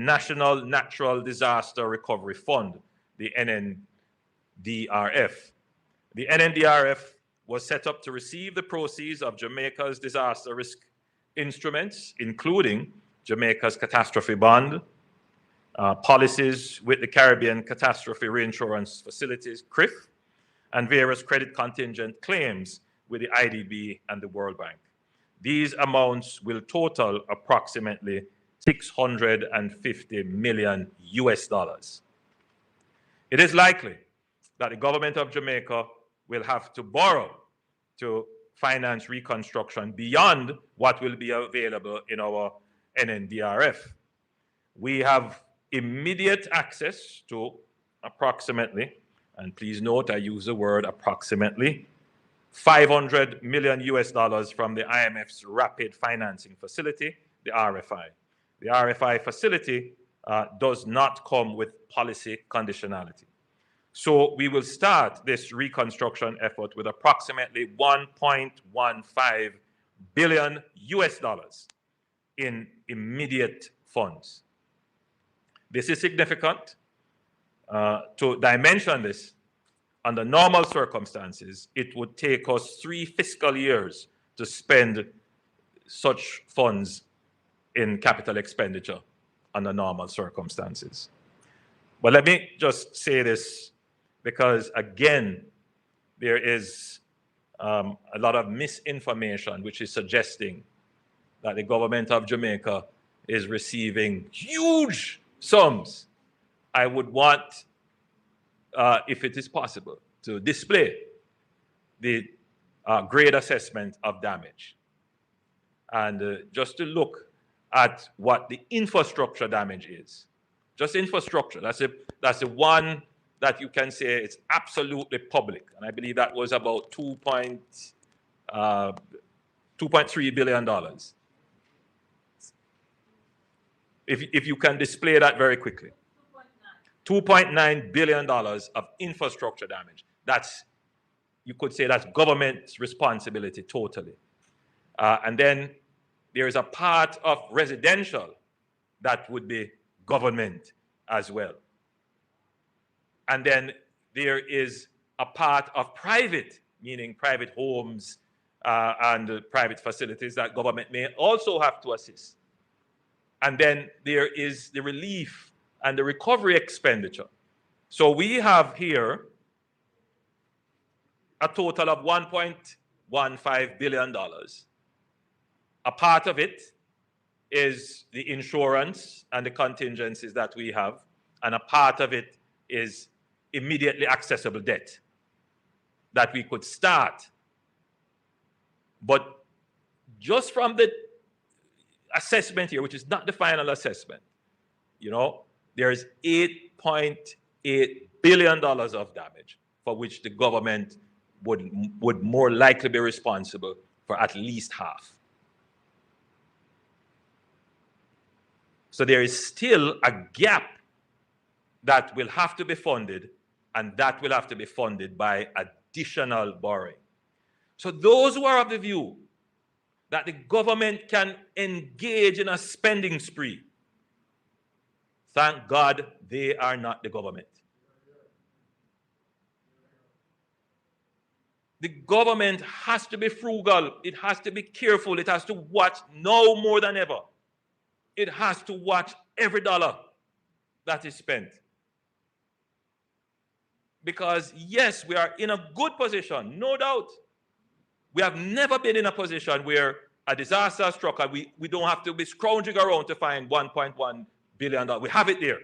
National Natural Disaster Recovery Fund, the NNDRF. The NNDRF was set up to receive the proceeds of Jamaica's disaster risk instruments, including Jamaica's catastrophe bond, policies with the Caribbean Catastrophe Reinsurance Facilities, CRIF, and various credit contingent claims with the IDB and the World Bank. These amounts will total approximately $650 million US. It is likely that the government of Jamaica will have to borrow to finance reconstruction beyond what will be available in our NNDRF. We have immediate access to approximately, and please note I use the word approximately, $500 million US from the IMF's Rapid Financing Facility, the RFI. The RFI facility does not come with policy conditionality. So we will start this reconstruction effort with approximately $1.15 billion US in immediate funds. This is significant. To dimension this, under normal circumstances, it would take us 3 fiscal years to spend such funds in capital expenditure under normal circumstances. But let me just say this, because again, there is a lot of misinformation which is suggesting that the government of Jamaica is receiving huge sums. I would want, if it is possible, to display the grade assessment of damage. And just to look at what the infrastructure damage is. Just infrastructure. That's the one that you can say it's absolutely public. And I believe that was about $2.3 billion. If you can display that very quickly. $2.9 billion of infrastructure damage. That's, you could say that's government's responsibility totally. And then there is a part of residential that would be government as well. And then there is a part of private, meaning private homes and private facilities that government may also have to assist. And then there is the relief and the recovery expenditure. So we have here a total of $1.15 billion. A part of it is the insurance and the contingencies that we have, and a part of it is immediately accessible debt that we could start. But just from the assessment here, which is not the final assessment, you know, there's $8.8 billion of damage for which the government would more likely be responsible for at least half. So there is still a gap that will have to be funded, and that will have to be funded by additional borrowing. So those who are of the view that the government can engage in a spending spree, thank God they are not the government. The government has to be frugal. It has to be careful. It has to watch now more than ever. It has to watch every dollar that is spent. Because yes, we are in a good position, no doubt. We have never been in a position where a disaster struck and we don't have to be scrounging around to find $1.1 billion. We have it there.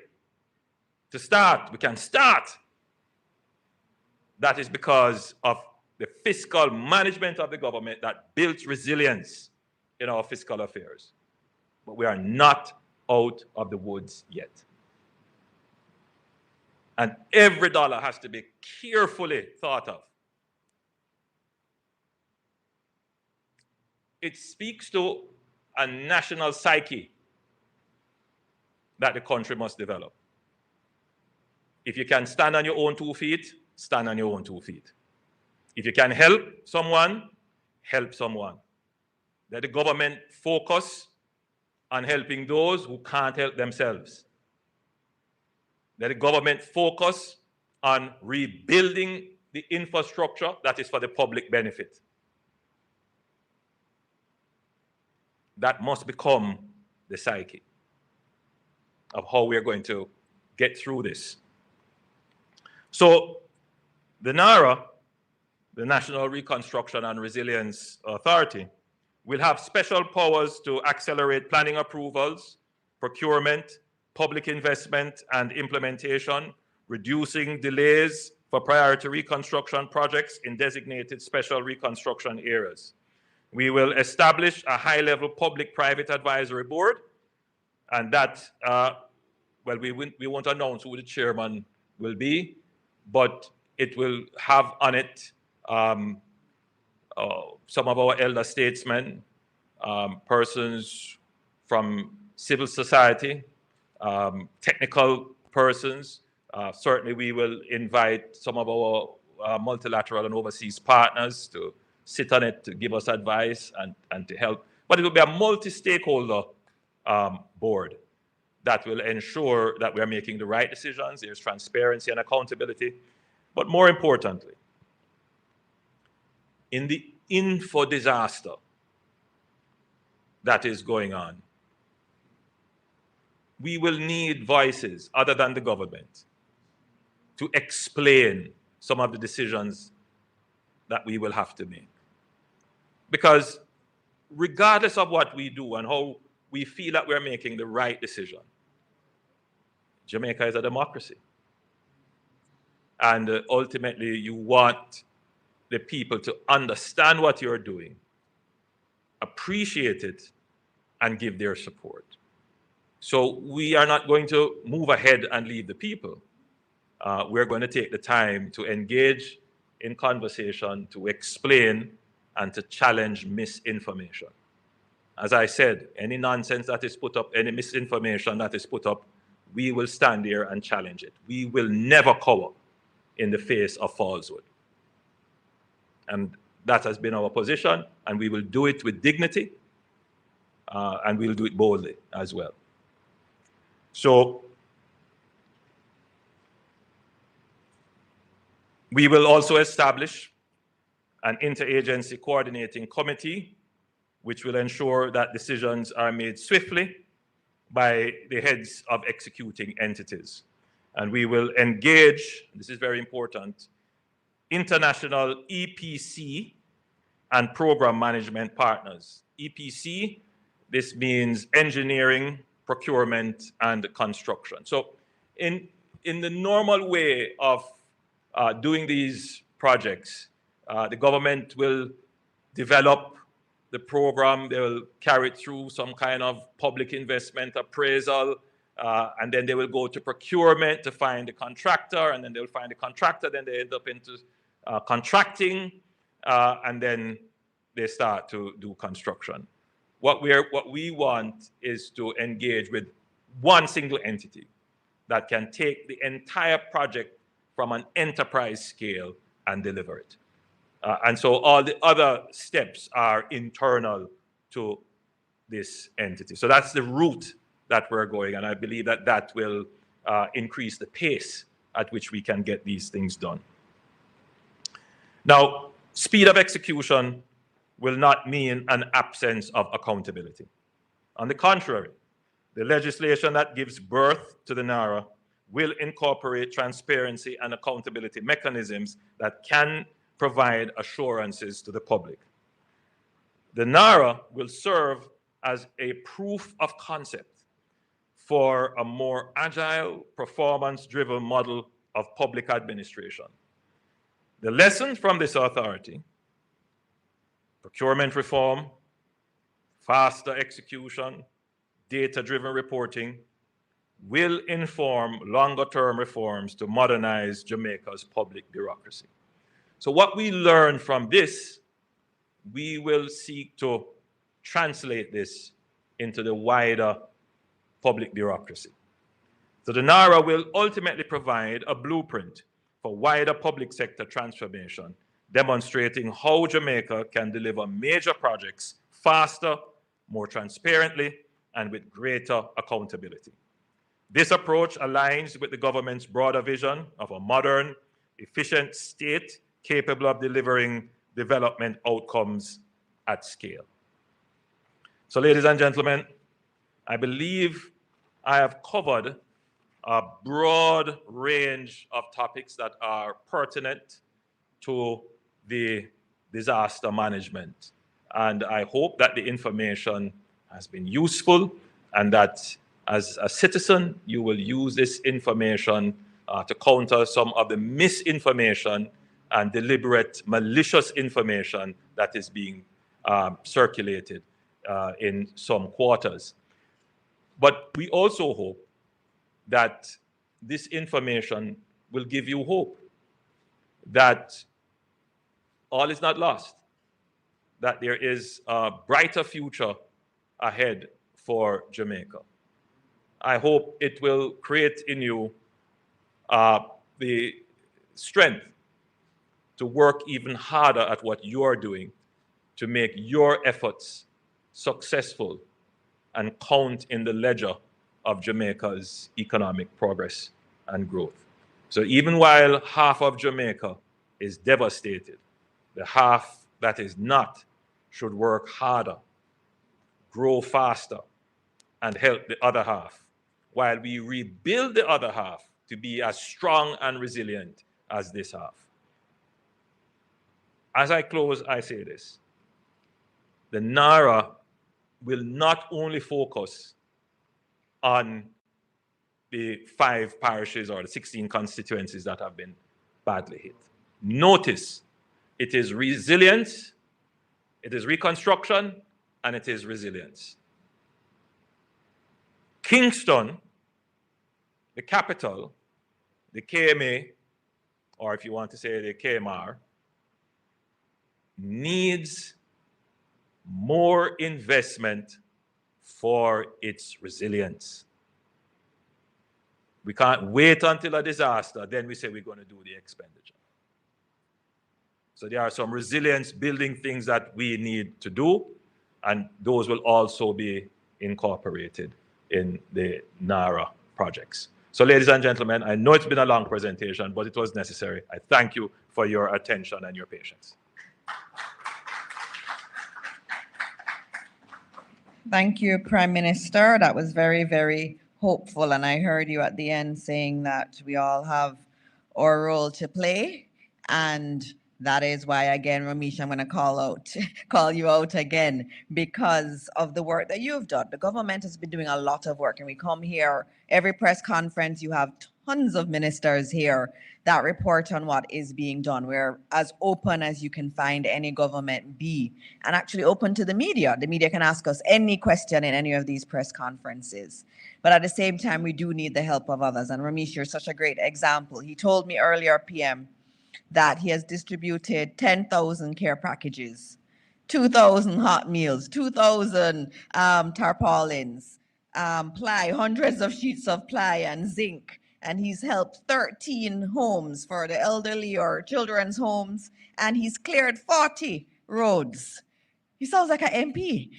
To start, we can start. That is because of the fiscal management of the government that built resilience in our fiscal affairs. But we are not out of the woods yet. And every dollar has to be carefully thought of. It speaks to a national psyche that the country must develop. If you can stand on your own 2 feet, stand on your own 2 feet. If you can help someone, help someone. Let the government focus on helping those who can't help themselves. Let the government focus on rebuilding the infrastructure that is for the public benefit. That must become the psyche of how we are going to get through this. So the NARA, the National Reconstruction and Resilience Authority, will have special powers to accelerate planning approvals, procurement, public investment and implementation, reducing delays for priority reconstruction projects in designated special reconstruction areas. We will establish a high-level public-private advisory board, and that, well, we won't announce who the chairman will be, but it will have on it some of our elder statesmen, persons from civil society, technical persons. Certainly we will invite some of our multilateral and overseas partners to sit on it to give us advice and to help. But it will be a multi-stakeholder board that will ensure that we are making the right decisions, there's transparency and accountability. But more importantly, in the info disaster that is going on, we will need voices other than the government to explain some of the decisions that we will have to make. Because regardless of what we do and how we feel that we're making the right decision, Jamaica is a democracy. And ultimately, you want the people to understand what you're doing, appreciate it, and give their support. So we are not going to move ahead and leave the people. We're going to take the time to engage in conversation, to explain, and to challenge misinformation. As I said, any nonsense that is put up, any misinformation that is put up, we will stand there and challenge it. We will never cower in the face of falsehood. And that has been our position, and we will do it with dignity, and we'll do it boldly as well. So we will also establish an interagency coordinating committee, which will ensure that decisions are made swiftly by the heads of executing entities. And we will engage, this is very important, international EPC and program management partners. EPC, this means engineering, procurement, and construction. So in the normal way of doing these projects, the government will develop the program, they will carry it through some kind of public investment appraisal, and then they will go to procurement to find the contractor, and then they will find the contractor, then they end up into contracting, and then they start to do construction. What we want is to engage with one single entity that can take the entire project from an enterprise scale and deliver it. And so all the other steps are internal to this entity. So that's the route that we're going, and I believe that that will increase the pace at which we can get these things done. Now, speed of execution will not mean an absence of accountability. On the contrary, the legislation that gives birth to the NARA will incorporate transparency and accountability mechanisms that can provide assurances to the public. The NARA will serve as a proof of concept for a more agile, performance-driven model of public administration. The lessons from this authority, procurement reform, faster execution, data-driven reporting, will inform longer-term reforms to modernize Jamaica's public bureaucracy. So what we learn from this, we will seek to translate this into the wider public bureaucracy. So the NARA will ultimately provide a blueprint for wider public sector transformation, demonstrating how Jamaica can deliver major projects faster, more transparently, and with greater accountability. This approach aligns with the government's broader vision of a modern, efficient state capable of delivering development outcomes at scale. So, ladies and gentlemen, I believe I have covered a broad range of topics that are pertinent to the disaster management. And I hope that the information has been useful and that as a citizen, you will use this information to counter some of the misinformation and deliberate malicious information that is being circulated in some quarters. But we also hope that this information will give you hope that all is not lost, that there is a brighter future ahead for Jamaica. I hope it will create in you the strength to work even harder at what you're doing to make your efforts successful and count in the ledger of Jamaica's economic progress and growth. So even while half of Jamaica is devastated, the half that is not should work harder, grow faster, and help the other half, while we rebuild the other half to be as strong and resilient as this half. As I close, I say this. The NARA will not only focus on the 5 parishes or the 16 constituencies that have been badly hit. Notice, it is resilience, it is reconstruction, and it is resilience. Kingston, the capital, the KMA, or if you want to say the KMR, needs more investment for its resilience. We can't wait until a disaster, then we say we're going to do the expenditure. So there are some resilience building things that we need to do, and those will also be incorporated in the NARA projects. So ladies and gentlemen, I know it's been a long presentation, but it was necessary. I thank you for your attention and your patience. Thank you, Prime Minister. That was very, very hopeful. And I heard you at the end saying that we all have our role to play. And that is why, again, Ramesh, I'm going to call you out again because of the work that you've done. The government has been doing a lot of work, and we come here every press conference. You have tons of ministers here that report on what is being done. We're as open as you can find any government be, and actually open to the media. The media can ask us any question in any of these press conferences. But at the same time, we do need the help of others. And Ramesh, you're such a great example. He told me earlier, PM, that he has distributed 10,000 care packages, 2,000 hot meals, 2,000 tarpaulins, ply, hundreds of sheets of ply and zinc. And he's helped 13 homes for the elderly or children's homes, and he's cleared 40 roads. He sounds like an MP.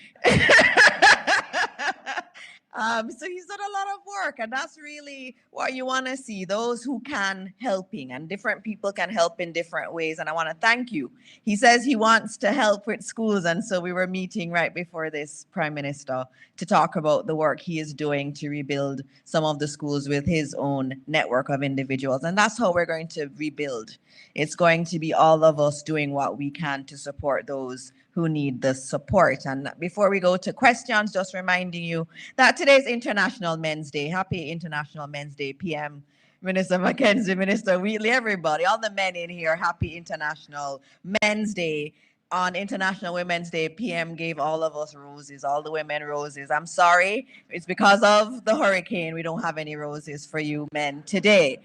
So he's done a lot of work, and that's really what you want to see, those who can helping, and different people can help in different ways. And I want to thank you. He says he wants to help with schools, and so we were meeting right before this, Prime Minister, to talk about the work he is doing to rebuild some of the schools with his own network of individuals. And that's how we're going to rebuild. It's going to be all of us doing what we can to support those who need the support. And before we go to questions, just reminding you that today's International Men's Day. Happy International Men's Day, PM, Minister Mackenzie, Minister Wheatley, everybody, all the men in here, happy International Men's Day. On International Women's Day, PM gave all of us roses, all the women roses. I'm sorry, it's because of the hurricane. We don't have any roses for you men today.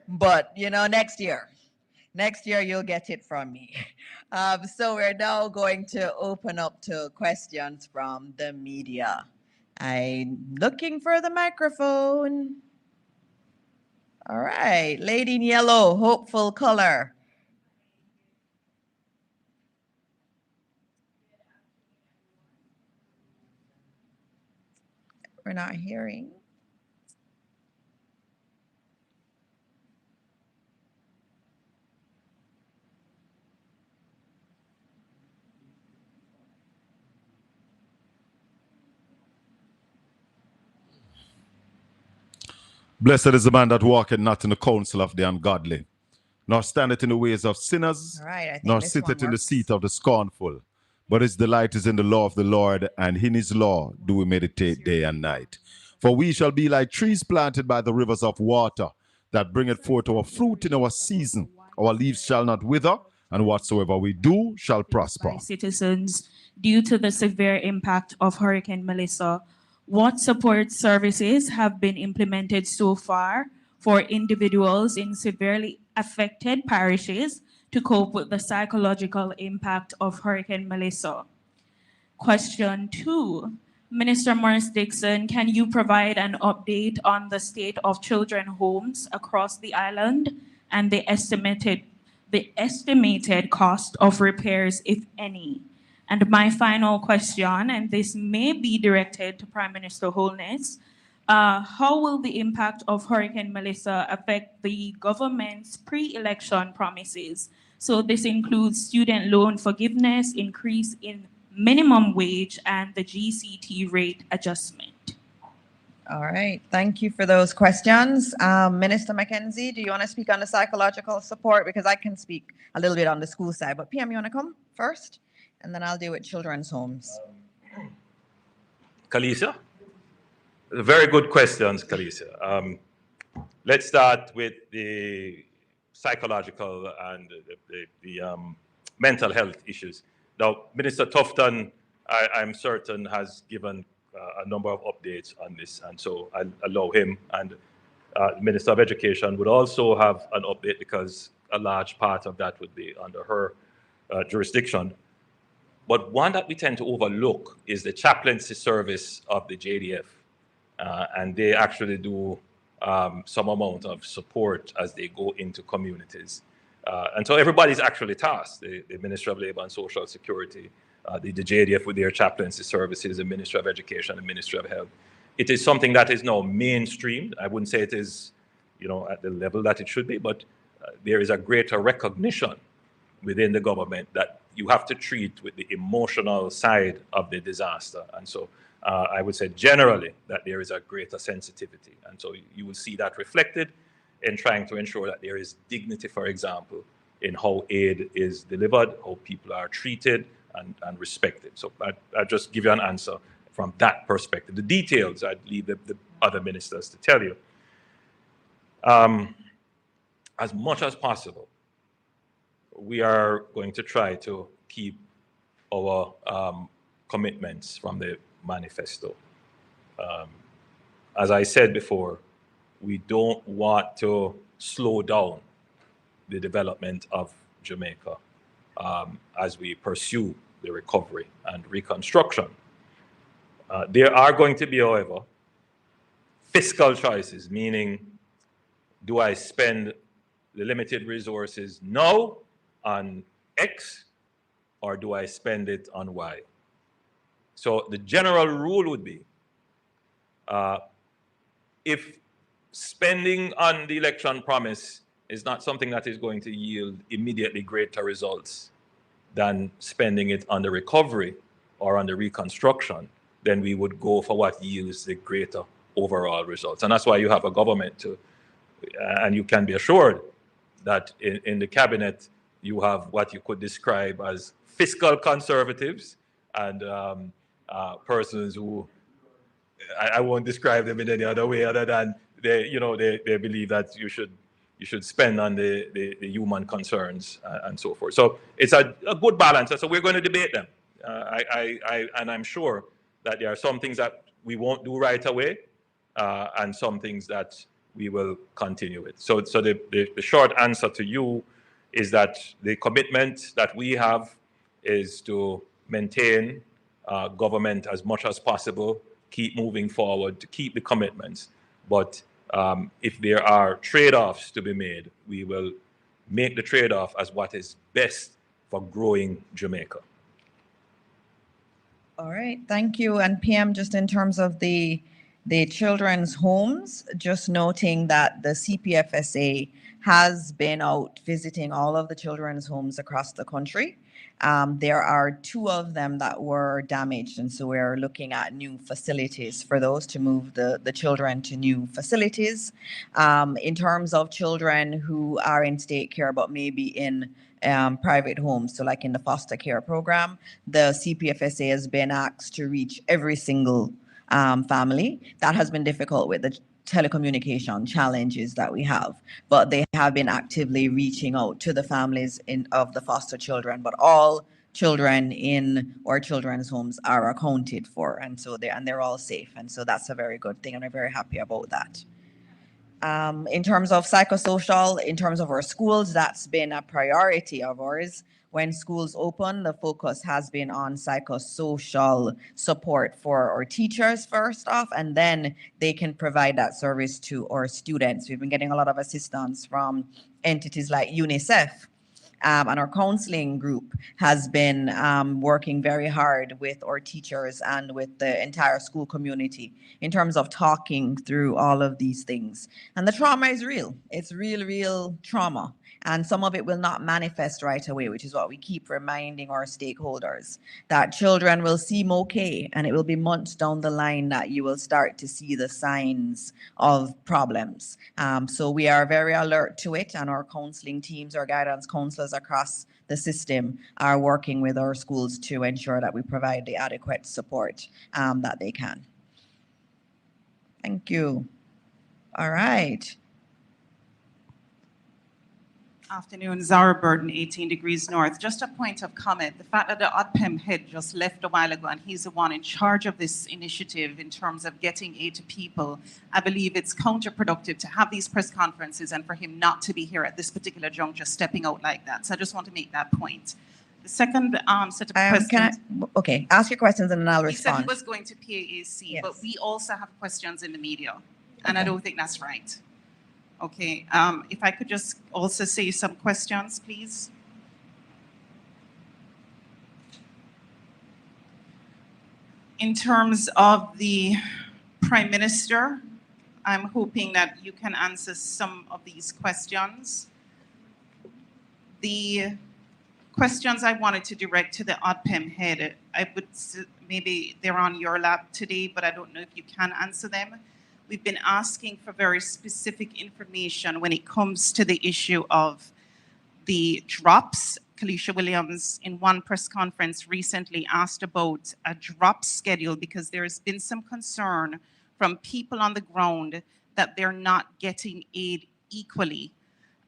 But, you know, next year you'll get it from me. So we're now going to open up to questions from the media. I'm looking for the microphone. All right, lady in yellow, hopeful color. We're not hearing. Blessed is the man that walketh not in the counsel of the ungodly, nor standeth in the ways of sinners, All right, I think nor this sitteth one in the works. seat of the scornful. But his delight is in the law of the Lord, and in his law do we meditate day and night. For we shall be like trees planted by the rivers of water, that bringeth forth our fruit in our season. Our leaves shall not wither, and whatsoever we do shall prosper. By citizens due to the severe impact of Hurricane Melissa. What support services have been implemented so far for individuals in severely affected parishes to cope with the psychological impact of Hurricane Melissa? Question 2. Minister Morris Dixon, can you provide an update on the state of children homes across the island and the estimated cost of repairs, if any? And my final question, and this may be directed to Prime Minister Holness, how will the impact of Hurricane Melissa affect the government's pre-election promises? So this includes student loan forgiveness, increase in minimum wage, and the GCT rate adjustment. All right, thank you for those questions. Minister Mackenzie, do you want to speak on the psychological support? Because I can speak a little bit on the school side, but PM, you want to come first? And then I'll deal with children's homes. Kalisa? Very good questions, Kalisa. Let's start with the psychological and the mental health issues. Now, Minister Tufton, I'm certain, has given a number of updates on this, and so I'll allow him. And Minister of Education would also have an update because a large part of that would be under her jurisdiction. But one that we tend to overlook is the chaplaincy service of the JDF. And they actually do some amount of support as they go into communities. And so everybody's actually tasked, the Ministry of Labor and Social Security, the JDF with their chaplaincy services, the Ministry of Education, the Ministry of Health. It is something that is now mainstreamed. I wouldn't say it is, at the level that it should be, but there is a greater recognition within the government that you have to treat with the emotional side of the disaster. And so I would say generally that there is a greater sensitivity. And so you will see that reflected in trying to ensure that there is dignity, for example, in how aid is delivered, how people are treated and respected. So I'll just give you an answer from that perspective. The details, I'd leave the other ministers to tell you. As much as possible, we are going to try to keep our commitments from the manifesto. As I said before, we don't want to slow down the development of Jamaica as we pursue the recovery and reconstruction. There are going to be, however, fiscal choices, meaning, do I spend the limited resources now on X, or do I spend it on Y? So the general rule would be, if spending on the election promise is not something that is going to yield immediately greater results than spending it on the recovery or on the reconstruction, then we would go for what yields the greater overall results. And that's why you have a government to, and you can be assured that in the cabinet, you have what you could describe as fiscal conservatives and persons who, I won't describe them in any other way other than they believe that you should spend on the human concerns and so forth. So it's a good balance. So we're going to debate them. And I'm sure that there are some things that we won't do right away and some things that we will continue with. So the short answer to you is that the commitment that we have is to maintain government as much as possible, keep moving forward, to keep the commitments. But if there are trade-offs to be made, we will make the trade-off as what is best for growing Jamaica. All right, thank you. And PM, just in terms of the children's homes, just noting that the CPFSA has been out visiting all of the children's homes across the country. There are 2 of them that were damaged, and so we're looking at new facilities for those to move the children to new facilities. In terms of children who are in state care but maybe in private homes, so like in the foster care program, the CPFSA has been asked to reach every single family. That has been difficult with the telecommunication challenges that we have, but they have been actively reaching out to the families of the foster children. But all children in our children's homes are accounted for, and so they're all safe, and so that's a very good thing, and we're very happy about that. In terms of psychosocial, in terms of our schools, that's been a priority of ours. When schools open, the focus has been on psychosocial support for our teachers first off, and then they can provide that service to our students. We've been getting a lot of assistance from entities like UNICEF. And our counseling group has been working very hard with our teachers and with the entire school community in terms of talking through all of these things. And the trauma is real. It's real trauma. And some of it will not manifest right away, which is what we keep reminding our stakeholders, that children will seem okay, and it will be months down the line that you will start to see the signs of problems. So we are very alert to it, and our counseling teams, our guidance counselors across the system are working with our schools to ensure that we provide the adequate support that they can. Thank you. All right. Afternoon, Zara Burton, 18 Degrees North. Just a point of comment. The fact that the ODPEM head just left a while ago and he's the one in charge of this initiative in terms of getting aid to people, I believe it's counterproductive to have these press conferences and for him not to be here at this particular juncture stepping out like that. So I just want to make that point. The second set of questions. Okay, ask your questions and then I'll respond. He said he was going to PAAC, yes. But we also have questions in the media, and I don't think that's right. Okay, if I could just also say some questions, please. In terms of the Prime Minister, I'm hoping that you can answer some of these questions. The questions I wanted to direct to the ODPEM head, maybe they're on your lap today, but I don't know if you can answer them. We've been asking for very specific information when it comes to the issue of the drops. Kalisha Williams, in one press conference recently, asked about a drop schedule because there has been some concern from people on the ground that they're not getting aid equally.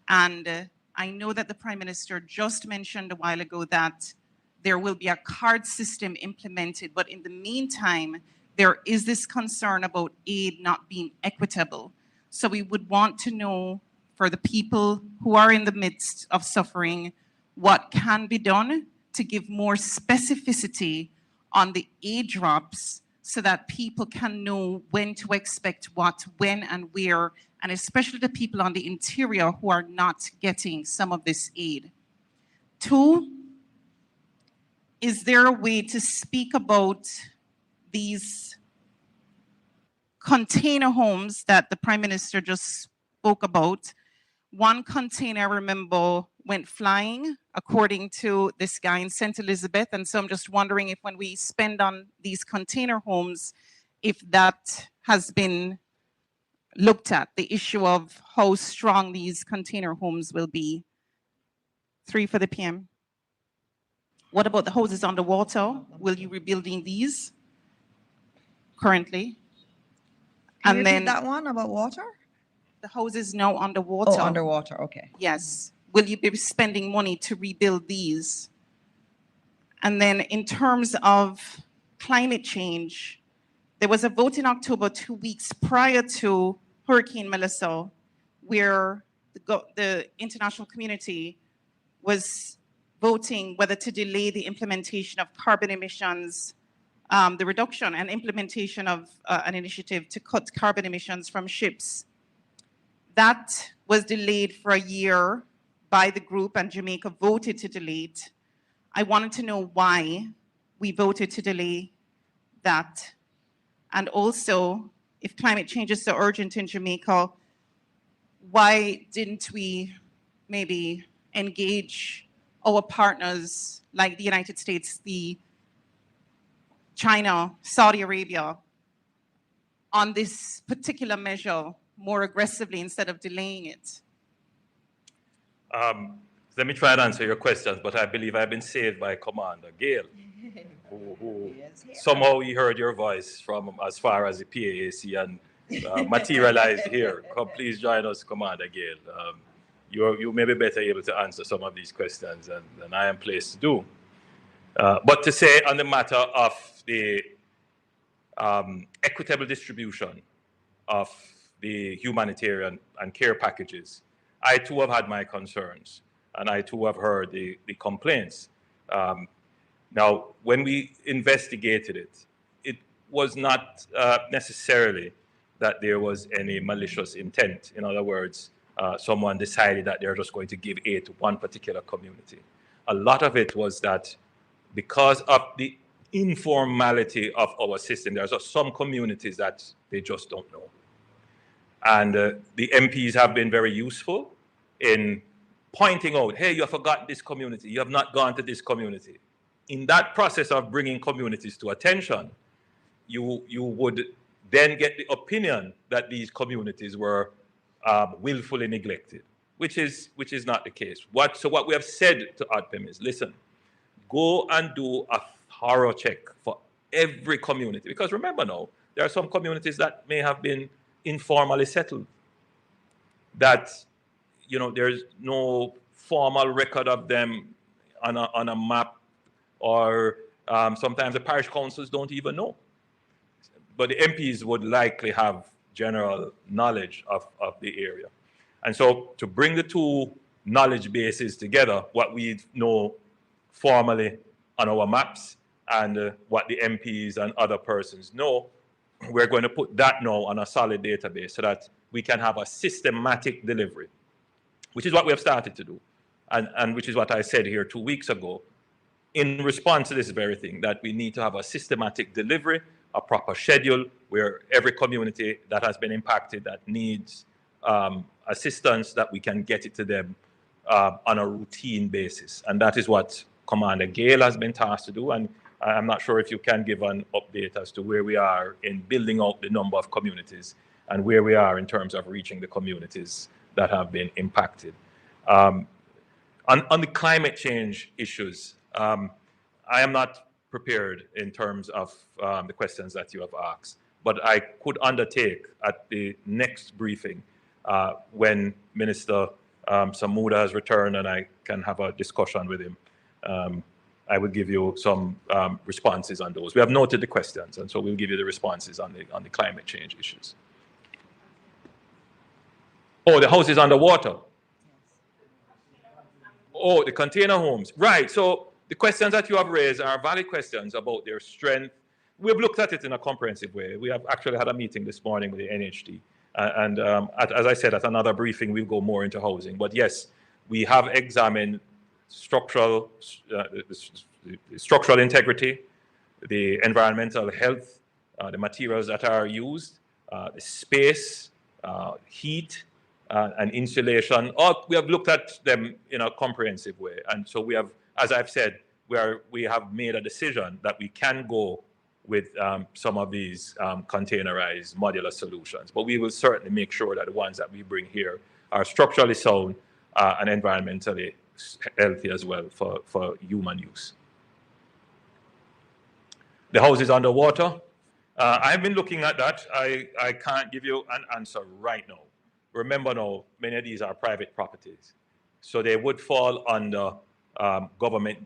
And I know that the Prime Minister just mentioned a while ago that there will be a card system implemented, but in the meantime, there is this concern about aid not being equitable. So we would want to know, for the people who are in the midst of suffering, what can be done to give more specificity on the aid drops so that people can know when to expect what, when and where, and especially the people on the interior who are not getting some of this aid. 2, is there a way to speak about these container homes that the Prime Minister just spoke about? One container, I remember, went flying, according to this guy in St. Elizabeth. And so I'm just wondering if when we spend on these container homes, if that has been looked at, the issue of how strong these container homes will be. 3 for the PM. What about the houses underwater? Will you be rebuilding these currently? Can you repeat that one about water? The houses now underwater. Oh, underwater, okay. Yes. Will you be spending money to rebuild these? And then in terms of climate change, there was a vote in October 2 weeks prior to Hurricane Melissa, where the international community was voting whether to delay the implementation of carbon emissions, the reduction and implementation of an initiative to cut carbon emissions from ships. That was delayed for a year by the group, and Jamaica voted to delay it. I wanted to know why we voted to delay that. And also, if climate change is so urgent in Jamaica, why didn't we maybe engage our partners like the United States, China, Saudi Arabia, on this particular measure more aggressively instead of delaying it? Let me try and answer your questions, but I believe I've been saved by Commander Gale, who somehow he heard your voice from as far as the PAAC and materialized here. Please join us, Commander Gale. You may be better able to answer some of these questions than I am placed to do. But to say on the matter of the equitable distribution of the humanitarian and care packages, I too have had my concerns, and I too have heard the complaints. Now, when we investigated it, it was not necessarily that there was any malicious intent. In other words, someone decided that they're just going to give aid to one particular community. A lot of it was that because of the informality of our system, there's some communities that they just don't know. And the MPs have been very useful in pointing out, hey, you have forgotten this community, you have not gone to this community. In that process of bringing communities to attention, you would then get the opinion that these communities were willfully neglected, which is not the case. So what we have said to ODPEM is, listen, go and do a thorough check for every community. Because remember now, there are some communities that may have been informally settled, that there's no formal record of them on a map, or sometimes the parish councils don't even know. But the MPs would likely have general knowledge of the area. And so to bring the two knowledge bases together, what we know formally on our maps and what the MPs and other persons know, we're going to put that now on a solid database so that we can have a systematic delivery, which is what we have started to do, and which is what I said here 2 weeks ago, in response to this very thing, that we need to have a systematic delivery, a proper schedule, where every community that has been impacted that needs assistance, that we can get it to them on a routine basis. And that is what Commander Gale has been tasked to do. And I'm not sure if you can give an update as to where we are in building out the number of communities and where we are in terms of reaching the communities that have been impacted. On the climate change issues, I am not prepared in terms of the questions that you have asked, but I could undertake at the next briefing when Minister Samuda has returned and I can have a discussion with him. I will give you some responses on those. We have noted the questions, and so we'll give you the responses on the climate change issues. Oh, the house is underwater. Oh, the container homes. Right. So the questions that you have raised are valid questions about their strength. We've looked at it in a comprehensive way. We have actually had a meeting this morning with the NHT. As I said, at another briefing, we'll go more into housing. But yes, we have examined structural integrity, the environmental health, the materials that are used, the space, heat, and insulation. We have looked at them in a comprehensive way. And so we have, as I've said, we have made a decision that we can go with some of these containerized modular solutions. But we will certainly make sure that the ones that we bring here are structurally sound and environmentally healthy as well for human use. The house is underwater. I've been looking at that. I can't give you an answer right now. Remember now, many of these are private properties. So they would fall under government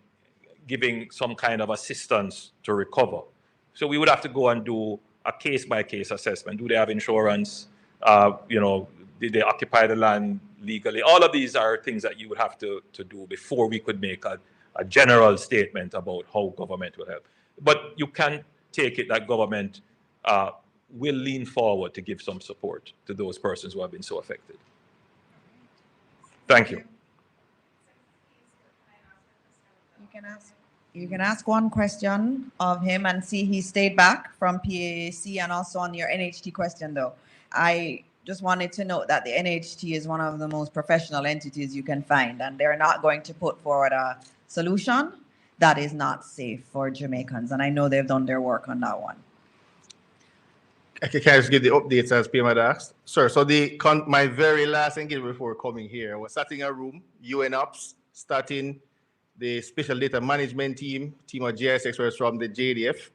giving some kind of assistance to recover. So we would have to go and do a case-by-case assessment. Do they have insurance? Did they occupy the land legally? All of these are things that you would have to do before we could make a general statement about how government will help. But you can take it that government will lean forward to give some support to those persons who have been so affected. Thank you. You can ask one question of him and see he stayed back from PAAC and also on your NHT question though. I just wanted to note that the NHT is one of the most professional entities you can find, and they're not going to put forward a solution that is not safe for Jamaicans. And I know they've done their work on that one. Okay, can I just give the updates as PM had asked? Sir, so my very last engagement before coming here, I was sat in a room, UN Ops, starting the special data management team of GIS experts from the JDF,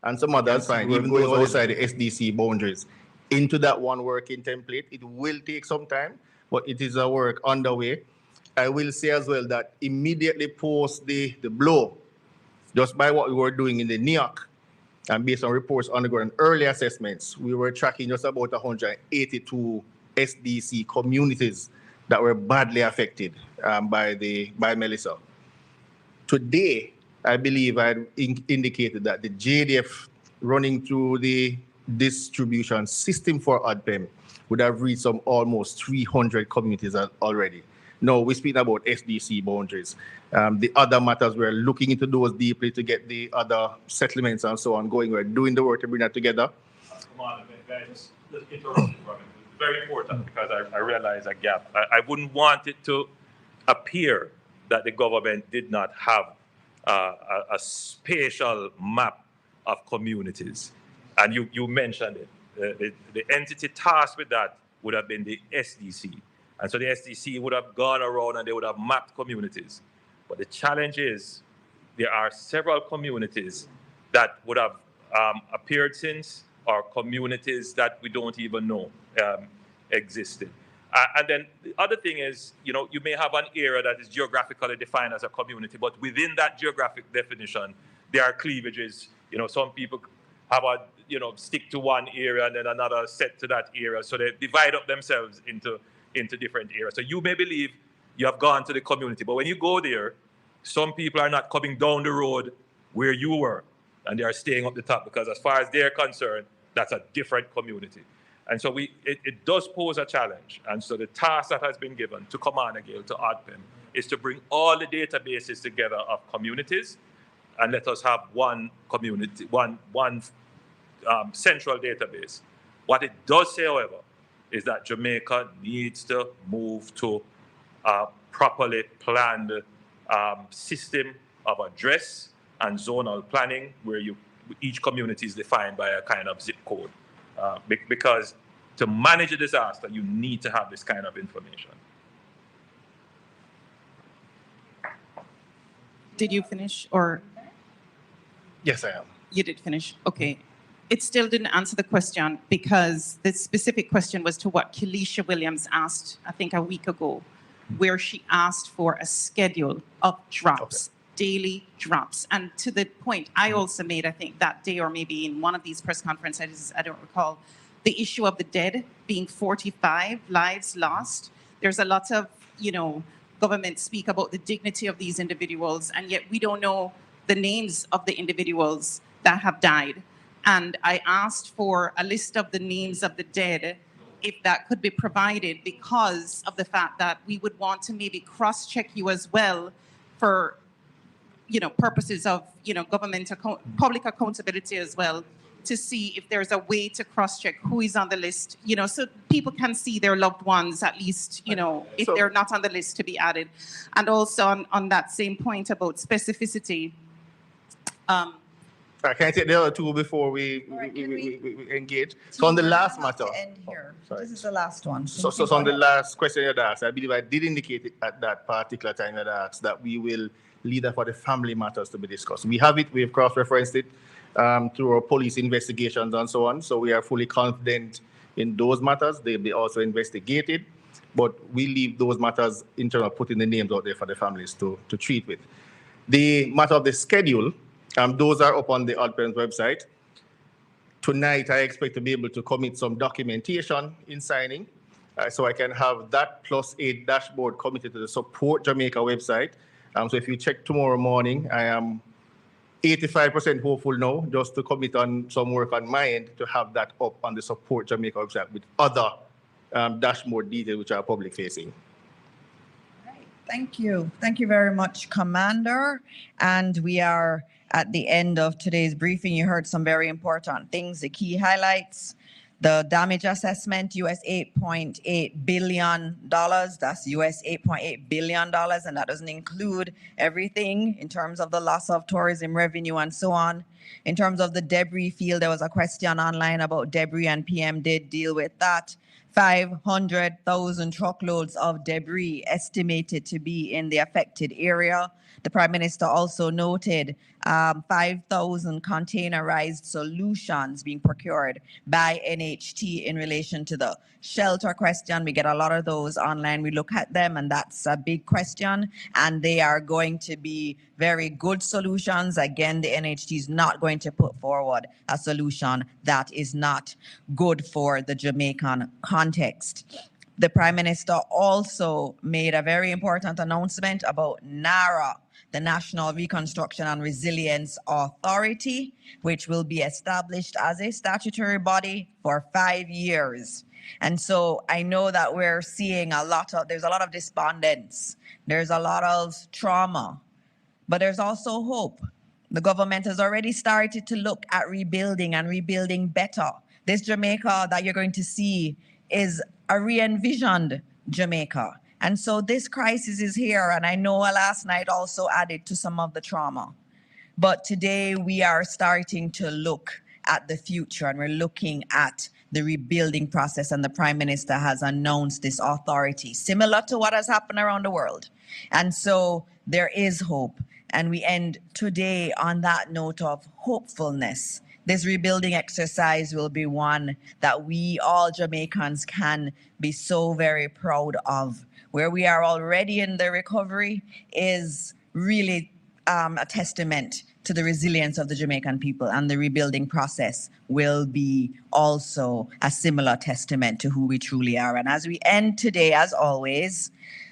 and some others, fine, even going outside the SDC boundaries. Into that one working template. It will take some time, but it is a work underway. I will say as well that immediately post the blow, just by what we were doing in the NIOC, and based on reports on the ground, early assessments, we were tracking just about 182 SDC communities that were badly affected by Melissa. Today, I believe I indicated that the JDF running through the distribution system for ODPEM would have reached some almost 300 communities already. No, we're speaking about SDC boundaries. The other matters, we're looking into those deeply to get the other settlements and so on going. We're doing the work to bring that together. Come on, just interrupt you for a minute. It's very important because I realize a gap. I wouldn't want it to appear that the government did not have a spatial map of communities. And you mentioned it. The entity tasked with that would have been the SDC. And so the SDC would have gone around and they would have mapped communities. But the challenge is there are several communities that would have appeared since, or communities that we don't even know existed. And then the other thing is, you may have an area that is geographically defined as a community, but within that geographic definition, there are cleavages. Some people have stick to one area and then another set to that area. So they divide up themselves into different areas. So you may believe you have gone to the community, but when you go there, some people are not coming down the road where you were, and they are staying up the top because as far as they're concerned, that's a different community. And so it does pose a challenge. And so the task that has been given to Commander Gale, to ODPEM, is to bring all the databases together of communities and let us have one community, one central database. What it does say, however, is that Jamaica needs to move to a properly planned system of address and zonal planning where each community is defined by a kind of zip code. Because to manage a disaster, you need to have this kind of information. Did you finish, or? Yes, I am. You did finish, okay. It still didn't answer the question because the specific question was to what Kelisha Williams asked, I think a week ago, where she asked for a schedule of drops, daily drops. And to the point I also made, I think that day or maybe in one of these press conferences, I don't recall, the issue of the dead being 45 lives lost. There's a lot of, government speak about the dignity of these individuals, and yet we don't know the names of the individuals that have died. And I asked for a list of the names of the dead, if that could be provided, because of the fact that we would want to maybe cross-check you as well for, purposes of, government public accountability as well, to see if there's a way to cross-check who is on the list, so people can see their loved ones at least, if they're not on the list, to be added. And also on that same point about specificity. Can I take the other two before we engage? So on the last matter. End here. This is the last one. So on the last question you had asked, I believe I did indicate it at that particular time you had asked that we will leave that for the family matters to be discussed. We have it, we have cross-referenced it through our police investigations and so on. So we are fully confident in those matters. They'll be also investigated, but we leave those matters in terms of putting the names out there for the families to treat with. The matter of the schedule, those are up on the ODPEM's website. Tonight, I expect to be able to commit some documentation in signing, so I can have that plus a dashboard committed to the Support Jamaica website. So if you check tomorrow morning, I am 85% hopeful now, just to commit on some work on my end to have that up on the Support Jamaica website with other dashboard details which are public facing. Thank you. Thank you very much, Commander. And we are at the end of today's briefing. You heard some very important things, the key highlights. The damage assessment, US $8.8 billion. That's US $8.8 billion, and that doesn't include everything in terms of the loss of tourism revenue and so on. In terms of the debris field, there was a question online about debris, and PM did deal with that. 500,000 truckloads of debris estimated to be in the affected area. The Prime Minister also noted 5,000 containerized solutions being procured by NHT in relation to the shelter question. We get a lot of those online. We look at them, and that's a big question. And they are going to be very good solutions. Again, the NHT is not going to put forward a solution that is not good for the Jamaican context. The Prime Minister also made a very important announcement about NARA, the National Reconstruction and Resilience Authority, which will be established as a statutory body for 5 years. And so I know that we're seeing there's a lot of despondence, there's a lot of trauma, but there's also hope. The government has already started to look at rebuilding and rebuilding better. This Jamaica that you're going to see is a re-envisioned Jamaica. And so this crisis is here, and I know last night also added to some of the trauma. But today we are starting to look at the future, and we're looking at the rebuilding process, and the Prime Minister has announced this authority, similar to what has happened around the world. And so there is hope, and we end today on that note of hopefulness. This rebuilding exercise will be one that we all Jamaicans can be so very proud of. Where we are already in the recovery is really a testament to the resilience of the Jamaican people, and the rebuilding process will be also a similar testament to who we truly are. And as we end today, as always,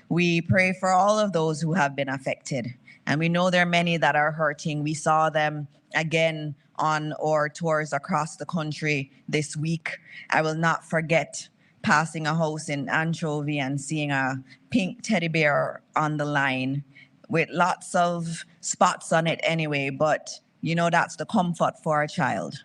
we pray for all of those who have been affected. And we know there are many that are hurting. We saw them again on our tours across the country this week. I will not forget passing a house in Anchovy and seeing a pink teddy bear on the line with lots of spots on it anyway, but you know, that's the comfort for a child.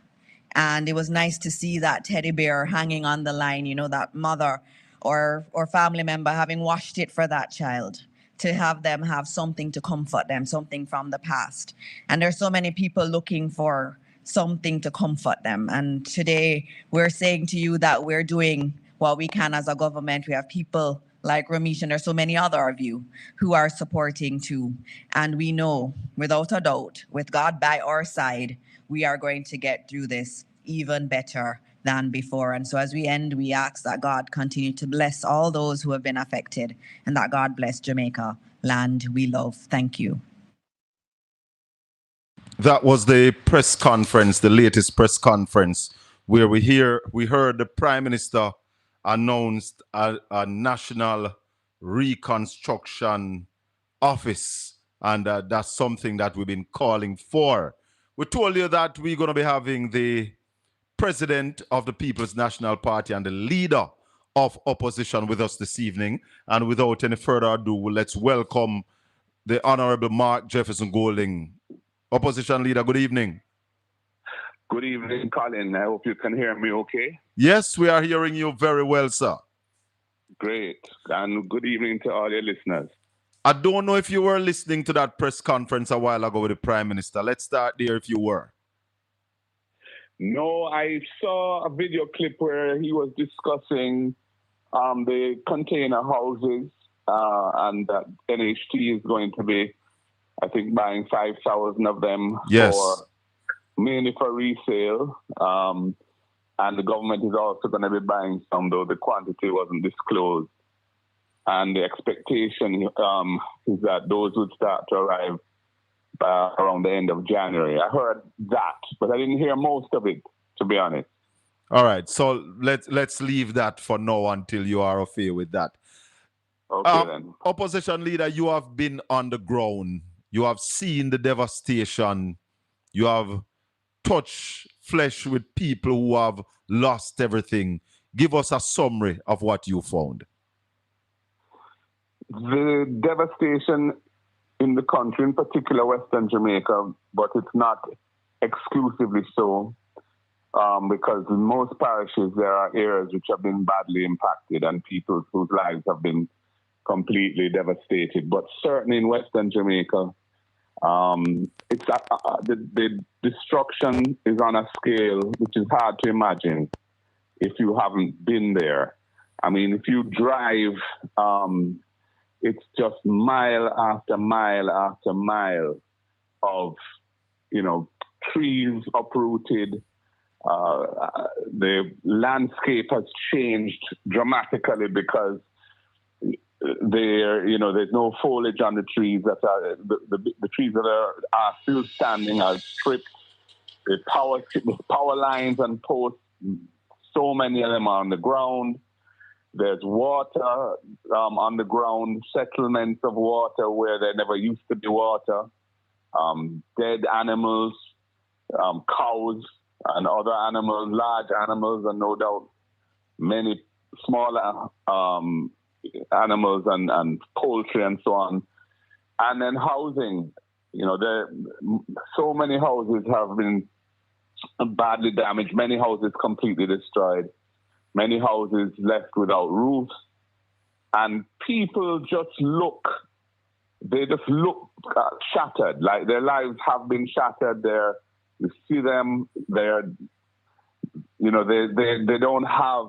And it was nice to see that teddy bear hanging on the line, you know, that mother or family member having washed it for that child, to have them have something to comfort them, something from the past. And there's so many people looking for something to comfort them. And today we're saying to you that we're doing what we can as a government. We have people like Ramesh, and there's so many other of you who are supporting too. And we know, without a doubt, with God by our side, we are going to get through this even better than before. And so as we end, we ask that God continue to bless all those who have been affected, and that God bless Jamaica, land we love. Thank you. That was the press conference, the latest press conference, where we heard the Prime Minister announced a national reconstruction office, and that's something that we've been calling for. We told you that we're going to be having the president of the People's National Party and the leader of opposition with us this evening. And without any further ado, let's welcome the Honorable Mark Jefferson Golding. Opposition leader, good evening. Good evening, Colin. I hope you can hear me okay. Yes, we are hearing you very well, sir. Great. And good evening to all your listeners. I don't know if you were listening to that press conference a while ago with the Prime Minister. Let's start there if you were. No, I saw a video clip where he was discussing the container houses and that NHT is going to be, I think, buying 5,000 of them. Yes. Mainly for resale. And the government is also going to be buying some, though the quantity wasn't disclosed. And the expectation is that those would start to arrive around the end of January. I heard that, but I didn't hear most of it, to be honest. All right, so let's leave that for now until you are okay with that. Okay, then. Opposition leader, you have been on the ground. You have seen the devastation. You have touched flesh with people who have lost everything. Give us a summary of what you found. The devastation in the country, in particular Western Jamaica, but it's not exclusively so, because in most parishes there are areas which have been badly impacted and people whose lives have been completely devastated. But certainly in Western Jamaica, it's the destruction is on a scale which is hard to imagine if you haven't been there. I mean, if you drive, it's just mile after mile after mile of, trees uprooted. The landscape has changed dramatically because there's no foliage on the trees that are the trees that are still standing are stripped. The power lines and posts, so many of them are on the ground. There's water on the ground, settlements of water where there never used to be water, dead animals, cows and other animals, large animals, and no doubt many smaller animals and poultry and so on. And then housing, so many houses have been badly damaged, many houses completely destroyed, many houses left without roofs, and people just look shattered, like their lives have been shattered. You see them, they don't have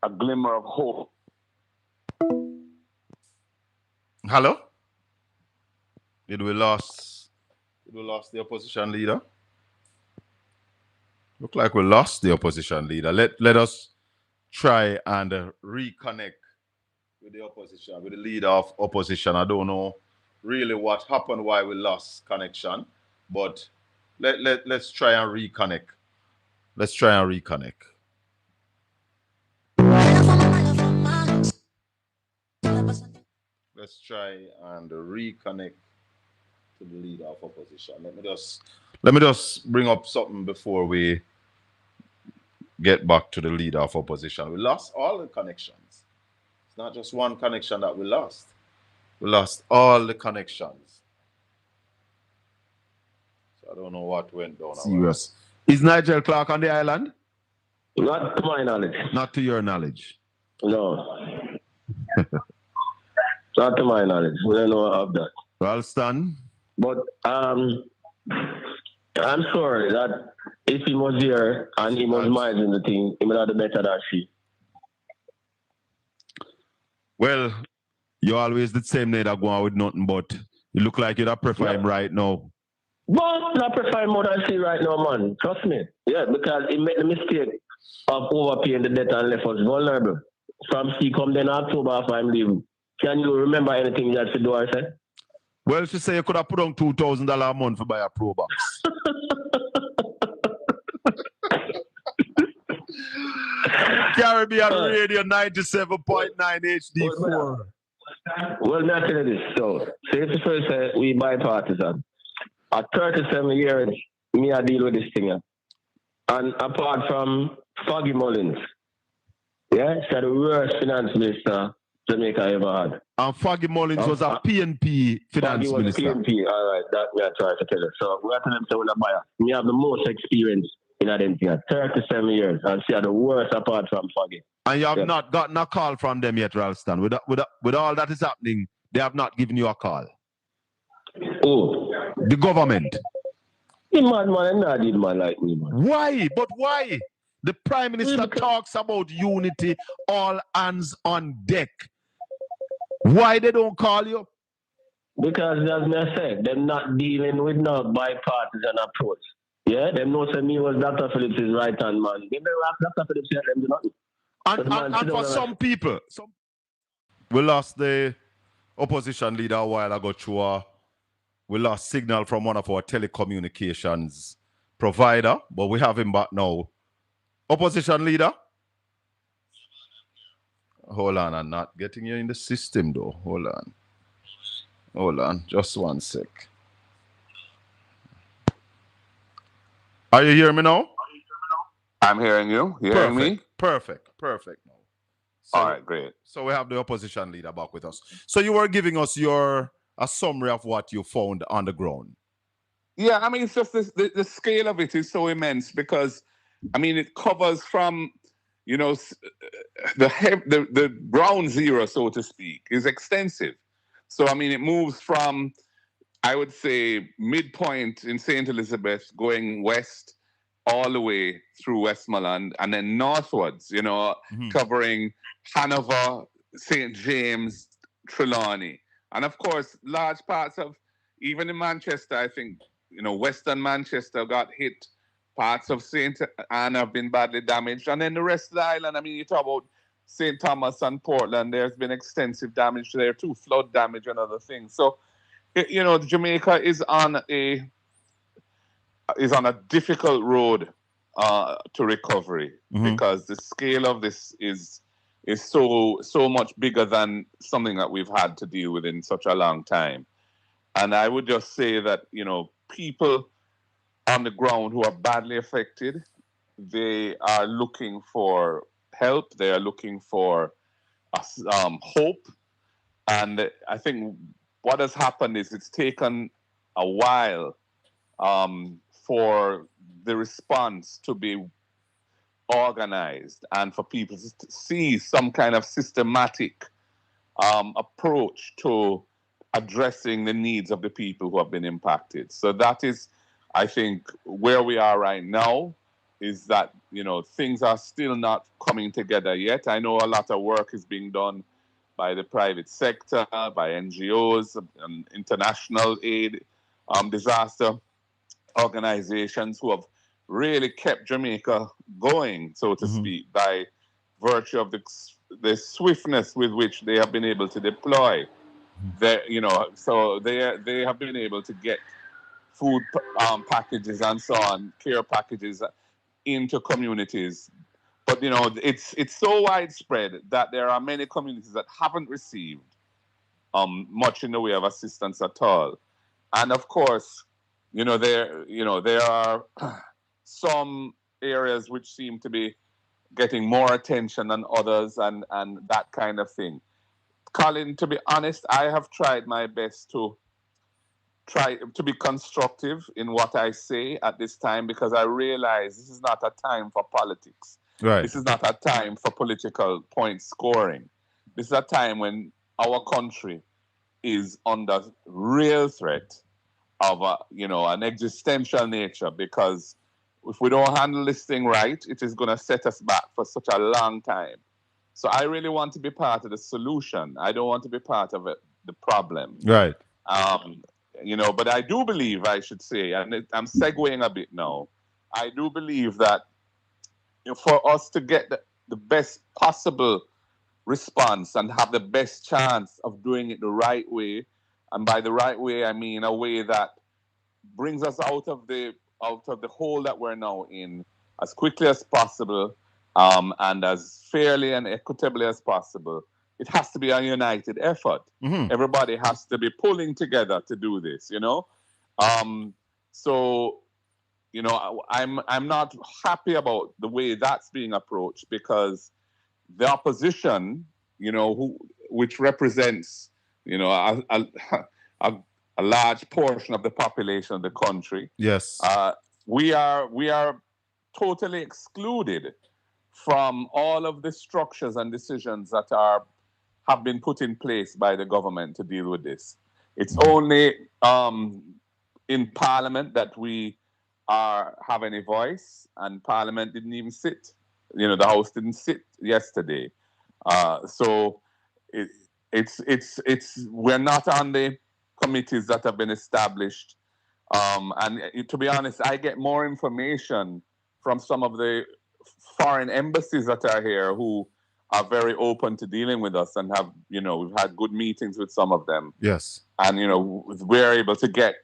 a glimmer of hope. Hello? Did we lost the opposition leader? Look like we lost the opposition leader. Let us try and reconnect with the opposition, with the leader of opposition. I don't know really what happened, why we lost connection, but let's try and reconnect. Let's try and reconnect. Let's try and reconnect to the leader of opposition. Let me just bring up something before we get back to the leader of opposition. We lost all the connections. It's not just one connection that we lost. We lost all the connections. So I don't know what went down. Serious. Is Nigel Clark on the island? Not to my knowledge. Not to your knowledge. No. Not to my knowledge. We don't know of that. Ralston? But I'm sorry that if he was here and he was managing the thing, he would have the better than she. Well, you always the same name that go on with nothing, but you look like you don't prefer him right now. But I prefer him more than she right now, man. Trust me. Yeah, because he made the mistake of overpaying the debt and left us vulnerable. From she come then October after I'm leaving. Can you remember anything you had to do, I said? Well, she say you could have put on $2,000 a month to buy a Pro Box. Caribbean Radio 97.9 HD4. Well, me I tell you this. So, say if first say we bipartisan. At 37 years, me I deal with this thing. And apart from Foggy Mullins, yeah, she's the worst finance minister Jamaica ever had. And Foggy Mullins was a PNP finance minister. PNP, all right, that me I try to tell you. So we have to tell them buyer. Me have the most experience in that thing. 37 years, and she had the worst apart from Foggy. And you have not gotten a call from them yet, Ralston. With all that is happening, they have not given you a call. Oh, the government. The madman, I did man like me, man. Why? But why? The Prime Minister talks about unity, all hands on deck. Why they don't call you? Because as I said, they're not dealing with no bipartisan approach. Yeah, them know say me was Dr. Phillips' right hand man. They never ask Dr. Phillips here, them do nothing. And for some people, we lost the opposition leader a while ago. We lost signal from one of our telecommunications provider, but we have him back now. Opposition leader? Hold on, I'm not getting you in the system though. Hold on, just one sec. Are you hearing me now? I'm hearing you. You hearing me? Perfect. Now. So, all right, great. So we have the opposition leader back with us. So you were giving us a summary of what you found on the ground. Yeah, I mean, it's just the scale of it is so immense because, I mean, it covers from, you know, the ground zero, so to speak, is extensive. So, I mean, it moves from, I would say, midpoint in St. Elizabeth going west all the way through Westmoreland and then northwards, you know, covering Hanover, St. James, Trelawney. And of course, large parts of, even in Manchester, I think, you know, Western Manchester got hit. Parts of St. Anne have been badly damaged. And then the rest of the island, I mean, you talk about St. Thomas and Portland, there's been extensive damage there too, flood damage and other things. So, you know, Jamaica is on a difficult road to recovery because the scale of this is so much bigger than something that we've had to deal with in such a long time. And I would just say that, you know, people on the ground who are badly affected, they are looking for help. They are looking for hope. And I think what has happened is it's taken a while for the response to be organized and for people to see some kind of systematic approach to addressing the needs of the people who have been impacted. So that is, I think, where we are right now, is that, you know, things are still not coming together yet. I know a lot of work is being done by the private sector, by NGOs, and international aid, disaster organizations who have really kept Jamaica going, so to speak, by virtue of the swiftness with which they have been able to deploy. You know, so they have been able to get food packages and so on, care packages into communities. But, you know, it's so widespread that there are many communities that haven't received much in the way of assistance at all. And of course, there are some areas which seem to be getting more attention than others and that kind of thing. Colin, to be honest, I have tried my best to try to be constructive in what I say at this time, because I realize this is not a time for politics. Right. This is not a time for political point scoring. This is a time when our country is under real threat of an existential nature, because if we don't handle this thing right, it is going to set us back for such a long time. So I really want to be part of the solution. I don't want to be part of the problem. Right. But I do believe, I should say, and I'm segueing a bit now, I do believe that for us to get the best possible response and have the best chance of doing it the right way, and by the right way, I mean a way that brings us out of the hole that we're now in as quickly as possible, and as fairly and equitably as possible. It has to be a united effort. Everybody has to be pulling together to do this, I'm not happy about the way that's being approached, because the opposition, which represents, a large portion of the population of the country. Yes. We are totally excluded from all of the structures and decisions that have been put in place by the government to deal with this. It's only in Parliament that we have any voice, and Parliament didn't even sit. The House didn't sit yesterday. So we're not on the committees that have been established. And to be honest, I get more information from some of the foreign embassies that are here, who are very open to dealing with us, and have, we've had good meetings with some of them. Yes. And, we're able to get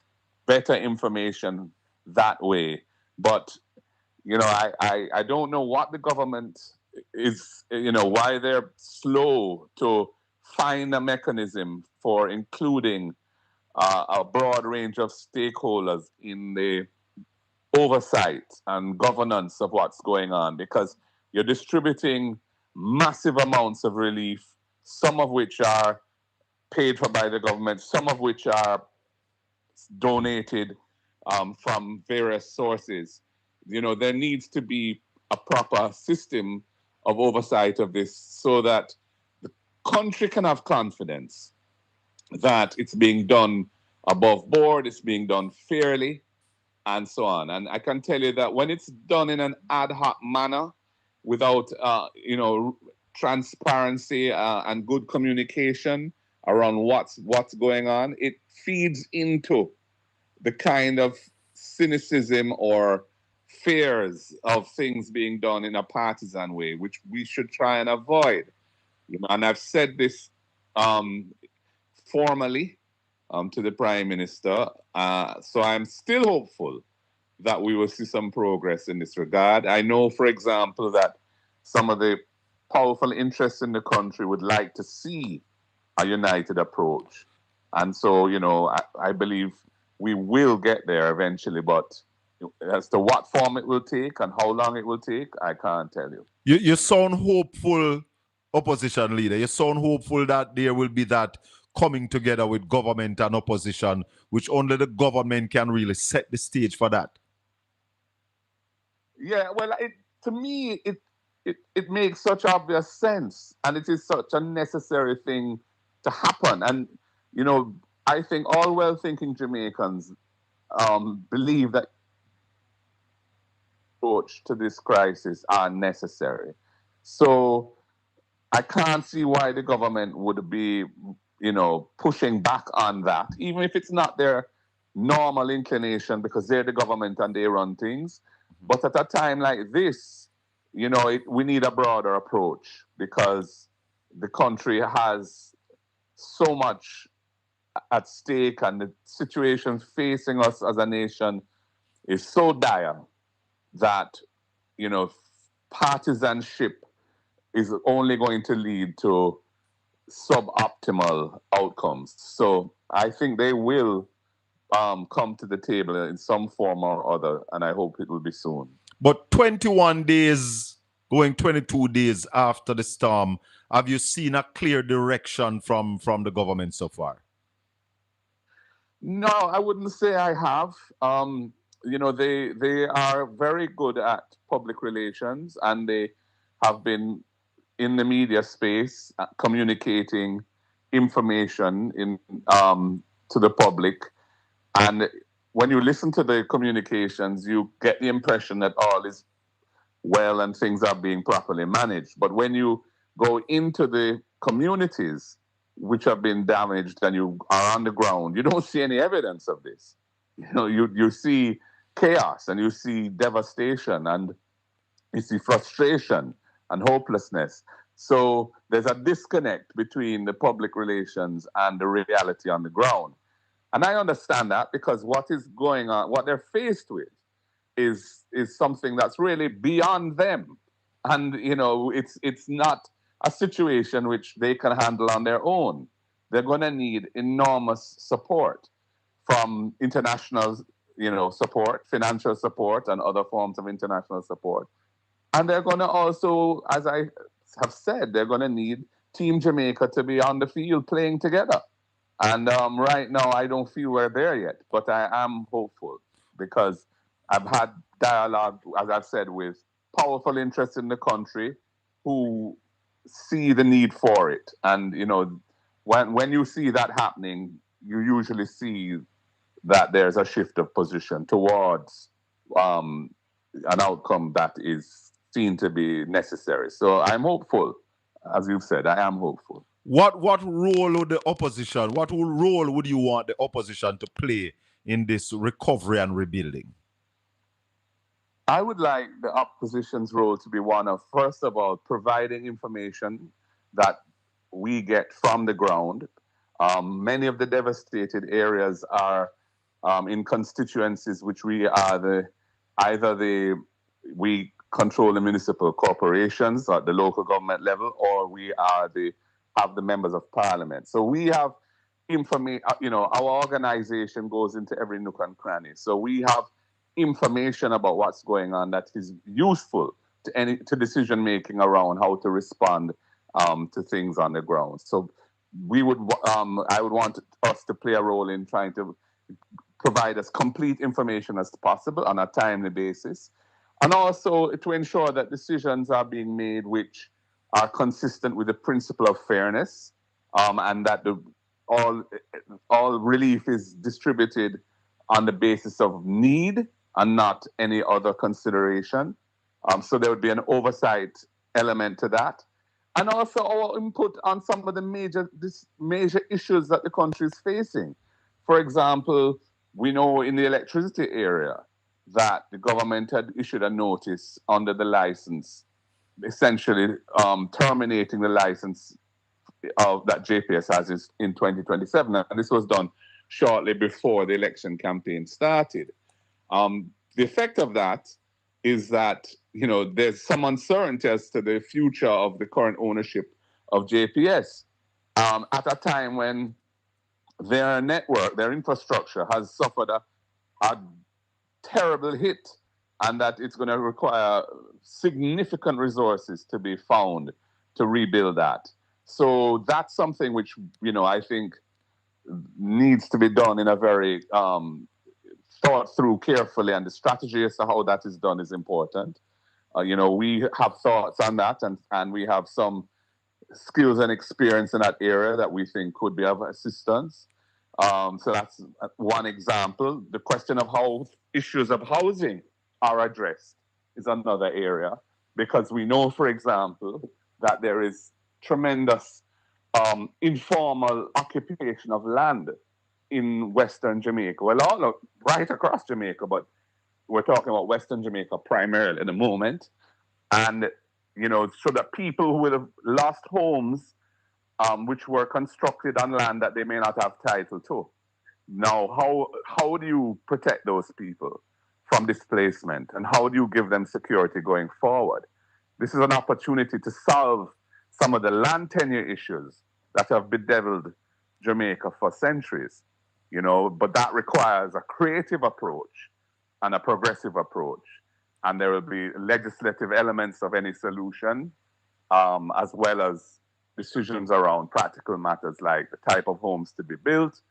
better information that way. But, I don't know what the government is, why they're slow to find a mechanism for including a broad range of stakeholders in the oversight and governance of what's going on, because you're distributing massive amounts of relief, some of which are paid for by the government, some of which are donated, from various sources. You know, there needs to be a proper system of oversight of this so that the country can have confidence that it's being done above board, it's being done fairly, and so on. And I can tell you that when it's done in an ad hoc manner, without transparency and good communication around what's going on, it feeds into the kind of cynicism or fears of things being done in a partisan way, which we should try and avoid. You know, and I've said this formally to the Prime Minister. So I'm still hopeful that we will see some progress in this regard. I know, for example, that some of the powerful interests in the country would like to see a united approach. And so, you know, I believe we will get there eventually, but as to what form it will take and how long it will take, I can't tell you. You sound hopeful, opposition leader. You sound hopeful that there will be that coming together with government and opposition, which only the government can really set the stage for that. Yeah, well, to me, it makes such obvious sense, and it is such a necessary thing to happen. And, you know, I think all well-thinking Jamaicans believe that approach to this crisis are necessary. So I can't see why the government would be, you know, pushing back on that, even if it's not their normal inclination, because they're the government and they run things. But at a time like this, you know, we need a broader approach because the country has so much at stake and the situation facing us as a nation is so dire that, you know, partisanship is only going to lead to suboptimal outcomes. So I think they will come to the table in some form or other, and I hope it will be soon. But 21 days, going 22 days after the storm, have you seen a clear direction from the government so far? No, I wouldn't say I have. You know, they are very good at public relations, and they have been in the media space communicating information to the public. And when you listen to the communications, you get the impression that all is well and things are being properly managed. But when you go into the communities which have been damaged and you are on the ground, you don't see any evidence of this. You know, you see chaos and you see devastation and you see frustration and hopelessness. So there's a disconnect between the public relations and the reality on the ground. And I understand that because what is going on, what they're faced with is something that's really beyond them. And, you know, it's not a situation which they can handle on their own. They're going to need enormous support from international, you know, support, financial support, and other forms of international support. And they're going to also, as I have said, they're going to need Team Jamaica to be on the field playing together. And right now, I don't feel we're there yet, but I am hopeful because I've had dialogue, as I've said, with powerful interests in the country who see the need for it. And, you know, when you see that happening, you usually see that there's a shift of position towards an outcome that is seen to be necessary. So I'm hopeful. As you've said, I am hopeful. What role would the opposition, what role would you want the opposition to play in this recovery and rebuilding? I would like the opposition's role to be one of, first of all, providing information that we get from the ground. Many of the devastated areas are in constituencies which we are we control the municipal corporations at the local government level, or we are have the members of parliament. So we have information, you know, our organization goes into every nook and cranny. So we have information about what's going on that is useful to decision making around how to respond to things on the ground. So I would want us to play a role in trying to provide as complete information as possible on a timely basis, and also to ensure that decisions are being made which are consistent with the principle of fairness, and that all relief is distributed on the basis of need and not any other consideration. So there would be an oversight element to that. And also our input on some of the major issues that the country is facing. For example, we know in the electricity area that the government had issued a notice under the license, essentially terminating the license that JPS has in 2027. And this was done shortly before the election campaign started. The effect of that is that, you know, there's some uncertainty as to the future of the current ownership of JPS at a time when their network, their infrastructure has suffered a terrible hit, and that it's going to require significant resources to be found to rebuild that. So that's something which, you know, I think needs to be done in a very thought through carefully, and the strategy as to how that is done is important. You know, we have thoughts on that, and we have some skills and experience in that area that we think could be of assistance. So that's one example. The question of how issues of housing are addressed is another area, because we know, for example, that there is tremendous informal occupation of land in Western Jamaica. Well, right across Jamaica, but we're talking about Western Jamaica primarily at the moment. And, you know, so that people who would have lost homes which were constructed on land that they may not have title to. Now, how do you protect those people from displacement, and how do you give them security going forward? This is an opportunity to solve some of the land tenure issues that have bedeviled Jamaica for centuries, you know, but that requires a creative approach and a progressive approach. And there will be legislative elements of any solution, as well as decisions around practical matters like the type of homes to be built,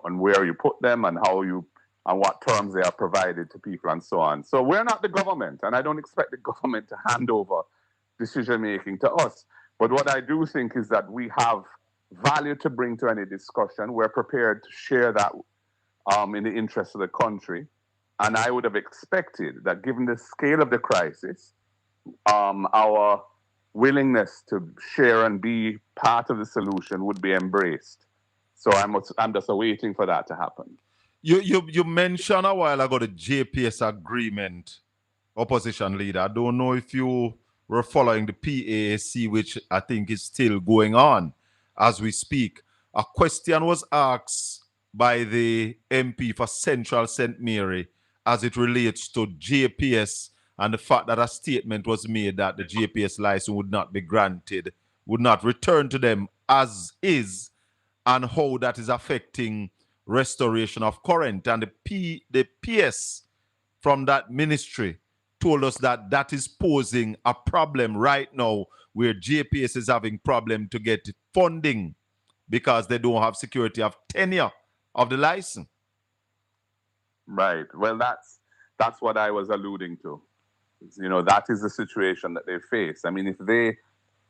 and where you put them, and how you, and what terms they are provided to people, and so on. So we're not the government, and I don't expect the government to hand over decision making to us. But what I do think is that we have value to bring to any discussion. We're prepared to share that in the interest of the country. And I would have expected that, given the scale of the crisis, our willingness to share and be part of the solution would be embraced. So I'm just waiting for that to happen. You mentioned a while ago the JPS agreement, opposition leader. I don't know if you were following the PAAC, which I think is still going on as we speak. A question was asked by the MP for Central St. Mary as it relates to JPS and the fact that a statement was made that the JPS license would not be granted, would not return to them as is, and how that is affecting restoration of current. And the PS from that ministry told us that that is posing a problem right now, where JPS is having problem to get funding because they don't have security of tenure of the license. Right. Well, that's what I was alluding to. You know, that is the situation that they face. I mean,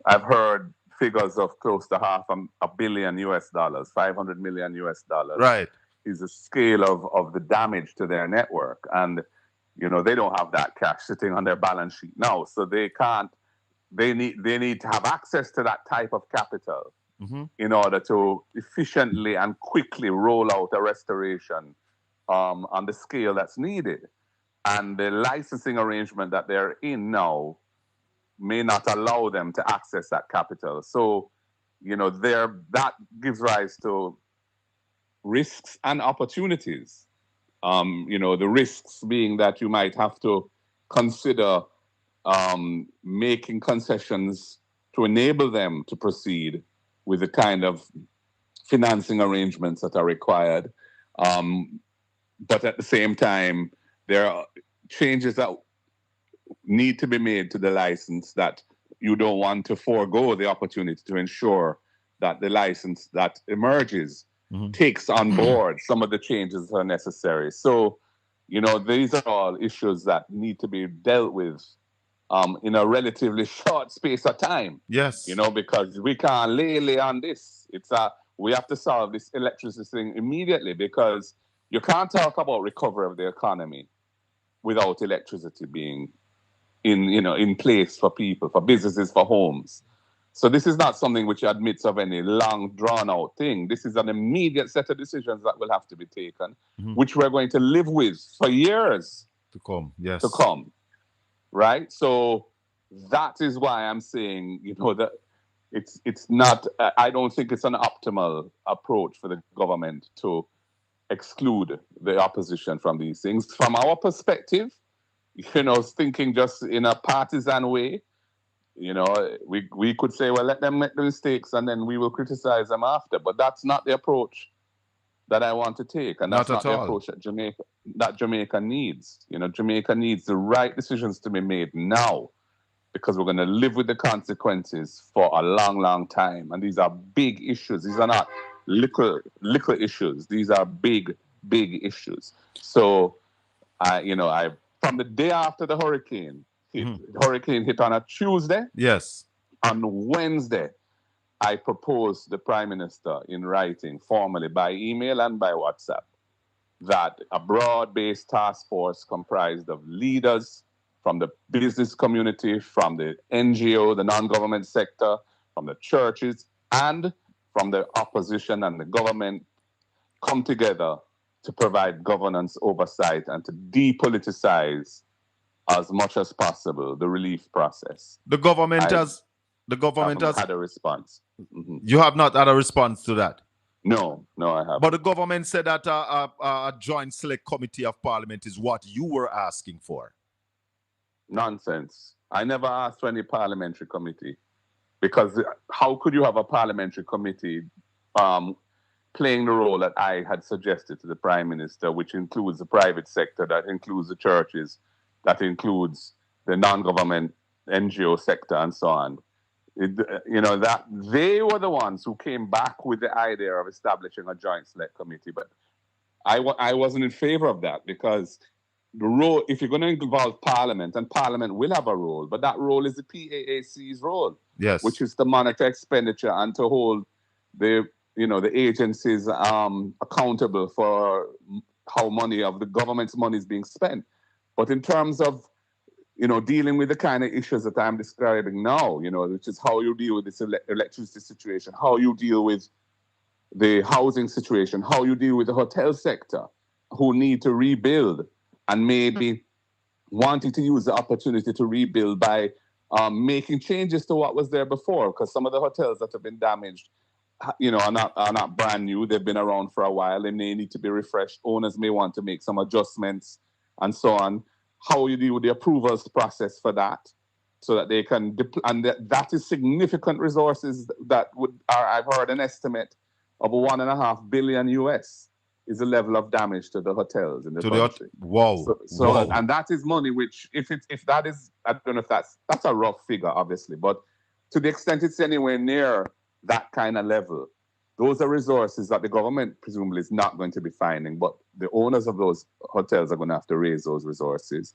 I've heard figures of close to $500 million, $500 million. Right. Is the scale of the damage to their network. And, you know, they don't have that cash sitting on their balance sheet now. So they need to have access to that type of capital in order to efficiently and quickly roll out a restoration on the scale that's needed. And the licensing arrangement that they're in now may not allow them to access that capital. So, you know, that gives rise to risks and opportunities. You know, the risks being that you might have to consider making concessions to enable them to proceed with the kind of financing arrangements that are required. But at the same time, there are changes that need to be made to the license that you don't want to forego the opportunity to ensure that the license that emerges takes on board some of the changes that are necessary. So, these are all issues that need to be dealt with in a relatively short space of time. Yes. Because we can't lay on this. We have to solve this electricity thing immediately, because you can't talk about recovery of the economy without electricity being in place for people, for businesses, for homes. So this is not something which admits of any long drawn out thing. This is an immediate set of decisions that will have to be taken, which we're going to live with for years to come. Yes. To come. Right? So that is why I'm saying, that it's not, I don't think it's an optimal approach for the government to exclude the opposition from these things. From our perspective, thinking just in a partisan way, we could say, well, let them make the mistakes and then we will criticize them after. But that's not the approach that I want to take. And that's not the approach that Jamaica needs. Jamaica needs the right decisions to be made now, because we're going to live with the consequences for a long, long time. And these are big issues. These are not little issues. These are big, big issues. So, from the day after the hurricane hit, the hurricane hit on a Tuesday. Yes. On Wednesday, I proposed the Prime Minister in writing, formally by email and by WhatsApp, that a broad-based task force comprised of leaders from the business community, from the NGO, the non-government sector, from the churches, and from the opposition and the government come together to provide governance oversight and to depoliticize as much as possible the relief process. The government has had a response. You have not had a response to that? No, I haven't. But the government said that a joint select committee of parliament is what you were asking for. Nonsense. I never asked for any parliamentary committee, because how could you have a parliamentary committee playing the role that I had suggested to the Prime Minister, which includes the private sector, that includes the churches, that includes the non-government NGO sector, and so on. That they were the ones who came back with the idea of establishing a joint select committee, but I wasn't in favor of that, because the role, if you're going to involve Parliament, and Parliament will have a role, but that role is the PAAC's role, yes, which is to monitor expenditure and to hold the agencies accountable for how money of the government's money is being spent. But in terms of dealing with the kind of issues that I'm describing now, which is how you deal with this electricity situation, how you deal with the housing situation, how you deal with the hotel sector, who need to rebuild, and maybe wanting to use the opportunity to rebuild by making changes to what was there before, because some of the hotels that have been damaged, are not brand new. They've been around for a while. They may need to be refreshed. Owners may want to make some adjustments and so on. How you deal with the approvals process for that, so that they can, and that is significant resources I've heard an estimate of $1.5 billion US is the level of damage to the hotels in the country. Wow. So and that is money which, if that is, I don't know if that's a rough figure, obviously, but to the extent it's anywhere near that kind of level, those are resources that the government presumably is not going to be finding, but the owners of those hotels are going to have to raise those resources.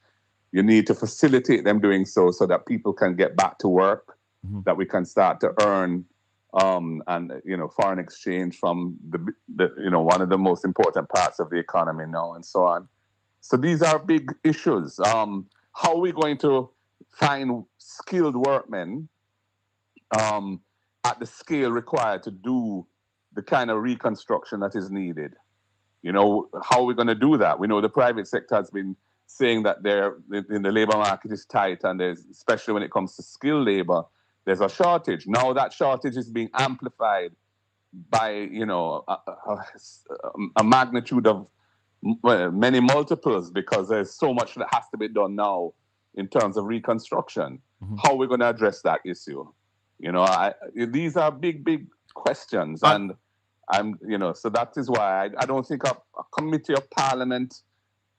You need to facilitate them doing so that people can get back to work, that we can start to earn foreign exchange from the one of the most important parts of the economy now, and so on. So these are big issues. How are we going to find skilled workmen at the scale required to do the kind of reconstruction that is needed? How are we going to do that? We know the private sector has been saying that the labor market is tight, and especially when it comes to skilled labor, there's a shortage. Now that shortage is being amplified by, a magnitude of many multiples, because there's so much that has to be done now in terms of reconstruction. How are we going to address that issue? These are big, big questions. And so that is why I don't think a committee of Parliament,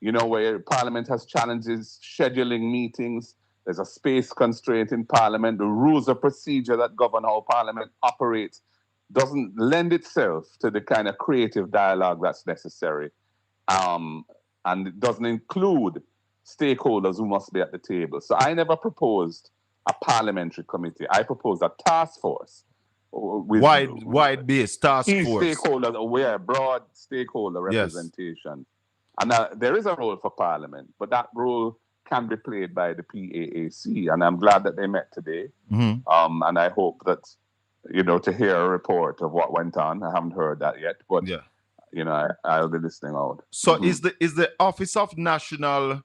where Parliament has challenges scheduling meetings. There's a space constraint in Parliament. The rules of procedure that govern how Parliament operates doesn't lend itself to the kind of creative dialogue that's necessary, and it doesn't include stakeholders who must be at the table. So I never proposed a parliamentary committee. I proposed a task force with wide-based task key force. stakeholders aware, broad stakeholder Yes. representation. And there is a role for Parliament, but that role can be played by the PAAC. And I'm glad that they met today. Mhm. And I hope that, to hear a report of what went on. I haven't heard that yet, but, I'll be listening out. So is the Office of National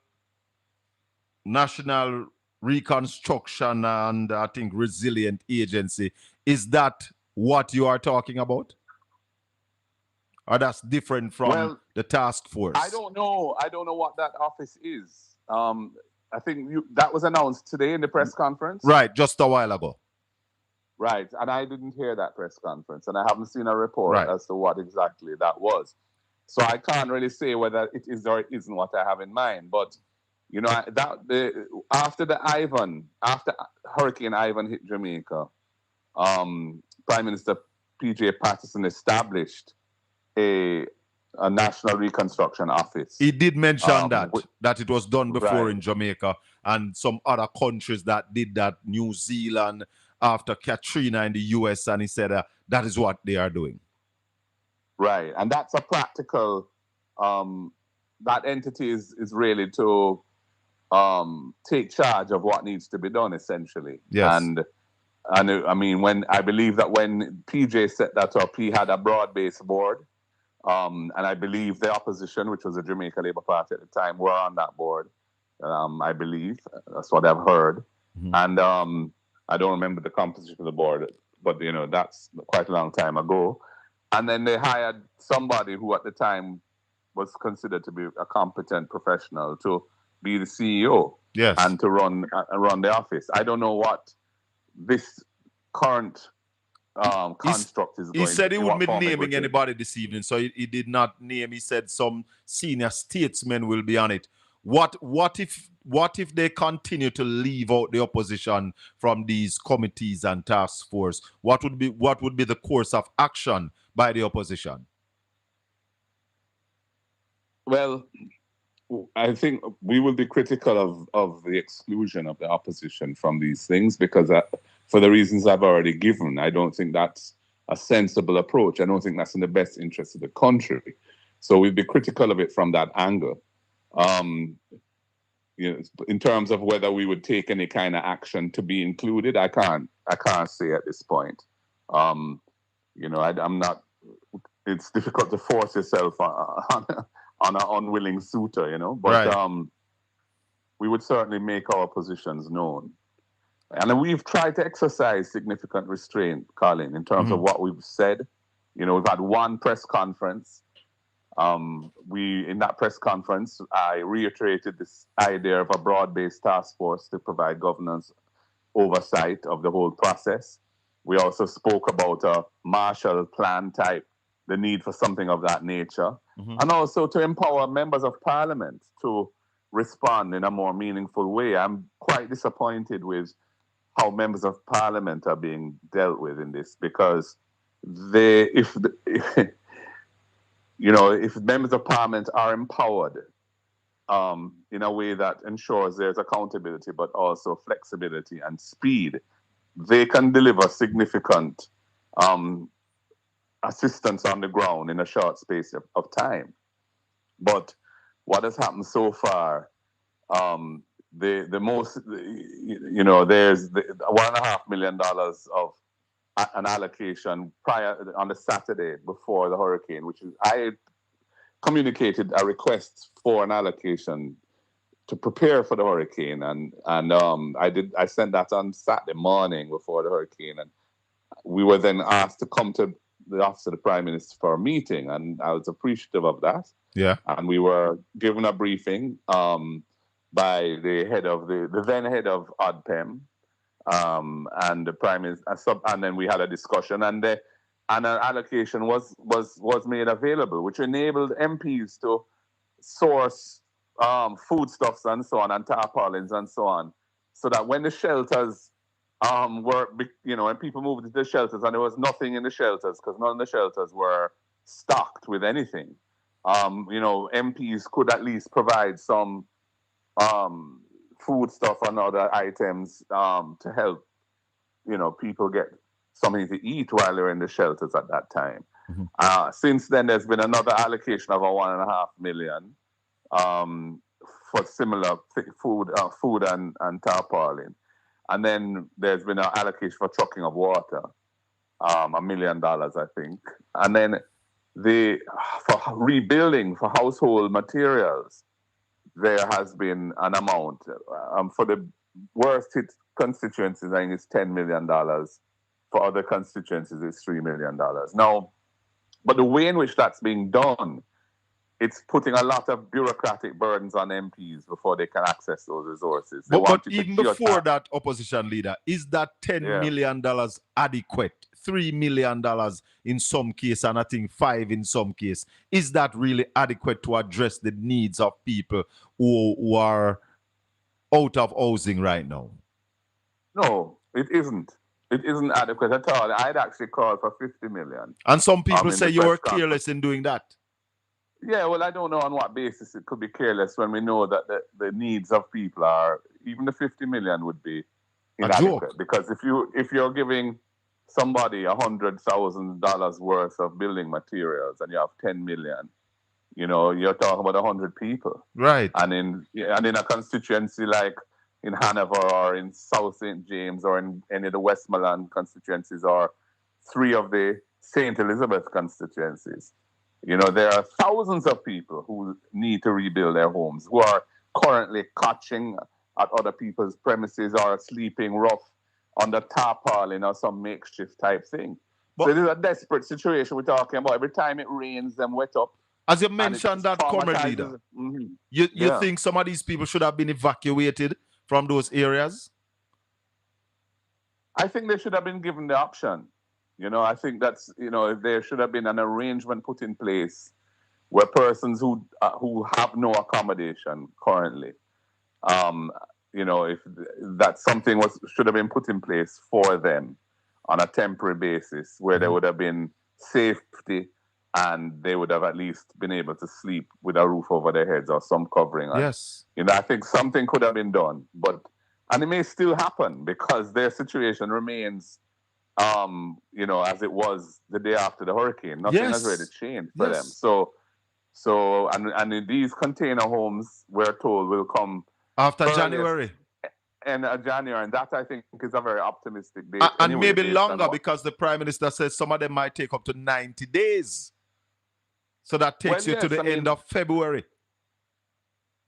Reconstruction and I think Resilient Agency, is that what you are talking about? Or that's different from the task force? I don't know. I don't know what that office is. I think that was announced today in the press conference. Right, just a while ago. Right, and I didn't hear that press conference, and I haven't seen a report as to what exactly that was. So I can't really say whether it is or it isn't what I have in mind. But after Hurricane Ivan hit Jamaica, Prime Minister P.J. Patterson established a National Reconstruction Office. He did mention that it was done before in Jamaica and some other countries that did that, New Zealand after Katrina in the US, and he said that is what they are doing. Right, and that's a practical, that entity is really to take charge of what needs to be done, essentially. Yes. And I mean, when PJ set that up, he had a broad-based board. And I believe the opposition, which was the Jamaica Labour Party at the time, were on that board. I believe that's what I've heard. Mm-hmm. And I don't remember the composition of the board, but that's quite a long time ago. And then they hired somebody who at the time was considered to be a competent professional to be the CEO. Yes. And to run the office. I don't know what this current construct is going. He said he wouldn't be naming anybody this evening, so he did not name. He said some senior statesmen will be on it. What if they continue to leave out the opposition from these committees and task force? What would be the course of action by the opposition? Well, I think we will be critical of the exclusion of the opposition from these things because for the reasons I've already given, I don't think that's a sensible approach. I don't think that's in the best interest of the country. So we'll be critical of it from that angle. In terms of whether we would take any kind of action to be included, I can't say at this point. I'm not. It's difficult to force yourself on an unwilling suitor, But we would certainly make our positions known. And we've tried to exercise significant restraint, Colin, in terms of what we've said. We've had one press conference. In that press conference, I reiterated this idea of a broad-based task force to provide governance oversight of the whole process. We also spoke about a Marshall Plan type, the need for something of that nature, and also to empower members of parliament to respond in a more meaningful way. I'm quite disappointed with how members of parliament are being dealt with in this, because if members of parliament are empowered in a way that ensures there's accountability, but also flexibility and speed, they can deliver significant assistance on the ground in a short space of time. But what has happened so far, there's the $1.5 million of an allocation prior on the Saturday before the hurricane, which is I communicated a request for an allocation to prepare for the hurricane, and I sent that on Saturday morning before the hurricane, and we were then asked to come to the office of the Prime Minister for a meeting, and I was appreciative of that. Yeah, and we were given a briefing by the then head of ODPEM, and the Prime Minister, and then we had a discussion, and an allocation was made available, which enabled MPs to source foodstuffs and so on, and tarpaulins and so on, so that when the shelters and people moved into the shelters, and there was nothing in the shelters because none of the shelters were stocked with anything. MPs could at least provide some food stuff and other items to help, people get something to eat while they're in the shelters at that time. Since then, there's been another allocation of a $1.5 million for similar food and tarpaulin. And then there's been an allocation for trucking of water, $1 million, I think. And then for rebuilding, for household materials, there has been an amount. For the worst hit constituencies, I think it's $10 million. For other constituencies, it's $3 million. Now, but the way in which that's being done, it's putting a lot of bureaucratic burdens on MPs before they can access those resources. But even before that, opposition leader, is that $10 million adequate? $3 million in some case, and I think 5 in some case. Is that really adequate to address the needs of people who are out of housing right now? No, it isn't. It isn't adequate at all. I'd actually call for 50 million. And some people say you were careless in doing that. Yeah, well, I don't know on what basis it could be careless when we know that the needs of people are, even the 50 million would be inadequate. Because if you're giving somebody $100,000 worth of building materials and you have 10 million, you're talking about 100 people. Right. And in a constituency like in Hanover or in South St. James or in any of the Westmoreland constituencies or 3 of the St. Elizabeth constituencies, there are thousands of people who need to rebuild their homes, who are currently catching at other people's premises or sleeping rough on the tarpaulin or some makeshift type thing. So it is a desperate situation we're talking about. Every time it rains, them wet up. As you mentioned that, Comrade Leader, you think some of these people should have been evacuated from those areas? I think they should have been given the option. I think that's, there should have been an arrangement put in place where persons who have no accommodation currently, if that something should have been put in place for them on a temporary basis where there would have been safety and they would have at least been able to sleep with a roof over their heads or some covering. Yes. I think something could have been done, and it may still happen because their situation remains as it was the day after the hurricane. Nothing has really changed for them. So and these container homes, we're told, will come after January. And January, and that I think is a very optimistic date. And maybe longer because the Prime Minister says some of them might take up to 90 days. So that takes you to the end of February.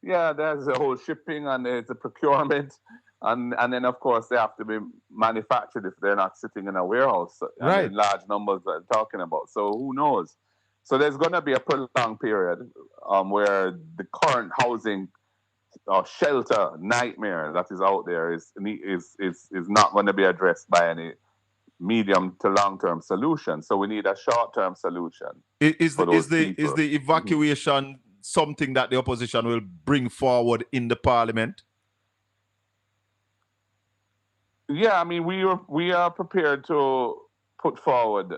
Yeah, there's a whole shipping and there's a procurement. And then, of course, they have to be manufactured if they're not sitting in a warehouse in large numbers that I'm talking about. So who knows? So there's going to be a prolonged period where the current housing or shelter nightmare that is out there is not going to be addressed by any medium to long-term solution. So we need a short-term solution. Is the evacuation something that the opposition will bring forward in the parliament? Yeah, I mean, we are prepared to put forward,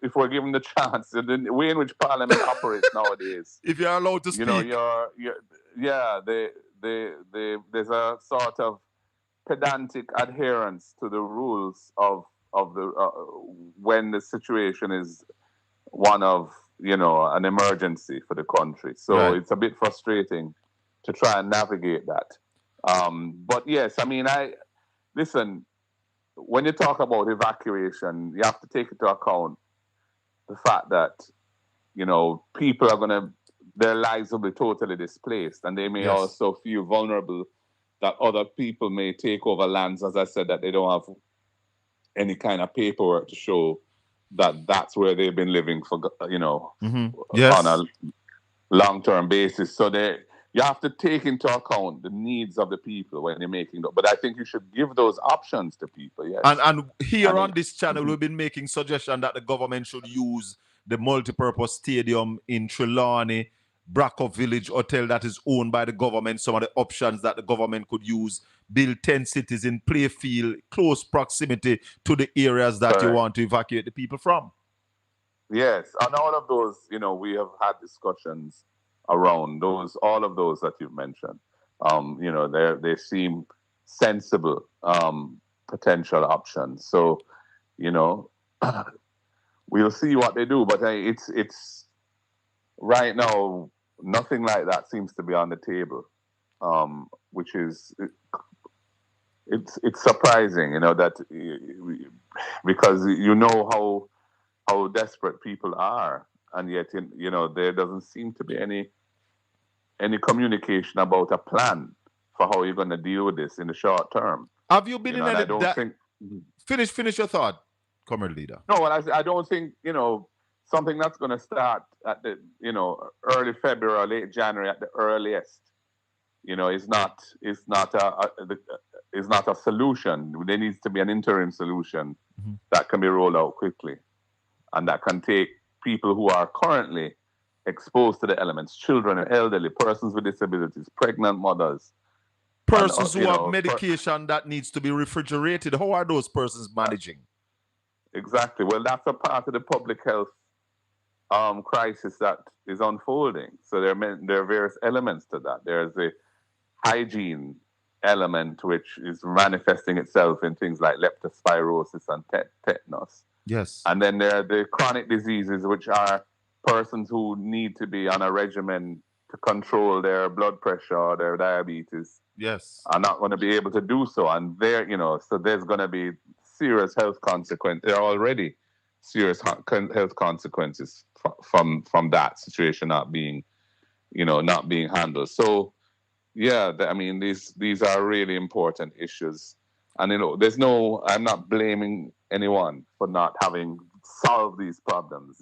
if we're given the chance, the way in which Parliament operates nowadays. If you're allowed to speak. There's a sort of pedantic adherence to the rules of the when the situation is one of an emergency for the country. So It's a bit frustrating to try and navigate that. But yes, I mean, listen, when you talk about evacuation, you have to take into account the fact that, people are their lives will be totally displaced, and they may also feel vulnerable that other people may take over lands, as I said, that they don't have any kind of paperwork to show that that's where they've been living for, on a long-term basis. So you have to take into account the needs of the people when you're making that. But I think you should give those options to people, yes. And here on this channel, we've been making suggestions that the government should use the multipurpose stadium in Trelawney Braco Village Hotel that is owned by the government, some of the options that the government could use, build 10 cities in Playfield, close proximity to the areas that you Correct. want to evacuate the people from. Yes, and all of those, we have had discussions around those, all of those that you've mentioned. They seem sensible potential options. So, we'll see what they do. But it's right now nothing like that seems to be on the table, which is it's surprising, that because how desperate people are, and yet there doesn't seem to be any communication about a plan for how you're going to deal with this in the short term. Have you been in and any? I don't think. Finish your thought, Comrade Leader. No, well, I don't think something that's going to start at the early February or late January at the earliest. Is not a solution. There needs to be an interim solution that can be rolled out quickly, and that can take people who are currently exposed to the elements, children and elderly, persons with disabilities, pregnant mothers. Persons who have medication that needs to be refrigerated. How are those persons managing? Exactly. Well, that's a part of the public health crisis that is unfolding. So there are various elements to that. There's the hygiene element, which is manifesting itself in things like leptospirosis and tetanus. Yes. And then there are the chronic diseases, which are persons who need to be on a regimen to control their blood pressure or their diabetes. Yes. Are not going to be able to do so. And so there's going to be serious health consequences. There are already serious health consequences from that situation not being handled. So, yeah, these are really important issues. And, I'm not blaming anyone for not having solved these problems.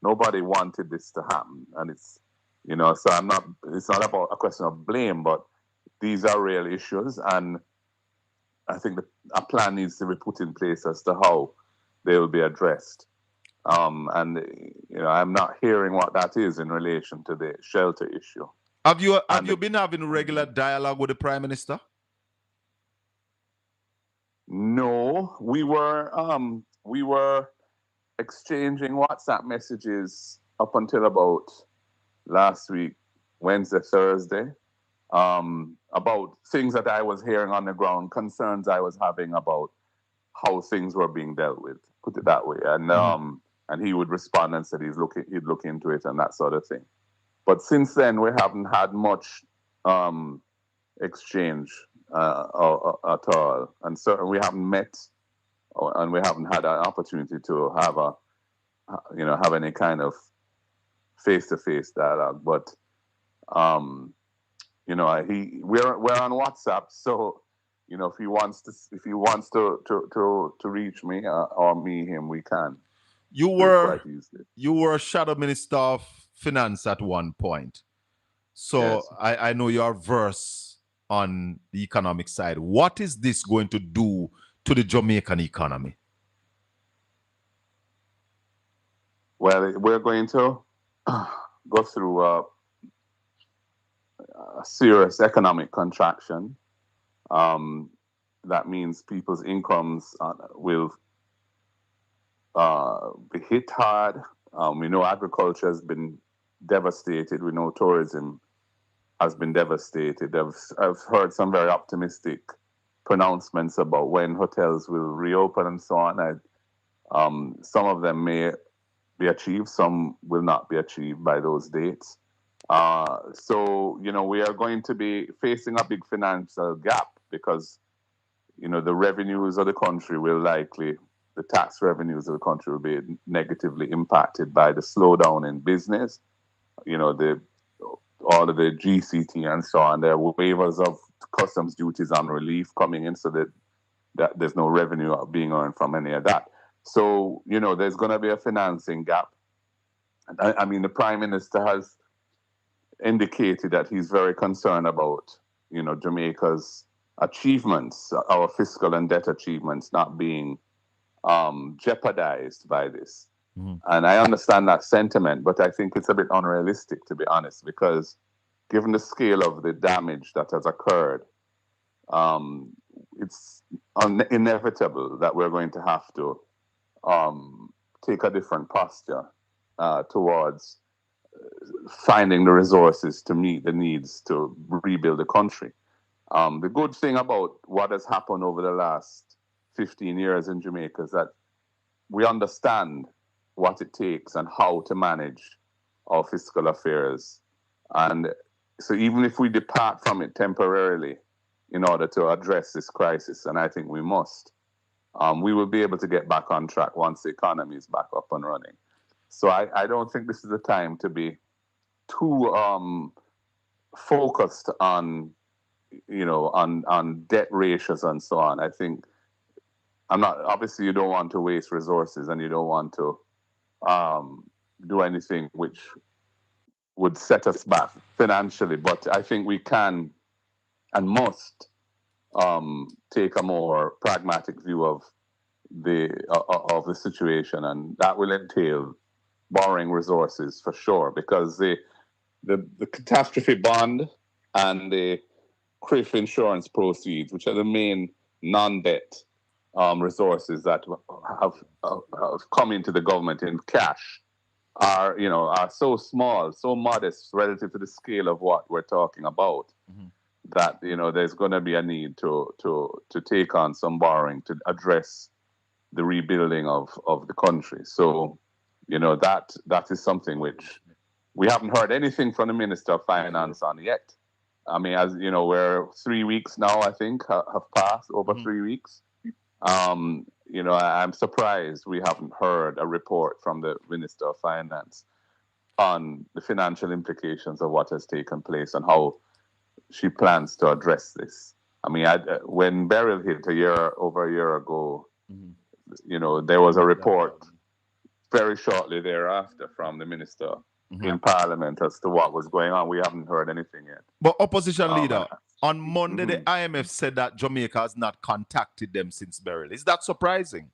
Nobody wanted this to happen. And it's not about a question of blame, but these are real issues. And I think a plan needs to be put in place as to how they will be addressed. And I'm not hearing what that is in relation to the shelter issue. Have you been having regular dialogue with the Prime Minister? No, we were exchanging WhatsApp messages up until about last week, Wednesday, Thursday, about things that I was hearing on the ground, concerns I was having about how things were being dealt with, put it that way. And he would respond and said he'd look into it and that sort of thing. But since then, we haven't had much exchange at all. And certainly we haven't met and we haven't had an opportunity to have any kind of face-to-face dialogue. But we're on WhatsApp, so if he wants to reach me or him, we can. You were Shadow Minister of Finance at one point, so yes. I know your verse on the economic side. What is this going to do to the Jamaican economy? Well, we're going to go through a serious economic contraction. That means people's incomes will be hit hard. We know agriculture has been devastated. We know tourism has been devastated. I've heard some very optimistic pronouncements about when hotels will reopen and so on. Some of them may be achieved, some will not be achieved by those dates. So we are going to be facing a big financial gap because, the revenues of the country the tax revenues of the country will be negatively impacted by the slowdown in business, all of the GCT and so on. There are waivers of customs duties on relief coming in so that there's no revenue being earned from any of that. So, there's going to be a financing gap. The Prime Minister has indicated that he's very concerned about, Jamaica's achievements, our fiscal and debt achievements not being jeopardized by this. And I understand that sentiment, but I think it's a bit unrealistic, to be honest, because given the scale of the damage that has occurred, it's inevitable that we're going to have to take a different posture towards finding the resources to meet the needs to rebuild the country. The good thing about what has happened over the last 15 years in Jamaica is that we understand what it takes and how to manage our fiscal affairs. And so even if we depart from it temporarily in order to address this crisis, and I think we must, we will be able to get back on track once the economy is back up and running. So I don't think this is the time to be too focused on, on debt ratios and so on. I think obviously you don't want to waste resources and you don't want to do anything which would set us back financially, but I think we can and must take a more pragmatic view of the situation, and that will entail borrowing resources for sure, because the catastrophe bond and the CRIF insurance proceeds, which are the main non-debt resources that have come into the government in cash, are so small, so modest relative to the scale of what we're talking about, that there's going to be a need to take on some borrowing to address the rebuilding of the country. So that is something which we haven't heard anything from the Minister of Finance on yet. I mean, as you know, we're 3 weeks now, I think, have passed, over 3 weeks. I'm surprised we haven't heard a report from the Minister of Finance on the financial implications of what has taken place and how she plans to address this. I mean, when Beryl hit over a year ago, there was a report very shortly thereafter from the minister in Parliament as to what was going on. We haven't heard anything yet. But opposition leader, on Monday, the IMF said that Jamaica has not contacted them since Beryl. Is that surprising?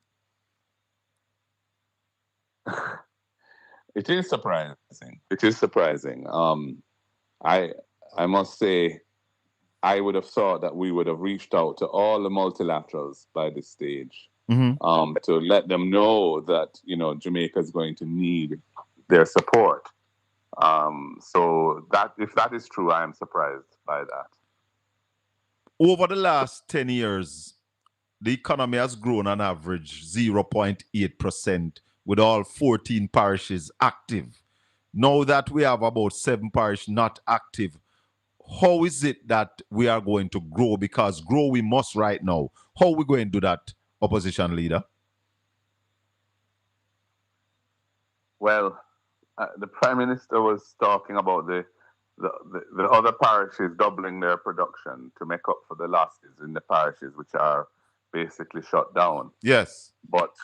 It is surprising. It is surprising. I must say, I would have thought that we would have reached out to all the multilaterals by this stage, to let them know that Jamaica is going to need their support. So that if that is true, I am surprised by that. Over the last 10 years, the economy has grown on average 0.8%, with all 14 parishes active. Now that we have about 7 parishes not active, how is it that we are going to grow? Because grow we must right now. How are we going to do that, opposition leader? Well, the Prime Minister was talking about the other parishes doubling their production to make up for the losses in the parishes which are basically shut down. Yes. But,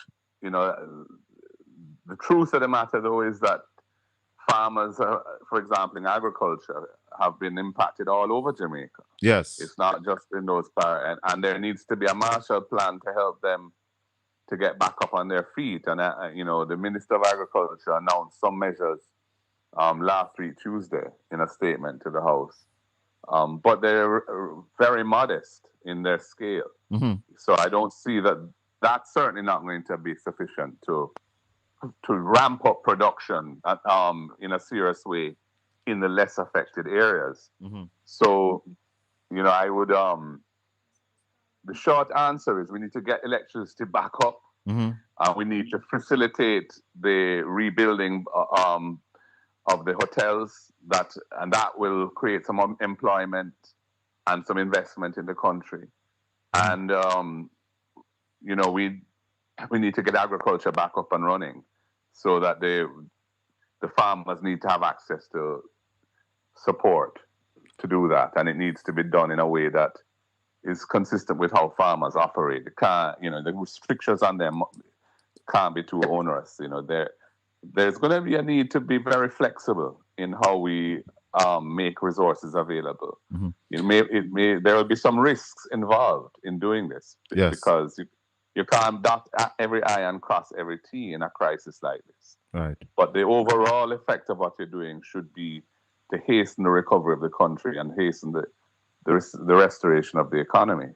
the truth of the matter, though, is that farmers, for example, in agriculture, have been impacted all over Jamaica. Yes. It's not just in those parishes. And there needs to be a Marshall Plan to help them to get back up on their feet. And, the Minister of Agriculture announced some measures last week, Tuesday, in a statement to the House. But they're very modest in their scale. So I don't see that that's certainly not going to be sufficient to ramp up production in a serious way in the less affected areas. So, I would, the short answer is we need to get electricity back up. We need to facilitate the rebuilding of the hotels, and that will create some employment and some investment in the country. And, we need to get agriculture back up and running so that the farmers need to have access to support to do that. And it needs to be done in a way that is consistent with how farmers operate. It can't, the restrictions on them can't be too onerous. There's going to be a need to be very flexible in how we make resources available. There will be some risks involved in doing this, because you can't dot every I and cross every T in a crisis like this. Right. But the overall effect of what you're doing should be to hasten the recovery of the country and hasten the restoration of the economy.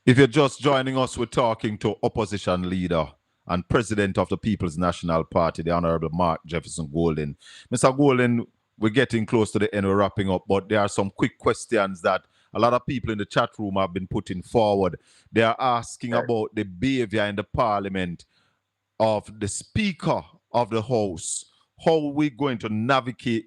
If you're just joining us, we're talking to opposition leader and president of the People's National Party, the Honorable Mark Jefferson Golden. Mr. Golden, we're getting close to the end, we're wrapping up, but there are some quick questions that a lot of people in the chat room have been putting forward. They are asking about the behavior in the parliament of the Speaker of the House. How are we going to navigate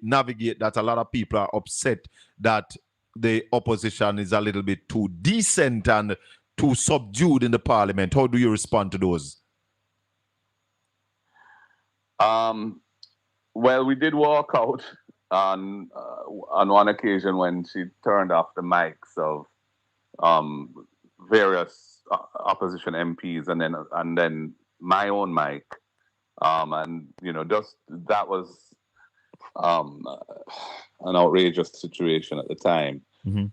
that? A lot of people are upset that the opposition is a little bit too decent and too subdued in the parliament. How do you respond to those? Well, we did walk out on one occasion when she turned off the mics of various opposition MPs, and then my own mic, and just that was an outrageous situation at the time. Mm-hmm.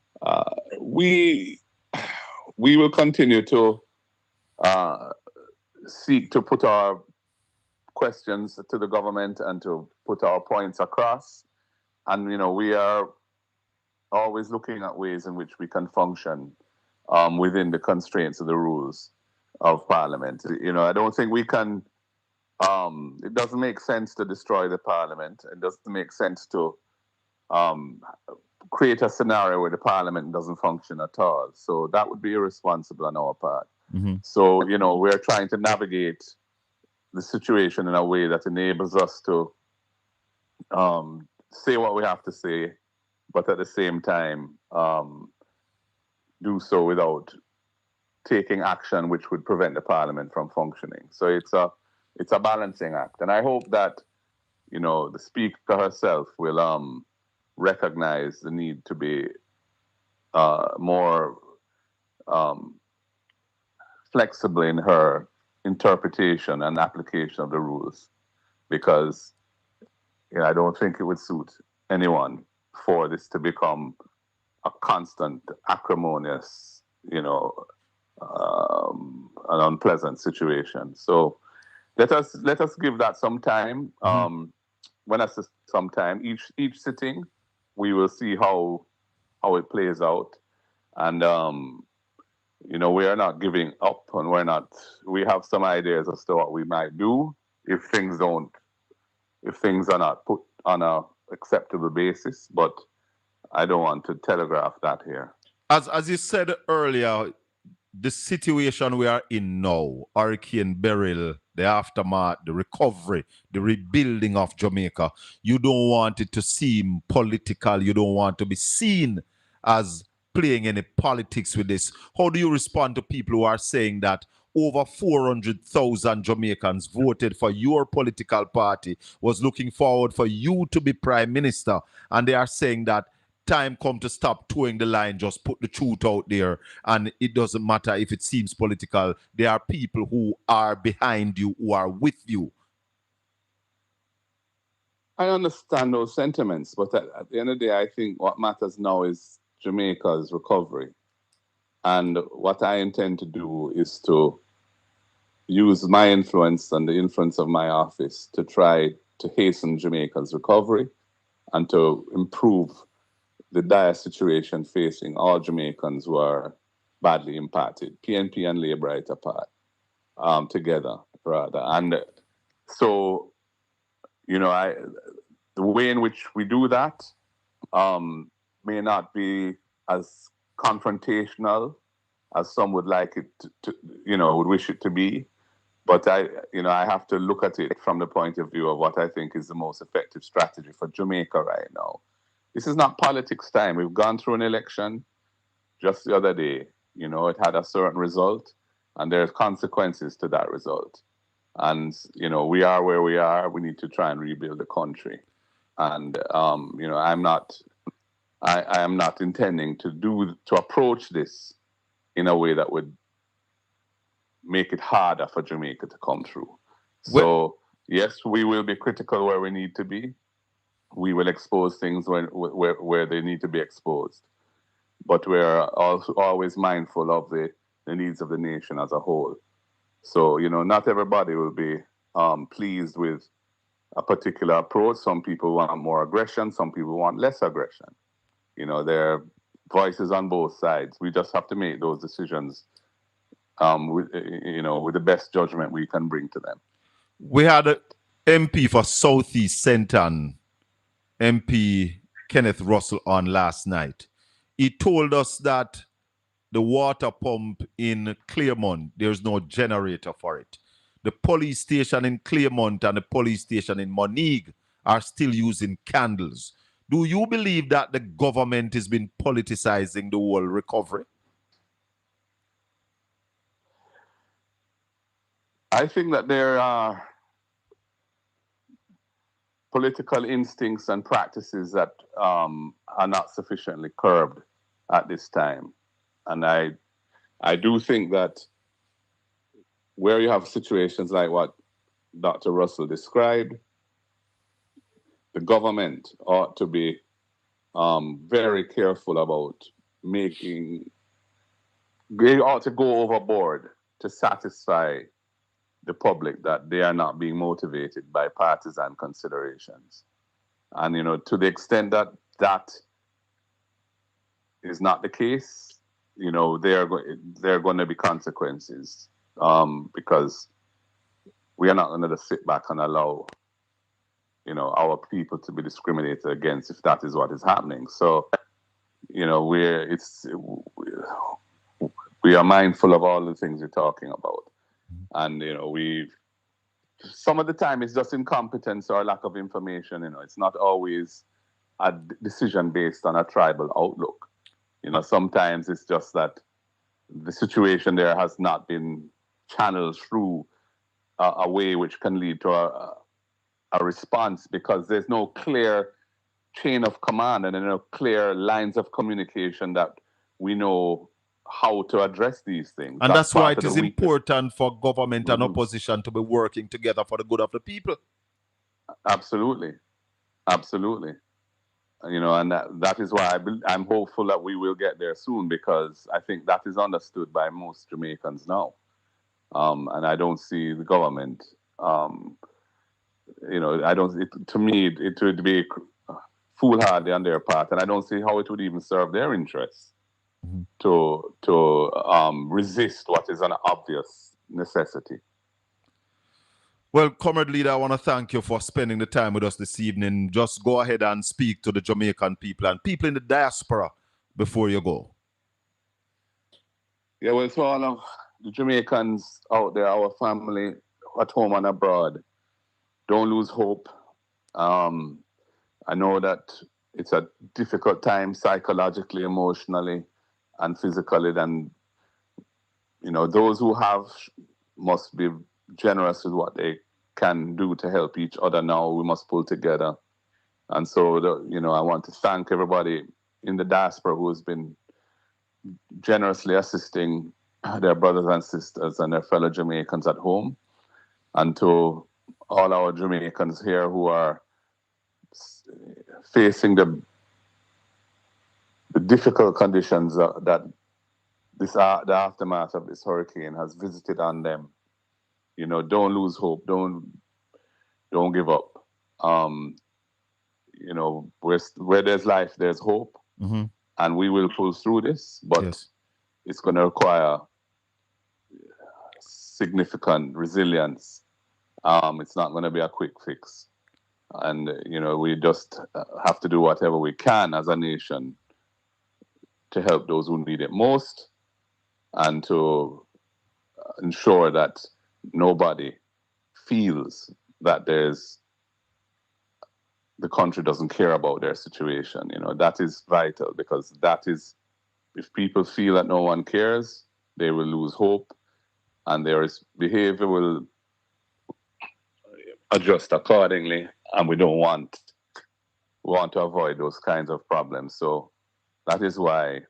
We will continue to seek to put our questions to the government and to put our points across. And, we are always looking at ways in which we can function within the constraints of the rules of Parliament. I don't think we can, it doesn't make sense to destroy the Parliament. It doesn't make sense to create a scenario where the Parliament doesn't function at all. So that would be irresponsible on our part. Mm-hmm. So, we're trying to navigate the situation in a way that enables us to say what we have to say, but at the same time do so without taking action which would prevent the Parliament from functioning. So it's a balancing act, and I hope that the Speaker herself will recognize the need to be more flexible in her interpretation and application of the rules, because I don't think it would suit anyone for this to become a constant, acrimonious, an unpleasant situation. So let us give that some time. When I say some time, each sitting, we will see how it plays out, and we are not giving up, and we have some ideas as to what we might do if things are not put on a acceptable basis, but I don't want to telegraph that here. As you said earlier, the situation we are in now, Hurricane Beryl, the aftermath, the recovery, the rebuilding of Jamaica, you don't want it to seem political. You don't want to be seen as playing any politics with this. How do you respond to people who are saying that over 400,000 Jamaicans voted for your political party, was looking forward for you to be prime minister, and they are saying that time come to stop towing the line, just put the truth out there, and it doesn't matter if it seems political. There are people who are behind you, who are with you. I understand those sentiments, but at the end of the day, I think what matters now is Jamaica's recovery. And what I intend to do is to use my influence and the influence of my office to try to hasten Jamaica's recovery and to improve the dire situation facing all Jamaicans who are badly impacted, PNP and Labour right apart, together, rather. And so, the way in which we do that may not be as confrontational as some would like it to would wish it to be. But I have to look at it from the point of view of what I think is the most effective strategy for Jamaica right now. This is not politics time. We've gone through an election just the other day. It had a certain result, and there's consequences to that result. And, we are where we are. We need to try and rebuild the country. And, I am not intending to approach this in a way that would make it harder for Jamaica to come through. So, yes, we will be critical where we need to be. We will expose things where they need to be exposed. But we're also always mindful of the needs of the nation as a whole. So, not everybody will be pleased with a particular approach. Some people want more aggression. Some people want less aggression. There are voices on both sides. We just have to make those decisions with the best judgment we can bring to them. We had a MP for Southeast Senton, MP Kenneth Russell, on last night. He told us that the water pump in Claremont, there's no generator for it. The police station in Claremont and the police station in Monique are still using candles. Do you believe that the government has been politicizing the whole recovery? I think that there are political instincts and practices that are not sufficiently curbed at this time. And I do think that where you have situations like what Dr. Russell described, the government ought to be very careful about they ought to go overboard to satisfy the public that they are not being motivated by partisan considerations. And, to the extent that that is not the case, there are going to be consequences, because we are not going to just sit back and allow, our people to be discriminated against if that is what is happening. So, we are mindful of all the things you're talking about. And, some of the time it's just incompetence or lack of information. It's not always a decision based on a tribal outlook. Sometimes it's just that the situation there has not been channeled through a way which can lead to a response, because there's no clear chain of command and no clear lines of communication that we know how to address these things. And that's why it is important for government and opposition to be working together for the good of the people. Absolutely. Absolutely. And that is why I'm hopeful that we will get there soon, because I think that is understood by most Jamaicans now. And I don't see the government, to me, it would be foolhardy on their part, and I don't see how it would even serve their interests to resist what is an obvious necessity. Well, Comrade Leader, I want to thank you for spending the time with us this evening. Just go ahead and speak to the Jamaican people and people in the diaspora before you go. Yeah, well, to all of the Jamaicans out there, our family at home and abroad, don't lose hope. I know that it's a difficult time psychologically, emotionally, and physically. And, those who have must be generous with what they can do to help each other now. We must pull together. And so, I want to thank everybody in the diaspora who has been generously assisting their brothers and sisters and their fellow Jamaicans at home. And to all our Jamaicans here who are facing the difficult conditions that the aftermath of this hurricane has visited on them. Don't lose hope. Don't give up. Where there's life, there's hope. Mm-hmm. And we will pull through this, but yes, it's going to require significant resilience. It's not going to be a quick fix. And, we just have to do whatever we can as a nation to help those who need it most, and to ensure that nobody feels that the country doesn't care about their situation. That is vital, because if people feel that no one cares, they will lose hope, and their behavior will adjust accordingly. And we want to avoid those kinds of problems. So that is why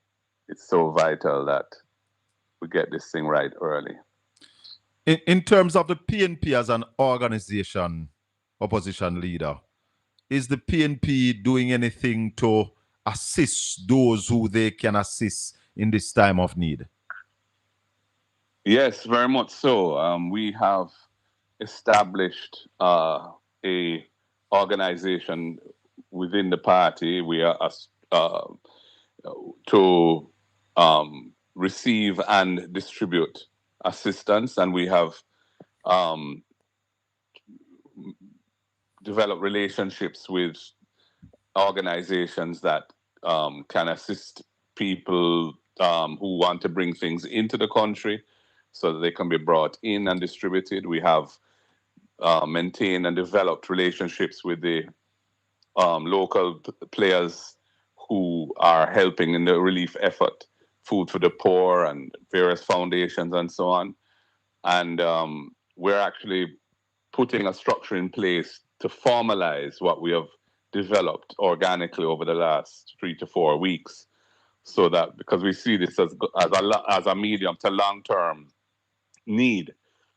it's so vital that we get this thing right early. In terms of the PNP as an organization, opposition leader, is the PNP doing anything to assist those who they can assist in this time of need? Yes, very much so. We have established a organization within the party. We are to receive and distribute assistance, and we have developed relationships with organizations that can assist people who want to bring things into the country so that they can be brought in and distributed. We have maintained and developed relationships with the local players who are helping in the relief effort, Food for the Poor and various foundations and so on. And we're actually putting a structure in place to formalize what we have developed organically over the last 3 to 4 weeks, so that because we see this as a medium to long term need.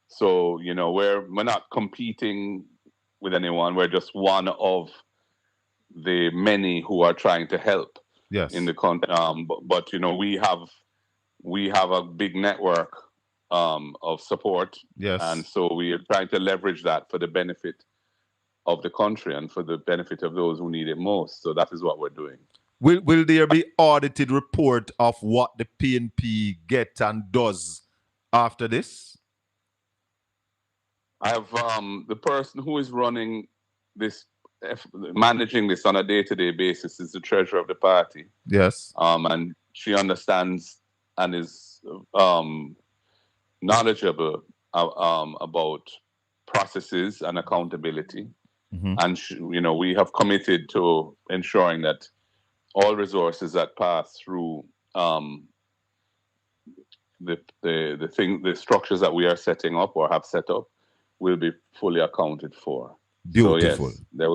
So we're not competing with anyone. We're just one of the many who are trying to help. Yes. In the country. But we have a big network of support. Yes. And so we are trying to leverage that for the benefit of the country and for the benefit of those who need it most. So that is what we're doing. Will there be audited report of what the PNP gets and does after this? I have the person who is running this, managing this on a day-to-day basis is the treasurer of the party. Yes. And she understands and is knowledgeable about processes and accountability. Mm-hmm. And we have committed to ensuring that all resources that pass through the structures that we are setting up or have set up will be fully accounted for. Beautiful. So yes, there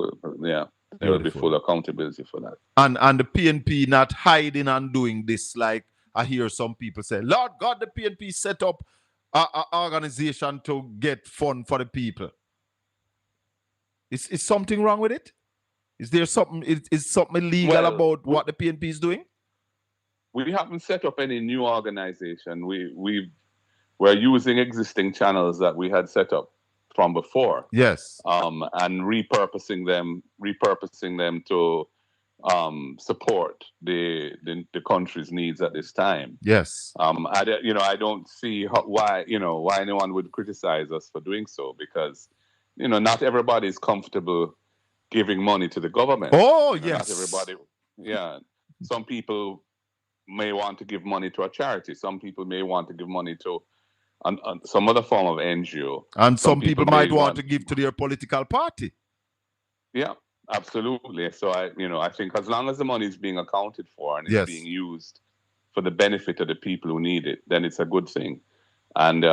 will be full accountability for that. And the PNP not hiding and doing this, like I hear some people say, Lord God, the PNP set up an organization to get fund for the people. Is something wrong with it? Is there something? Is something illegal about what the PNP is doing? We haven't set up any new organization. We're using existing channels that we had set up from before. Yes. And repurposing them to support the country's needs at this time. Yes. I don't see why anyone would criticize us for doing so, because not everybody is comfortable giving money to the government. Oh, yes. Not everybody. Yeah. Some people may want to give money to a charity. Some people may want to give money to some other form of NGO. And some people might want to give to their political party. Yeah, absolutely. So I think as long as the money is being accounted for and it's being used for the benefit of the people who need it, then it's a good thing. And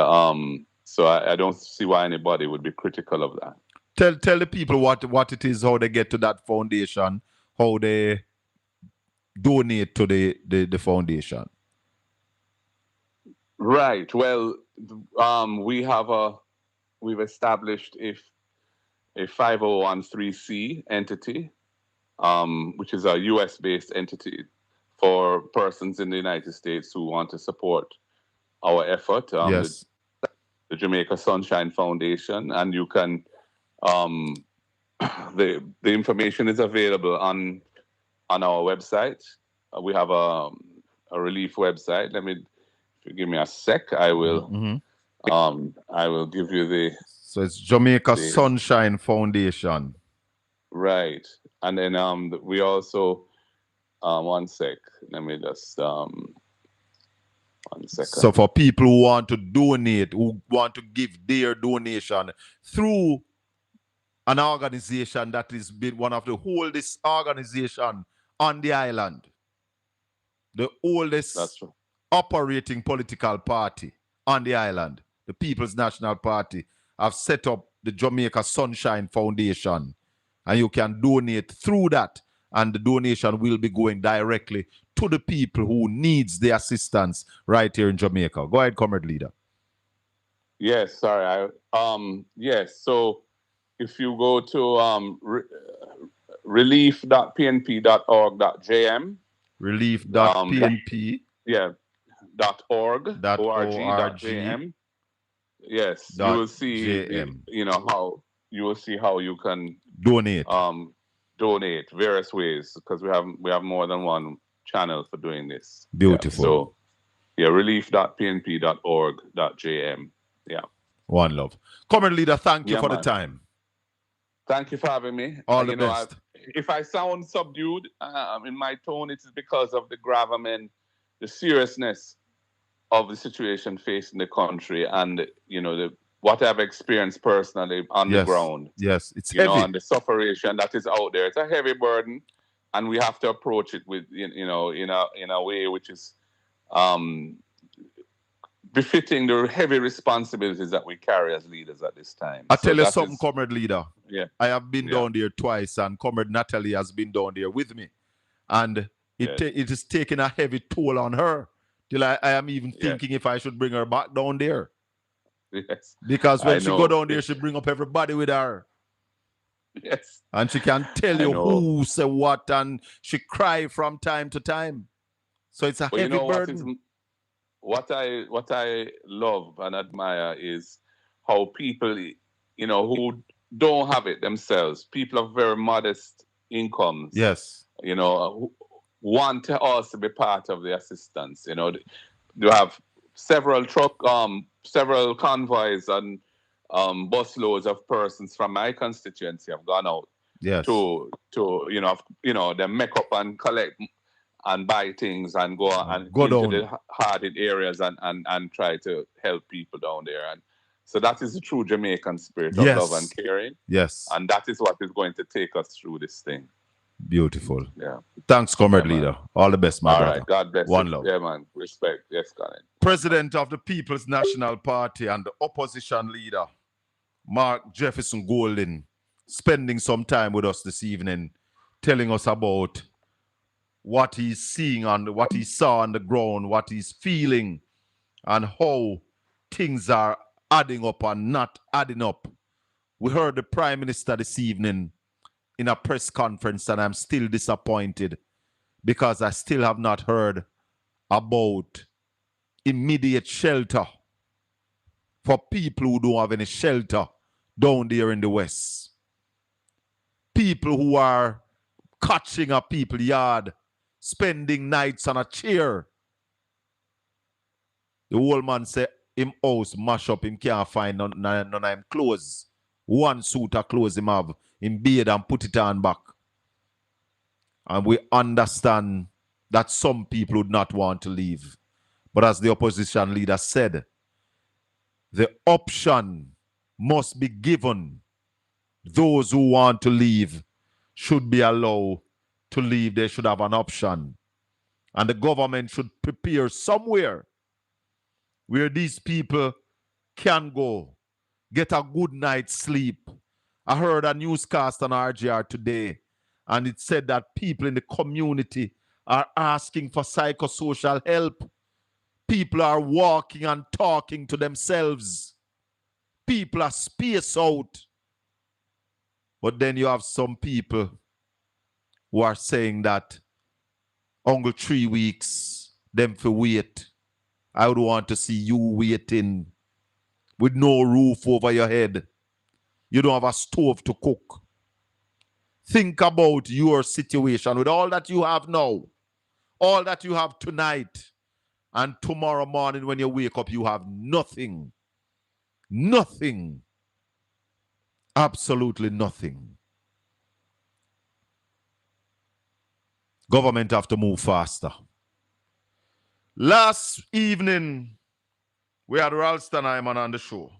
so I don't see why anybody would be critical of that. Tell the people what it is, how they get to that foundation, how they donate to the foundation. Right. Well, we've established a 5013C entity, which is a US-based entity for persons in the United States who want to support our effort. Yes. The Jamaica Sunshine Foundation, and you can the information is available on our website. We have a relief website. If you give me a sec, I will I will give you the. So it's Jamaica Sunshine Foundation. Right. And then we also one sec. Let me just 1 second. So for people who want to donate, who want to give their donation through an organization that is one of the oldest organization on the island, the oldest operating political party on the island, the People's National Party, have set up the Jamaica Sunshine Foundation, and you can donate through that, and the donation will be going directly to the people who needs the assistance right here in Jamaica. Go ahead, Comrade Leader. Yes, sorry. Yes, so if you go to relief.pnp.org.jm. Relief.pnp. .org.jm. Yes, you will see .jm. how you will see how you can Donate. donate various ways, because we have more than one channel for doing this. Beautiful. Yeah, so relief.pnp.org.jm. Yeah. One love. Comrade Leader, thank you Yeah, for the man. time. Thank you for having me. All the best. If I sound subdued in my tone, it is because of the gravamen, the seriousness of the situation facing the country, and what I've experienced personally on the ground. Yes, it's heavy. And the suffering that is out there. It's a heavy burden, and we have to approach it with in a way which is befitting the heavy responsibilities that we carry as leaders at this time. I tell you something, Comrade Leader. Yeah. I have been down there twice, and Comrade Natalie has been down there with me. And it is taking a heavy toll on her, till I am even thinking if I should bring her back down there. Yes. Because when she go down there, she bring up everybody with her. Yes. And she can tell you who say what, and she cry from time to time. So it's a heavy burden. What I love and admire is how people, who don't have it themselves, people of very modest incomes, who want to also be part of the assistance. You have several several convoys and busloads of persons from my constituency have gone out to them make up and collect and buy things and go into down the hard-hit areas and try to help people down there. And so that is the true Jamaican spirit of love and caring. Yes. And that is what is going to take us through this thing. Beautiful. Yeah. Thanks, Comrade Leader. All the best, my brother. All right. God bless One you. love. Yeah, man. Respect. Yes, Colin. President of the People's National Party and the opposition leader, Mark Jefferson Golden, spending some time with us this evening, telling us about what he's seeing and what he saw on the ground, what he's feeling, and how things are adding up and not adding up. We heard the Prime Minister this evening in a press conference, and I'm still disappointed because I still have not heard about immediate shelter for people who don't have any shelter down there in the West. People who are catching a people's yard, spending nights on a chair. The old man say him house mash up, him can't find none of him clothes. One suit of clothes him have, him beard and put it on back. And we understand that some people would not want to leave. But as the opposition leader said, the option must be given. Those who want to leave should be allowed to leave. They should have an option. And the government should prepare somewhere where these people can go, get a good night's sleep. I heard a newscast on RGR today, and it said that people in the community are asking for psychosocial help. People are walking and talking to themselves. People are spaced out. But then you have some people who are saying that only 3 weeks, them for wait. I would want to see you waiting with no roof over your head. You don't have a stove to cook. Think about your situation with all that you have now, all that you have tonight, and tomorrow morning when you wake up, you have nothing. Nothing. Absolutely nothing. Government have to move faster. Last evening, we had Ralston Hyman on the show.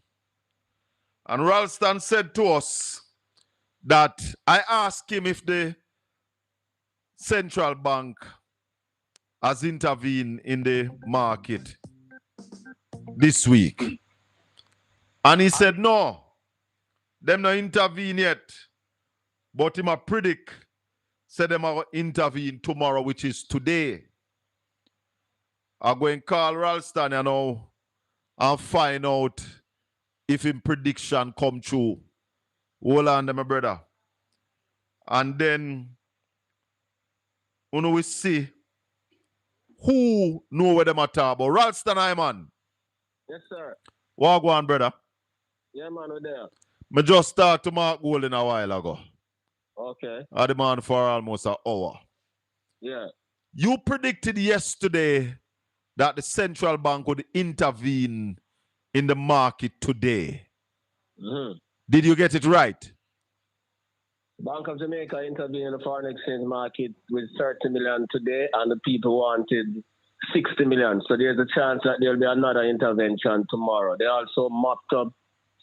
And Ralston said to us that I asked him if the central bank has intervened in the market this week. And he said, no, them not intervene yet. But him a predict, said them will intervene tomorrow, which is today. I'm going to call Ralston now and find out if his prediction come true. Hold on, my brother. And then we see who know where them are talk about. Ralston, I man. Yes, sir. What go on, brother? Yeah, man, we're there. Me just talked to Mark Golden a while ago. Okay. I the man for almost an hour. Yeah. You predicted yesterday that the central bank would intervene in the market today. Mm-hmm. Did you get it right? Bank of Jamaica intervened in the foreign exchange market with 30 million today, and the people wanted 60 million. So there's a chance that there'll be another intervention tomorrow. They also mopped up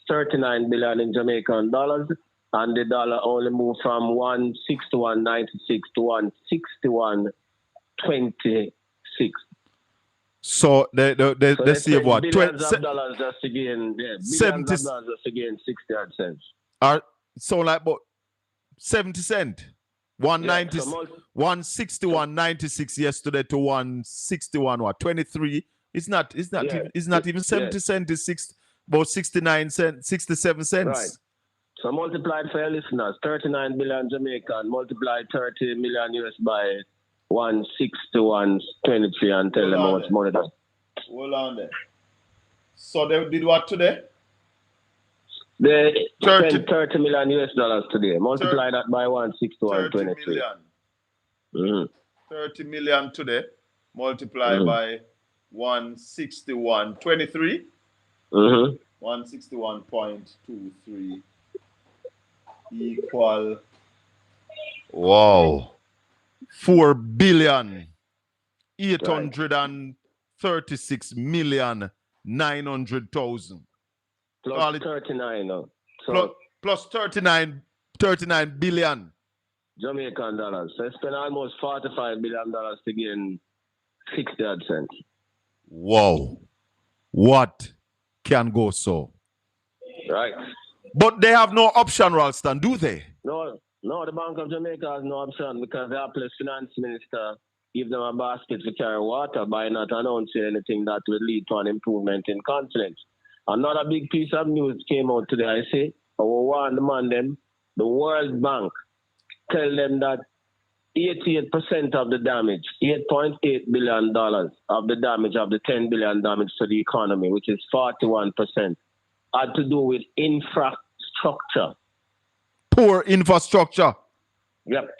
39 billion in Jamaican dollars, and the dollar only moved from 161.96 to 161.26. So they save what? Billions of dollars just to gain, billions of dollars just to gain 60 odd cents. So like about 70 cents. 190, 161.96 yesterday to 161 what 23. It's not even 70 cents. It's about 69 cents, 67 cents. Right. So multiplied for your listeners, 39 billion Jamaican, multiplied 30 million US by 161.23 and tell them how much money that. Hold on there. So they did what today? They spent 30 million US dollars today. Multiply that by 161.23. 30 million. Mm-hmm. 30 million today. Multiply by 161.23. Mm-hmm. 161.23 equal 4 billion 836 million 900,000 plus 39 now. So plus 39 billion Jamaican dollars. So they spent almost $45 billion to gain 60 odd cents. Wow. What can go so? Right. But they have no option, Ralston, do they? No, the Bank of Jamaica has no option because the hapless finance minister give them a basket to carry water by not announcing anything that would lead to an improvement in confidence. Another big piece of news came out today. I say, I will warn them, the World Bank tell them that 88% of the damage, $8.8 billion of the damage of the $10 billion damage to the economy, which is 41%, had to do with infrastructure. Poor infrastructure. Yep.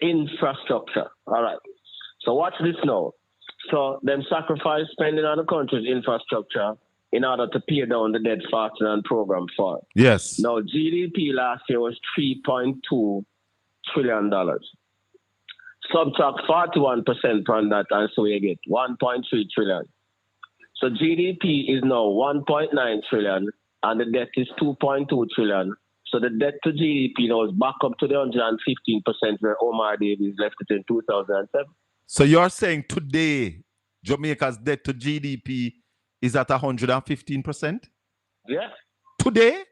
Infrastructure. All right. So watch this now. So them sacrifice spending on the country's infrastructure in order to pay down the debt faster than program for. Yes. Now GDP last year was $3.2 trillion. Subtract 41% from that, and so you get 1.3 trillion. So GDP is now 1.9 trillion, and the debt is 2.2 trillion. So the debt to GDP now is back up to the 115% where Omar Davies left it in 2007. So you're saying today Jamaica's debt to GDP is at 115%? Yeah. Today?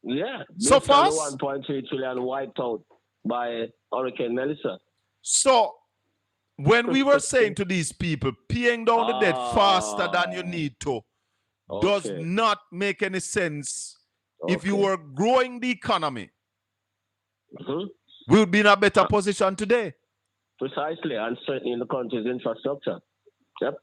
Yeah. So fast? 1.3 trillion wiped out by Hurricane Melissa. So when we were saying to these people, paying down the debt faster than you need to does not make any sense. If you were growing the economy, we would be in a better position today. Precisely, and certainly in the country's infrastructure. Yep.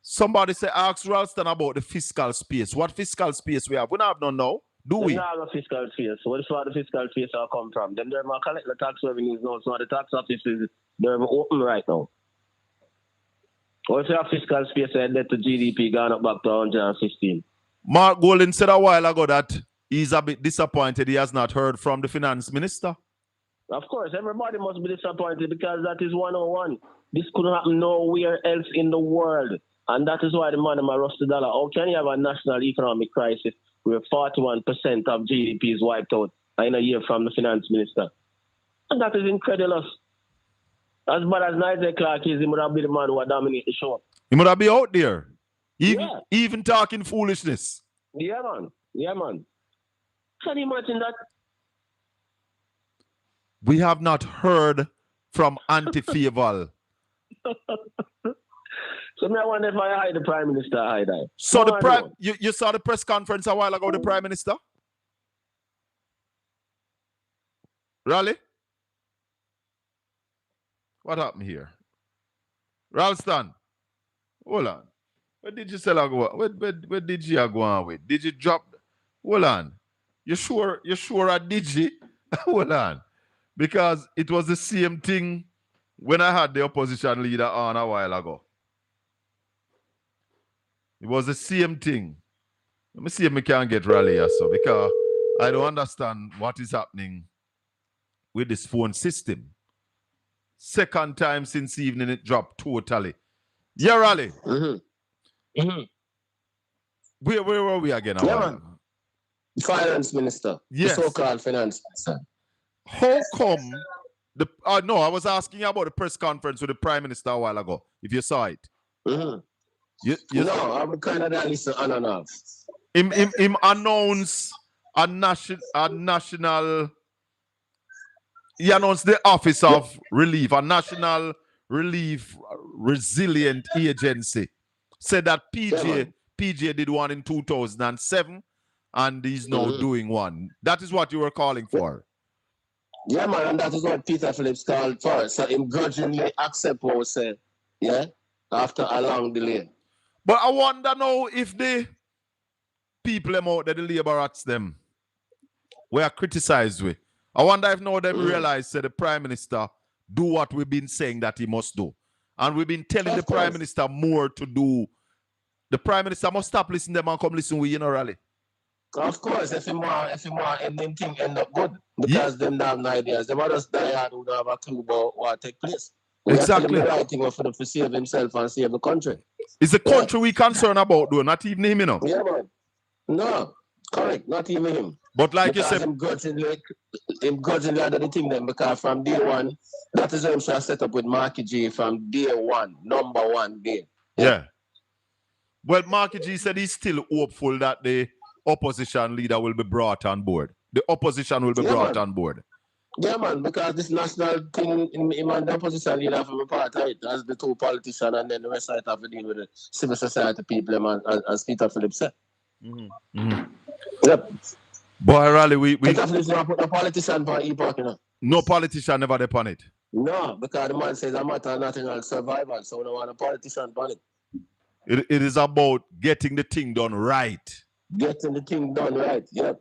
Somebody say, ask Ralston about the fiscal space. What fiscal space we have? We don't have none now, do we? We don't have a fiscal space. Where the fiscal space will come from? Them they're collect the tax revenues now, so the tax offices they're open right now. What's your fiscal space and debt to GDP gone up back to 115? Mark Golden said a while ago that he's a bit disappointed he has not heard from the finance minister. Of course, everybody must be disappointed because that is 101. This couldn't happen nowhere else in the world. And that is why the man must rust the dollar. How can you have a national economic crisis where 41% of GDP is wiped out in a year from the finance minister? And that is incredulous. As bad as Nigel Clark is, he would have been the man who would dominate the show. He would have been out there. Even talking foolishness. Yeah, man. Yeah, man. Can you imagine that? We have not heard from Anti-Faval. So I wonder if I hide the Prime Minister. So you saw the press conference a while ago, the Prime Minister? Really? What happened here? Ralston, hold on. Where did you sell her go? Where did you go on with? Did you drop? Hold on. You sure did you? Hold on. Because it was the same thing when I had the opposition leader on a while ago. It was the same thing. Let me see if we can get Raleigh or so, because I don't understand what is happening with this phone system. Second time since evening it dropped totally. Yeah, Raleigh. Where were we again? Yeah, man. Finance minister. Yes. The so-called finance minister. How come the no, I was asking you about the press conference with the Prime Minister a while ago, if you saw it. You no, I'm kind of listen on and off. Him announce a national. He announced the Office of Relief, a National Relief Resilient Agency. Said that PJ did one in 2007, and he's now doing one. That is what you were calling for. Yeah, man, and that is what Peter Phillips called for. So him grudgingly accept what was said, yeah, after a long delay. But I wonder now if the people them out there, the Labourites them, were criticized with. I wonder if now them realize that the Prime Minister do what we've been saying that he must do. And we've been telling the Prime Minister more to do. The Prime Minister must stop listening to them and come listen with you, know, Raleigh. Of course, if you want anything end up good, because them don't have no ideas. Them others die hard who don't have a clue about what take place. We Exactly. have to the right thing for them to save himself and save the country. It's the country we concerned about, though, not even him, you know. Yeah, man. No, correct, not even him. But like because you said, him grudgingly under the thing then, because from day one, that is how him set up with Marky G from day one, number one day. Yeah. Well, Marky G said he's still hopeful that the opposition leader will be brought on board. The opposition will be brought on board. Yeah, man, because this national thing, in the opposition leader from the party, as the two politicians, and then the rest of it have to deal with the civil society people, as Peter Phillips said. Yep. Boy, Raleigh, we Peter Phillips never put a politician on epoch, you know. No politician never depend it. No, because the man says a matter of national survival, so we don't want a politician on it. It is about getting the thing done right. Getting the thing done right. Yep.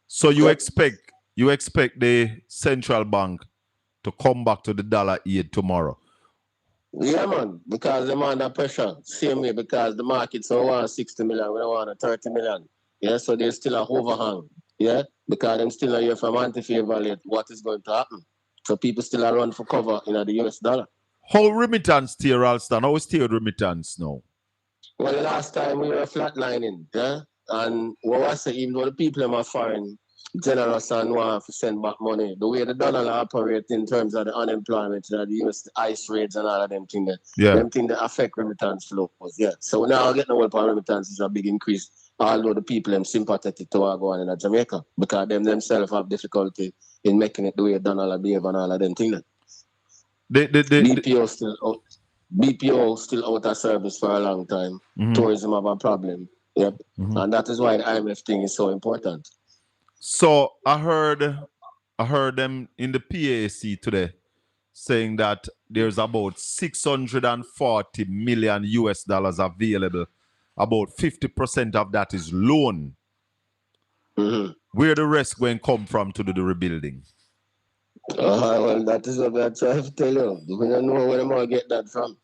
So you expect the central bank to come back to the dollar aid tomorrow? Yeah, man, because they're under pressure. Same way, because the markets don't want 60 million, we don't want 30 million. Yeah, so there's still a overhang. Yeah, because them still are here from anti-evaluate what is going to happen. So people still are run for cover in the US dollar. How remittance stay, Ralston? How stay remittance now? Well, the last time we were flatlining, yeah? And what was saying, even though the people are foreign, generous and want to send back money, the way the dollar operates in terms of the unemployment, the US ICE rates and all of them things, them things that affect remittance flows. Yeah. So now getting the whole part remittance is a big increase, although the people are sympathetic to what going on in Jamaica, because them themselves have difficulty in making it the way Donald behave and all of them things. BPO still out of service for a long time. Tourism have a problem. Yep. And that is why the IMF thing is so important. So I heard them in the PAC today saying that there's about 640 million US dollars available. About 50% of that is loan. Where the rest going to come from to do the rebuilding? Well, that is what I try to tell you. We don't know where they get that from.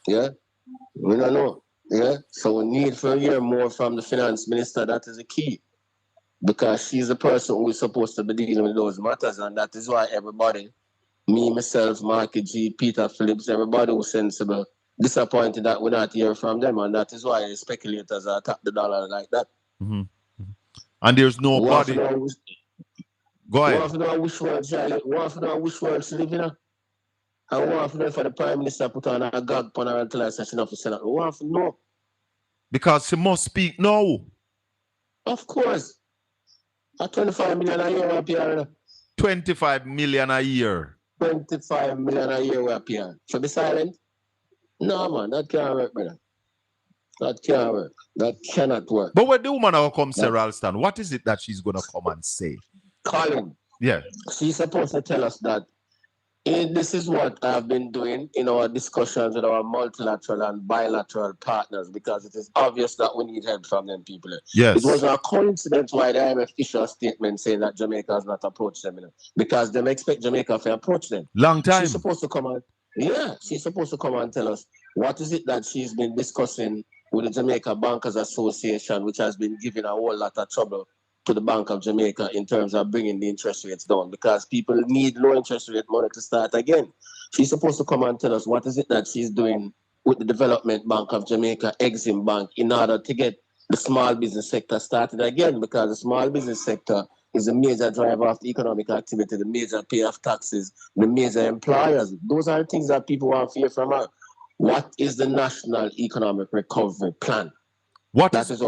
Yeah? We don't know. Yeah? So we need to hear more from the finance minister. That is the key. Because she's the person who is supposed to be dealing with those matters. And that is why everybody, me, myself, Marky G, Peter Phillips, everybody who's sensible, disappointed that we're not hearing from them. And that is why the speculators attack the dollar like that. And there's nobody. Go ahead. One for which world she live in. And one for the Prime Minister put on a gag on her until I said she not for Senate. One for no. Because she must speak now. Of course. At 25 million a year we appear. 25 million a year. 25 million a year we appear. So be silent? No, man, that can't work, brother. That can't work. That cannot work. But when the woman will come say, Ralston, what is it that she's going to come and say? Colin. Yeah. She's supposed to tell us that This is what I've been doing in our discussions with our multilateral and bilateral partners because it is obvious that we need help from them people. Yes. It wasn't a coincidence why the IMF issued a statement saying that Jamaica has not approached them, because they expect Jamaica to approach them. Long time. She's supposed to come and tell us what is it that she's been discussing with the Jamaica Bankers Association, which has been giving a whole lot of trouble to the Bank of Jamaica in terms of bringing the interest rates down because people need low interest rate money to start again. She's supposed to come and tell us what is it that she's doing with the Development Bank of Jamaica, Exim Bank, in order to get the small business sector started again because the small business sector is a major driver of economic activity, the major payer of taxes, the major employers. Those are things that people want to hear from her. What is the National Economic Recovery Plan? What is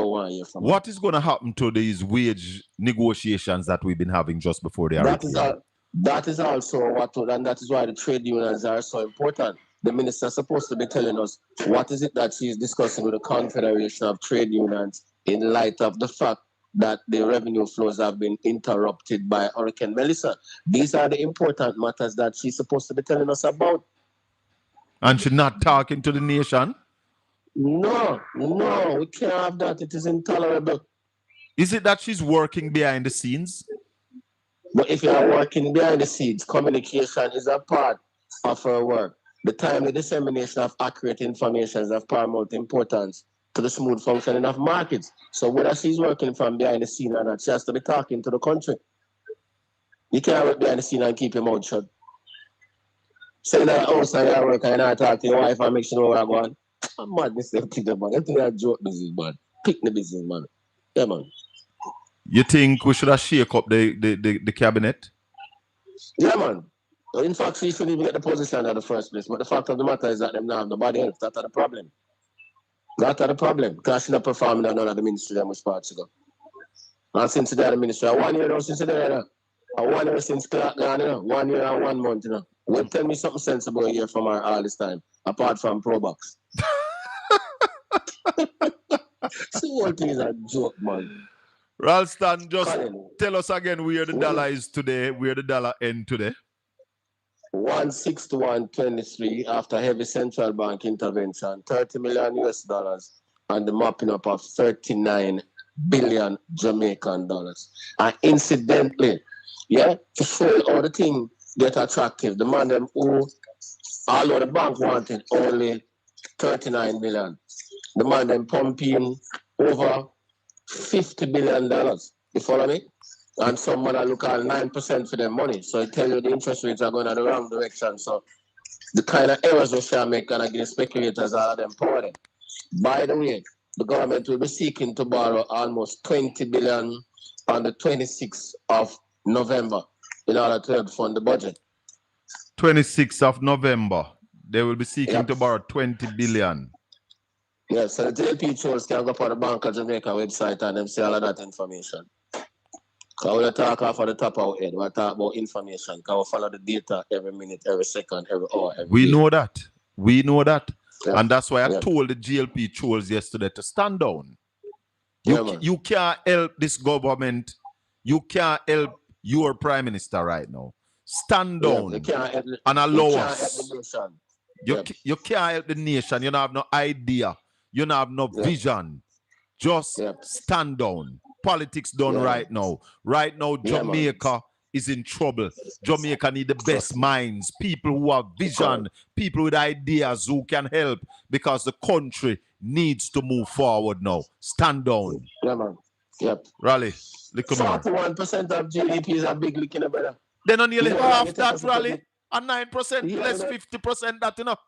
going to happen to these wage negotiations that we've been having just before the hurricane? That is also and that is why the trade unions are so important. The minister is supposed to be telling us what is it that she's discussing with the Confederation of Trade Unions in light of the fact that the revenue flows have been interrupted by Hurricane Melissa. These are the important matters that she's supposed to be telling us about. And she's not talking to the nation? No, we can't have that. It is intolerable. Is it that she's working behind the scenes? But if you are working behind the scenes, communication is a part of her work. The timely dissemination of accurate information is of paramount importance to the smooth functioning of markets. So whether she's working from behind the scene or not, she has to be talking to the country. You can't work behind the scene and keep your mouth shut. Say that outside your work and not talk to your wife and make sure where I'm going. I'm mad, Mr. Peter, man. I think that joke business, man. Pick the business, man. Yeah, man. You think we should have shake up the cabinet? Yeah, man. In fact, she shouldn't even get the position in the first place. But the fact of the matter is that them now have nobody else. That's the problem. That's the problem. Because she's not performing on none of the ministry that much parts ago. And since they're the ministry, 1 year now since they're there. 1 year since Clark gone, 1 year and 1 month, Well, tell me something sensible here from her all this time, apart from Pro Box. The whole thing is a joke, man. Ralston, just Colin, tell us again where the dollar is today, where the dollar end today. 161.23 after heavy central bank intervention, 30 million US dollars, and the mopping up of 39 billion Jamaican dollars. And incidentally, to show all the thing get attractive, the man them who, although the bank wanted only 39 million, the man them pumping over $50 billion. You follow me? And someone I look at 9% for their money. So I tell you the interest rates are going in the wrong direction. So the kind of errors we shall make gonna give speculators all of them power. By the way, the government will be seeking to borrow almost 20 billion on the 26th of November in order to help fund the budget. 26th of November, they will be seeking to borrow 20 billion. Yes, so the JLP trolls can go up on the Bank of Jamaica website and them see all of that information. Because we talk off of the top of our head, we talk about information. Because we follow the data every minute, every second, every hour, every day. Know that. We know that. Yeah. And that's why I told the GLP trolls yesterday to stand down. You can't help this government. You can't help your prime minister right now. Stand down and allow us. You can't help the nation. You don't have no idea. You don't have no vision. Just stand down. Politics done right now. Right now, Jamaica is in trouble. Jamaica need the best minds, people who have vision, people with ideas who can help because the country needs to move forward now. Stand down. Yeah, man. Yep. Rally. 41% of GDP is a big lick in the brother. Then on nearly half that rally, and 9% less 50% that,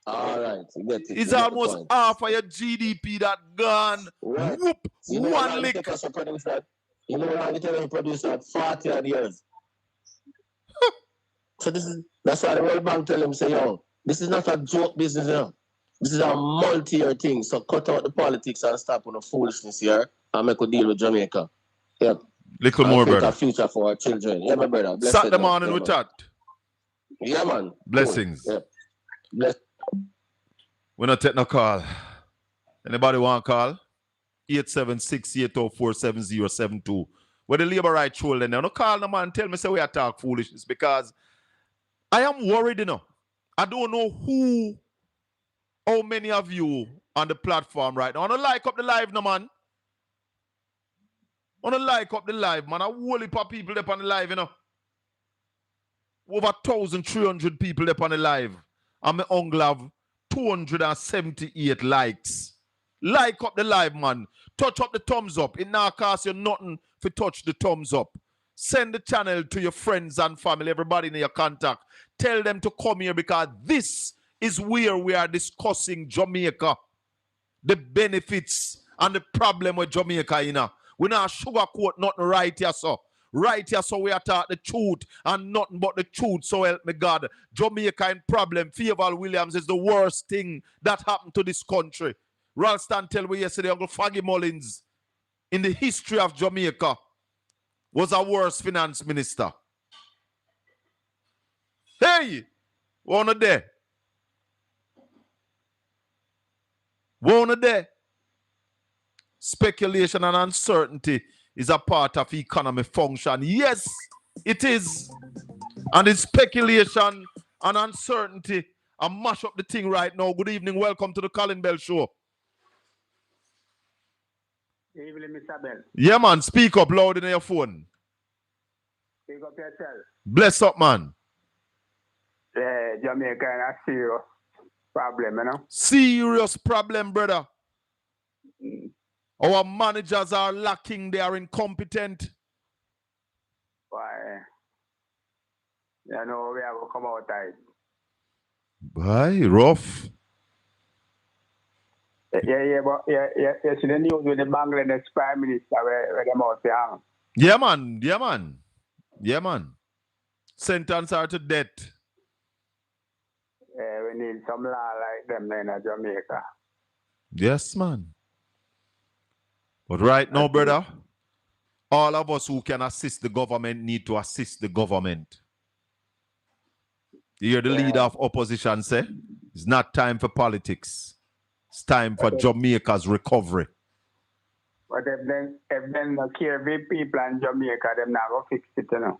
All right. It's almost half of your GDP that gone. Right. Whoop. One lick. You know how they produce that 40 odd years. So that's why the World Bank tell them, say, this is not a joke business, This is a multi-year thing. So cut out the politics and stop with the foolishness here and make a deal with Jamaica. Yep. Little more, brother. A future for our children. Yeah, my brother. Saturday morning with that. Yeah, man. Blessings. Cool. Yeah. Bless. We're not taking no call. Anybody want to call? 876-804-7072. Where the labor right shoulder now. No call no man tell me say we attack foolishness because I am worried, you know. I don't know how many of you on the platform right now. I want to like up the live now, man. I want to like up the live, man. A whole heap of people there on the live, you know. Over 1,300 people there on the live. And my uncle have 278 likes. Like up the live, man. Touch up the thumbs up. It now costs you nothing to touch the thumbs up. Send the channel to your friends and family, everybody in your contact. Tell them to come here because this is where we are discussing Jamaica. The benefits and the problem with Jamaica, you know. We not sugarcoat nothing right here, so. Right here, so we are taught the truth and nothing but the truth, so help me God. Jamaica in problem. Favour Williams is the worst thing that happened to this country. Ralston tell me yesterday, Uncle Faggy Mullins, in the history of Jamaica, was a worst finance minister. Hey! One of there. One of there. Speculation and uncertainty is a part of economy function. Yes, it is. And it's speculation and uncertainty. I mash up the thing right now. Good evening. Welcome to the Colin Bell Show. Good evening, Mr. Bell. Yeah, man. Speak up loud in your phone. Speak up yourself. Bless up, man. Jamaica in a serious problem, you know? Serious problem, brother. Our managers are lacking. They are incompetent. Why? You know, we have to come out tight. Why? Rough. Yeah, but you see the news with the Bangladesh Prime Minister where them out there. Yeah, man. Yeah, man. Yeah, man. Sentence her to death. Yeah, we need some law like them in Jamaica. Yes, man. But right now, brother, all of us who can assist the government need to assist the government. You hear the leader of opposition say, it's not time for politics. It's time for Jamaica's recovery. But if them not care with people in Jamaica, them not going to fix it, you know.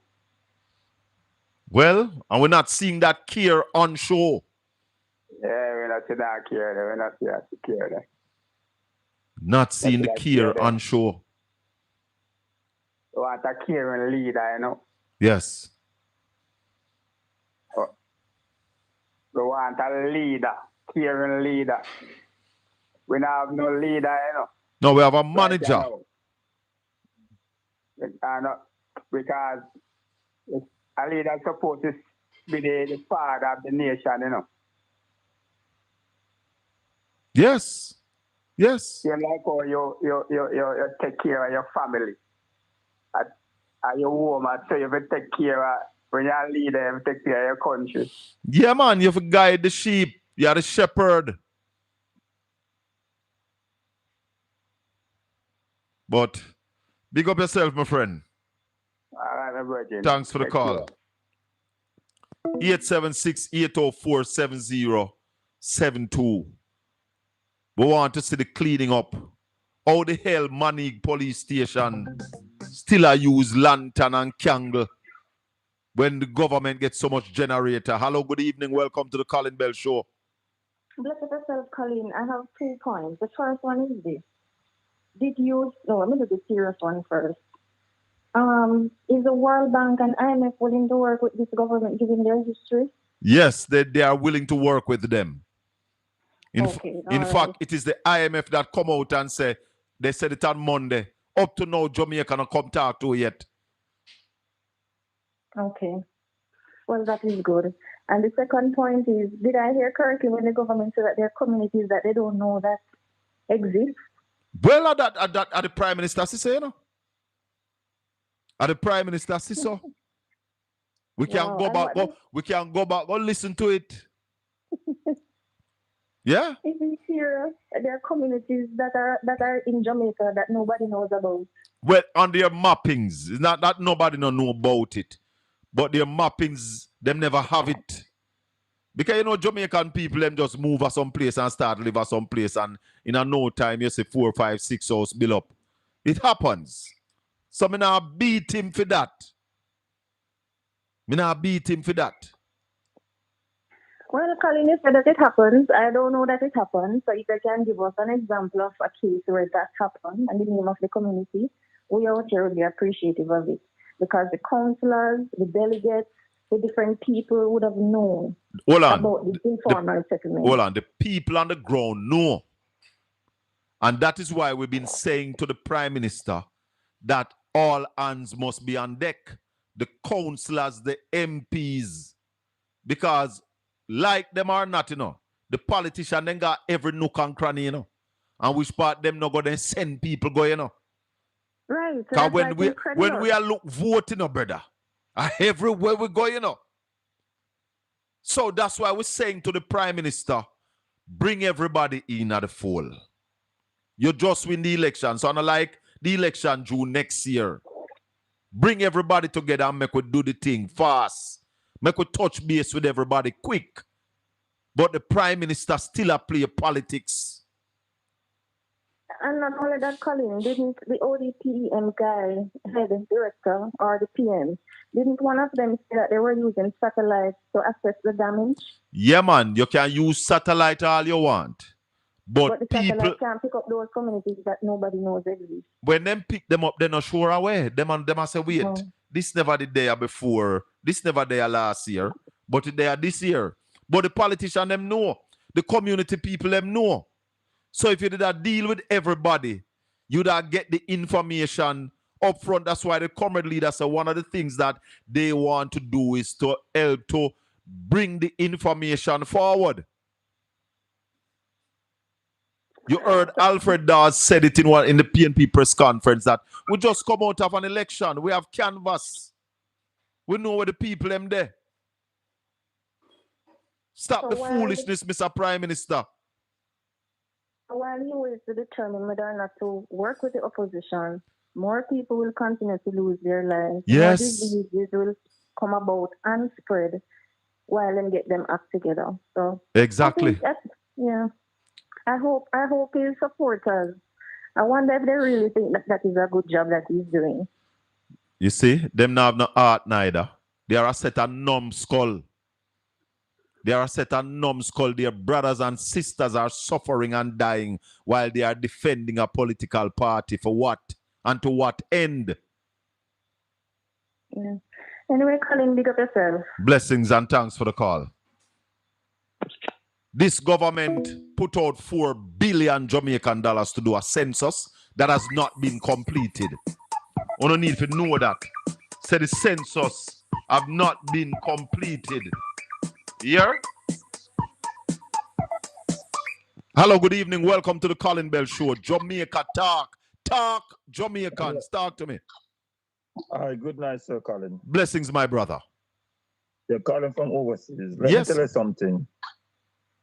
Well, and we're not seeing that care on show. Yeah, we're not seeing that care there. We're not seeing that care there. Not seeing the care on show. We want a caring leader, you know. Yes. We want a leader, caring leader. We don't have no leader, you know. No, we have a manager. Because a leader is supposed to be the father of the nation, you know. Yes. Yes. You like how you take care of your family. And your woman, so you have to take care of, when you're a leader, you have to take care of your country. Yeah, man, you have to guide the sheep. You are the shepherd. But big up yourself, my friend. All right, my virgin. Thanks for the call. 876-804-7072. We want to see the cleaning up. How the hell Manning police station still use lantern and candle when the government gets so much generator? Hello, good evening. Welcome to the Colin Bell Show. Bless yourself, Colin. I have 2 points. The first one is this. Let me do the serious one first. Is the World Bank and IMF willing to work with this government given their history? Yes, they are willing to work with them. In fact, it is the IMF that come out and say, they said it on Monday. Up to now, Jamaica not come talk to yet. Okay. Well, that is good. And the second point is, did I hear correctly when the government said that there are communities that they don't know that exist? Well, at the Prime Minister say, you know? At the Prime Minister say so. We can go back, go listen to it. Yeah? Is it serious? There are communities that are in Jamaica that nobody knows about. Well, on their mappings, it's not that nobody don't know about it, but their mappings, them never have it. Because you know, Jamaican people, them just move at some place and start live at some place, and in a no time, you see 4, 5, 6 house build up. It happens. So me now beat him for that. Me now beat him for that. Well, Colin, you said that it happens. I don't know that it happens. So if you can give us an example of a case where that happened and the name of the community, we out here would be appreciative of it. Because the councillors, the delegates, the different people would have known Hold on. about the informal settlement. Hold on. The people on the ground know. And that is why we've been saying to the Prime Minister that all hands must be on deck. The councillors, the MPs. Because like them or not, the politician then got every nook and cranny, and which part them not going to send people go, Right. So Because when we are look voting, brother, everywhere we go, So that's why we're saying to the Prime Minister, bring everybody in at the fold. You just win the election. So unlike the election June next year, bring everybody together and make we do the thing fast. Make we touch base with everybody quick. But the Prime Minister still a play politics. And not only that, Colin, didn't the ODPM guy, head director, or the PM, didn't one of them say that they were using satellites to assess the damage? Yeah, man, you can use satellite all you want. But the people satellite can't pick up those communities that nobody knows exist. when them pick them up, they're not sure away. Them and say, wait, this never did there before, this never there last year, but it there this year. But the politician them know, the community people them know. So if you did that deal with everybody, you'd get the information up front. That's why the comrade leader said one of the things that they want to do is to help to bring the information forward. You heard Alfred Dawes said it in the PNP press conference that we just come out of an election. We have canvas. We know where the people them there. Stop the foolishness, Mr. Prime Minister. While he waits to determine whether or not to work with the opposition, more people will continue to lose their lives. Yes. More diseases will come about and spread while them get them act together. So exactly. I hope his supporters. I wonder if they really think that is a good job that he's doing. You see, them now have no heart neither. They are a set of numbskull. They are a set of numbskull. Their brothers and sisters are suffering and dying while they are defending a political party. For what? And to what end? Yeah. Anyway, Colin, big up yourself. Blessings and thanks for the call. This government put out $4 billion Jamaican dollars to do a census that has not been completed. We don't need to know that. Say the census have not been completed. Here? Hello, good evening. Welcome to the Colin Bell Show. Jamaica Talk. Talk Jamaicans. Talk to me. Hi, good night, Sir Colin. Blessings, my brother. You're calling from overseas. Let me tell you something.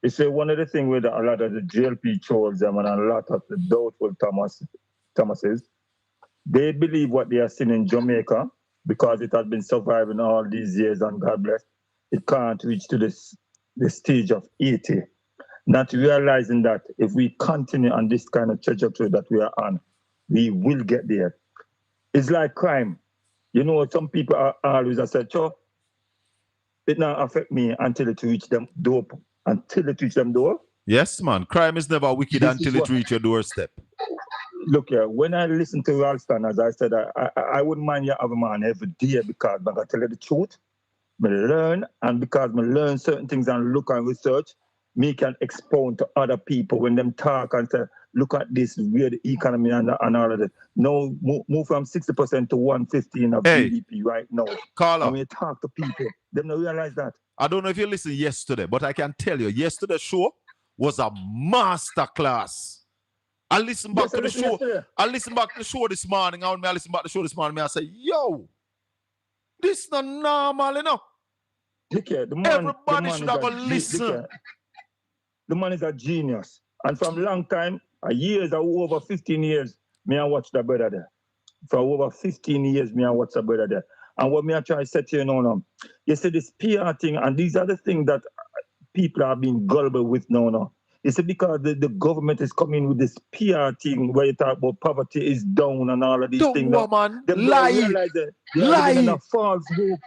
You see, one of the things with a lot of the GLP trolls them and a lot of the doubtful Thomases, they believe what they are seeing in Jamaica because it has been surviving all these years, and God bless, it can't reach to the stage of 80. Not realizing that if we continue on this kind of trajectory that we are on, we will get there. It's like crime. You know, some people are always said, "Cho, it not affect me until it reach them door." Until it reach them door. Yes, man. Crime is never wicked until it reach your doorstep. Look here, when I listen to Ralston, as I said, I wouldn't mind you have a man every day because I'm going to tell you the truth. I learn, and because I learn certain things and look and research, me can expound to other people when them talk and say, look at this, where the economy and all of that. No, move from 60% to 115 of GDP right now. Carla. And when you talk to people, they don't realize that. I don't know if you listened yesterday, but I can tell you, yesterday's show was a master class. I listened back to the show. I listened back to the show this morning. I listened back to the show this morning. I say, yo, this is not normal enough. Everybody should have a listen. The man is a genius. And from long time, years, over 15 years, me I watch the brother there. For over 15 years, me I watch the brother there. And what me I try to say to you now, you see this PR thing, and these are the things that people are being gullible with now. You see, because the government is coming with this PR thing where you talk about poverty is down and all of these things. Don't man. Lie. Lie. A false hope.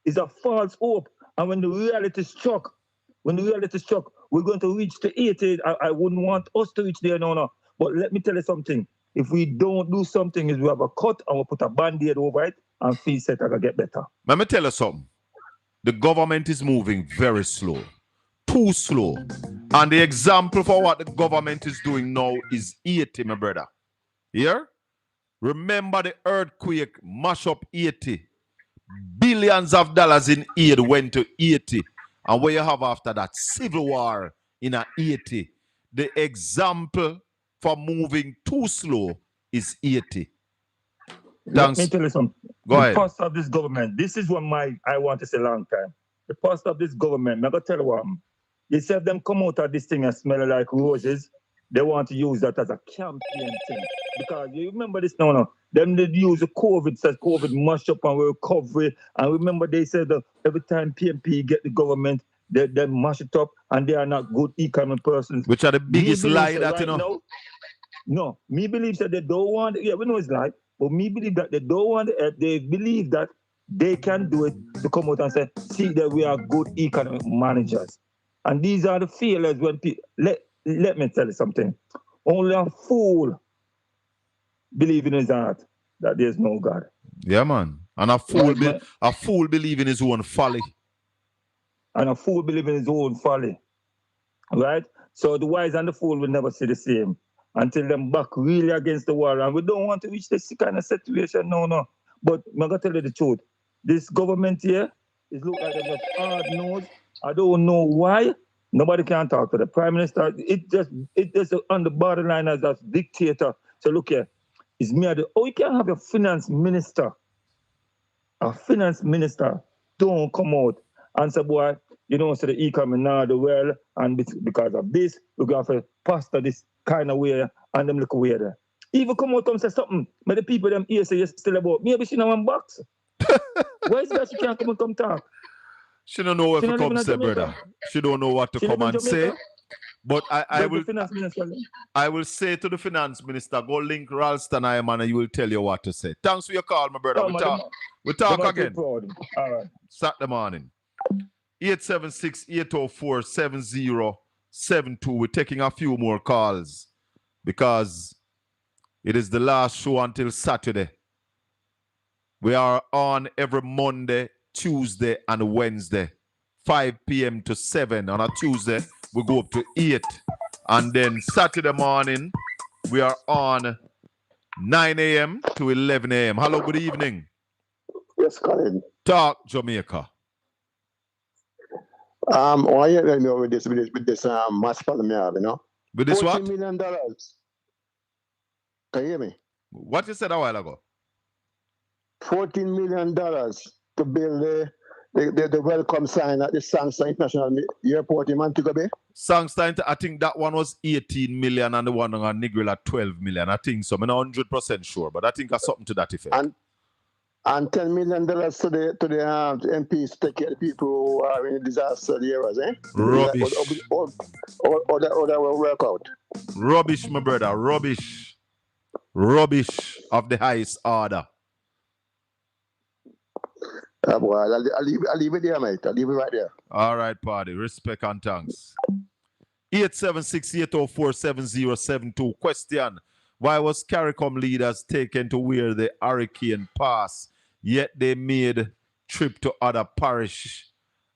It's a false hope. And when the reality struck, when the reality struck, we're going to reach to 80. I wouldn't want us to reach there, no. But let me tell you something. If we don't do something, is we have a cut and we'll put a band-aid over it and feel set to get better. Let me tell you something. The government is moving very slow. Too slow. And the example for what the government is doing now is 80, my brother. Here? Remember the earthquake mash up 80. Billions of dollars in aid went to 80. And what you have after that? Civil war in a 80. The example for moving too slow is 80. Let me tell you something. Go ahead. The first of this government, this is what I want to say a long time. The first of this government, I'm going to tell you what. You see if them come out of this thing and smell like roses, they want to use that as a campaign thing. Because you remember this now, them they use the COVID, says COVID mash up and recovery. And remember they said that every time PMP get the government, they mash it up and they are not good economic persons. Which are the biggest lie that, you know? No, me believe that they don't want, we know it's lie, but me believe that they don't want it. They believe that they can do it to come out and say, see that we are good economic managers. And these are the failures when people, let me tell you something. Only a fool believe in his heart that there's no God. Yeah, man. And a fool believe in his own folly. And a fool believe in his own folly. Right? So the wise and the fool will never see the same until them back really against the wall. And we don't want to reach this kind of situation, no. But I'm going to tell you the truth. This government here is look like they're hard nose. I don't know why. Nobody can talk to the prime minister. It just on the borderline as a dictator. So look here, it's me. You can't have a finance minister. A finance minister don't come out and say, boy, you know, so the economy now the well, and because of this, we're going to have to pastor this kind of way, and them look away there. Even come out and say something, but the people them here say you're still about, maybe she know one box. Why is that she can't come talk? She don't know what to come say, brother. She don't know what to come and say. But I will say to the finance minister, go link Ralston and he will tell you what to say. Thanks for your call, my brother. We talk again. All right. Saturday morning. 876-804-7072. We're taking a few more calls because it is the last show until Saturday. We are on every Monday, Tuesday, and Wednesday, 5 p.m. to 7. On a Tuesday, we go up to 8. And then Saturday morning, we are on 9 a.m. to 11 a.m. Hello, good evening. Yes, Colin. Talk Jamaica. Why you let me know with this mass problem, you know? With this what? $40 million. Can you hear me? What you said a while ago? $14 million to build the welcome sign at the Sangster International Airport in Montego Bay. Sangster, I think that one was 18 million and the one on Negril at 12 million. I think so. I'm not 100% sure, but I think that's something to that effect. And $10 million to the MPs to take care of the people who are in disaster areas, eh? Rubbish. Or that will work out. Rubbish, my brother. Rubbish. Rubbish of the highest order. Well, I'll leave it there, mate. I'll leave it right there. All right, party. Respect and thanks. 876-804-7072. Question. Why was CARICOM leaders taken to where the hurricane passed, yet they made trip to other parish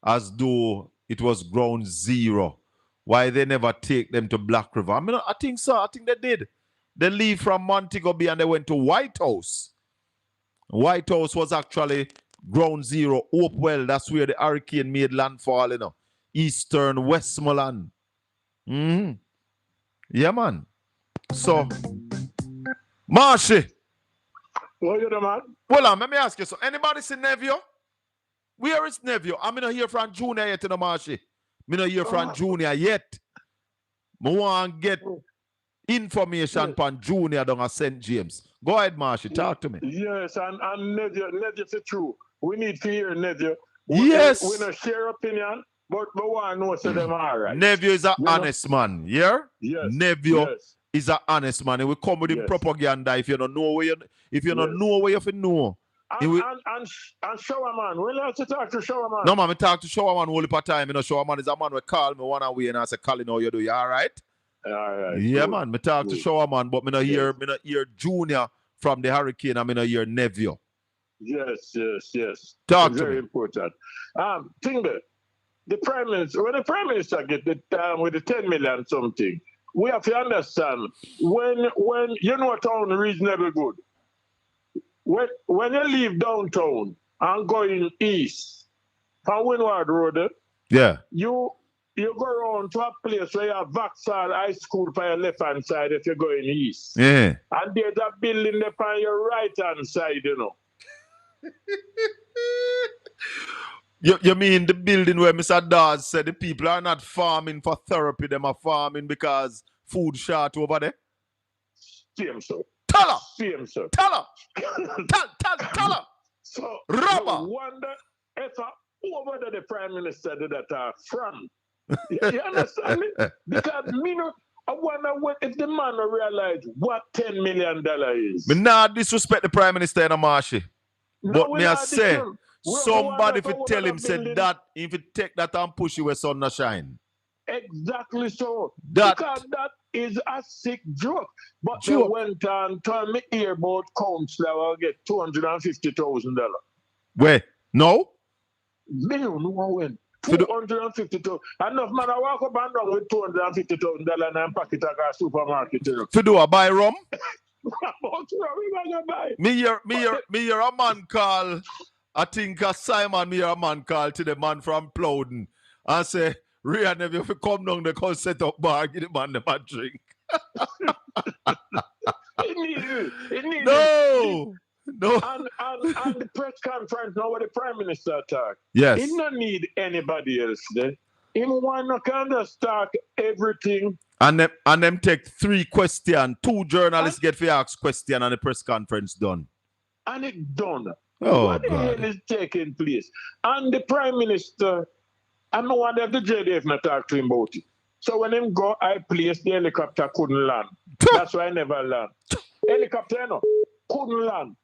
as though it was ground zero? Why they never take them to Black River? I think so. I think they did. They leave from Montego Bay and they went to White House. White House was actually ground zero. Hopewell, that's where the hurricane made landfall, you know. Eastern Westmoreland. Yeah, man. So, Marshy. What you doing, man? Well, let me ask you, so anybody see Nevio? Where is Nevio? I'm not hear from Junior yet, you know, Marshy. I'm not hear from Junior yet. I want to get information from Junior down at St. James. Go ahead, Marshy. Talk to me. Yes, and Nevio is true. We need to hear Nevio. Yes. We don't share opinion, but we want to know so them all right. Nevio is an honest man, yeah? Yes. Nevio is an honest man. And we come with the propaganda if you don't know where you know where you know. And Showerman. When you have to talk to Showerman? No, man, I talk to Showerman all the time. You know, Showerman is a man who call me one away and I say, Colin, how you do? You all right? All right. Yeah, good. man. I talk to Showerman, but me not hear Junior from the Hurricane and me not hear Nevio. Yes. Talk it's to very me. important. Tingle, the Prime Minister, when the Prime Minister get the with the 10 million something, we have to understand when you know a town reasonably good. When you leave downtown and going east from Windward Road, Yeah. you go around to a place where you have Vauxhall High School for your left hand side if you're going east. Yeah. And there's a building there on your right hand side, you know. You mean the building where Mr. Dawes said the people are not farming for therapy, them are farming because food short over there? Same, sir. Tell her. Same, sir. Tell her. Tell her. So, Rubber. I wonder if over there the Prime Minister did that from. You understand me? Because I wonder if the man realize what $10 million is. Me not disrespect the Prime Minister in a Marshy. But me I say, somebody if you tell him say that, if you take that and push you where sun not shine. Exactly so. That, because that is a sick joke. But they went on told me here about councillor will get $250,000. Where? No? Me don't know when. $250,000. Enough man I walk up and down with $250,000 and pack it at a supermarket. To do a buy rum? Me hear a man call, I think Simon, me hear a man call to the man from Plowden and say, Ria, if you come down, they come set up bar, give the man the man drink. It needs No. And the press conference now with the Prime Minister talk. Yes. He don't need anybody else there. He want to kind of start everything. And them take 3 questions. 2 journalists get to ask question and the press conference done. And it done. Oh, what the hell is taking place? And the Prime Minister, I don't want the JDF not talk to him about it. So when him go, I place the helicopter couldn't land. That's why I never land. Helicopter, no, couldn't land.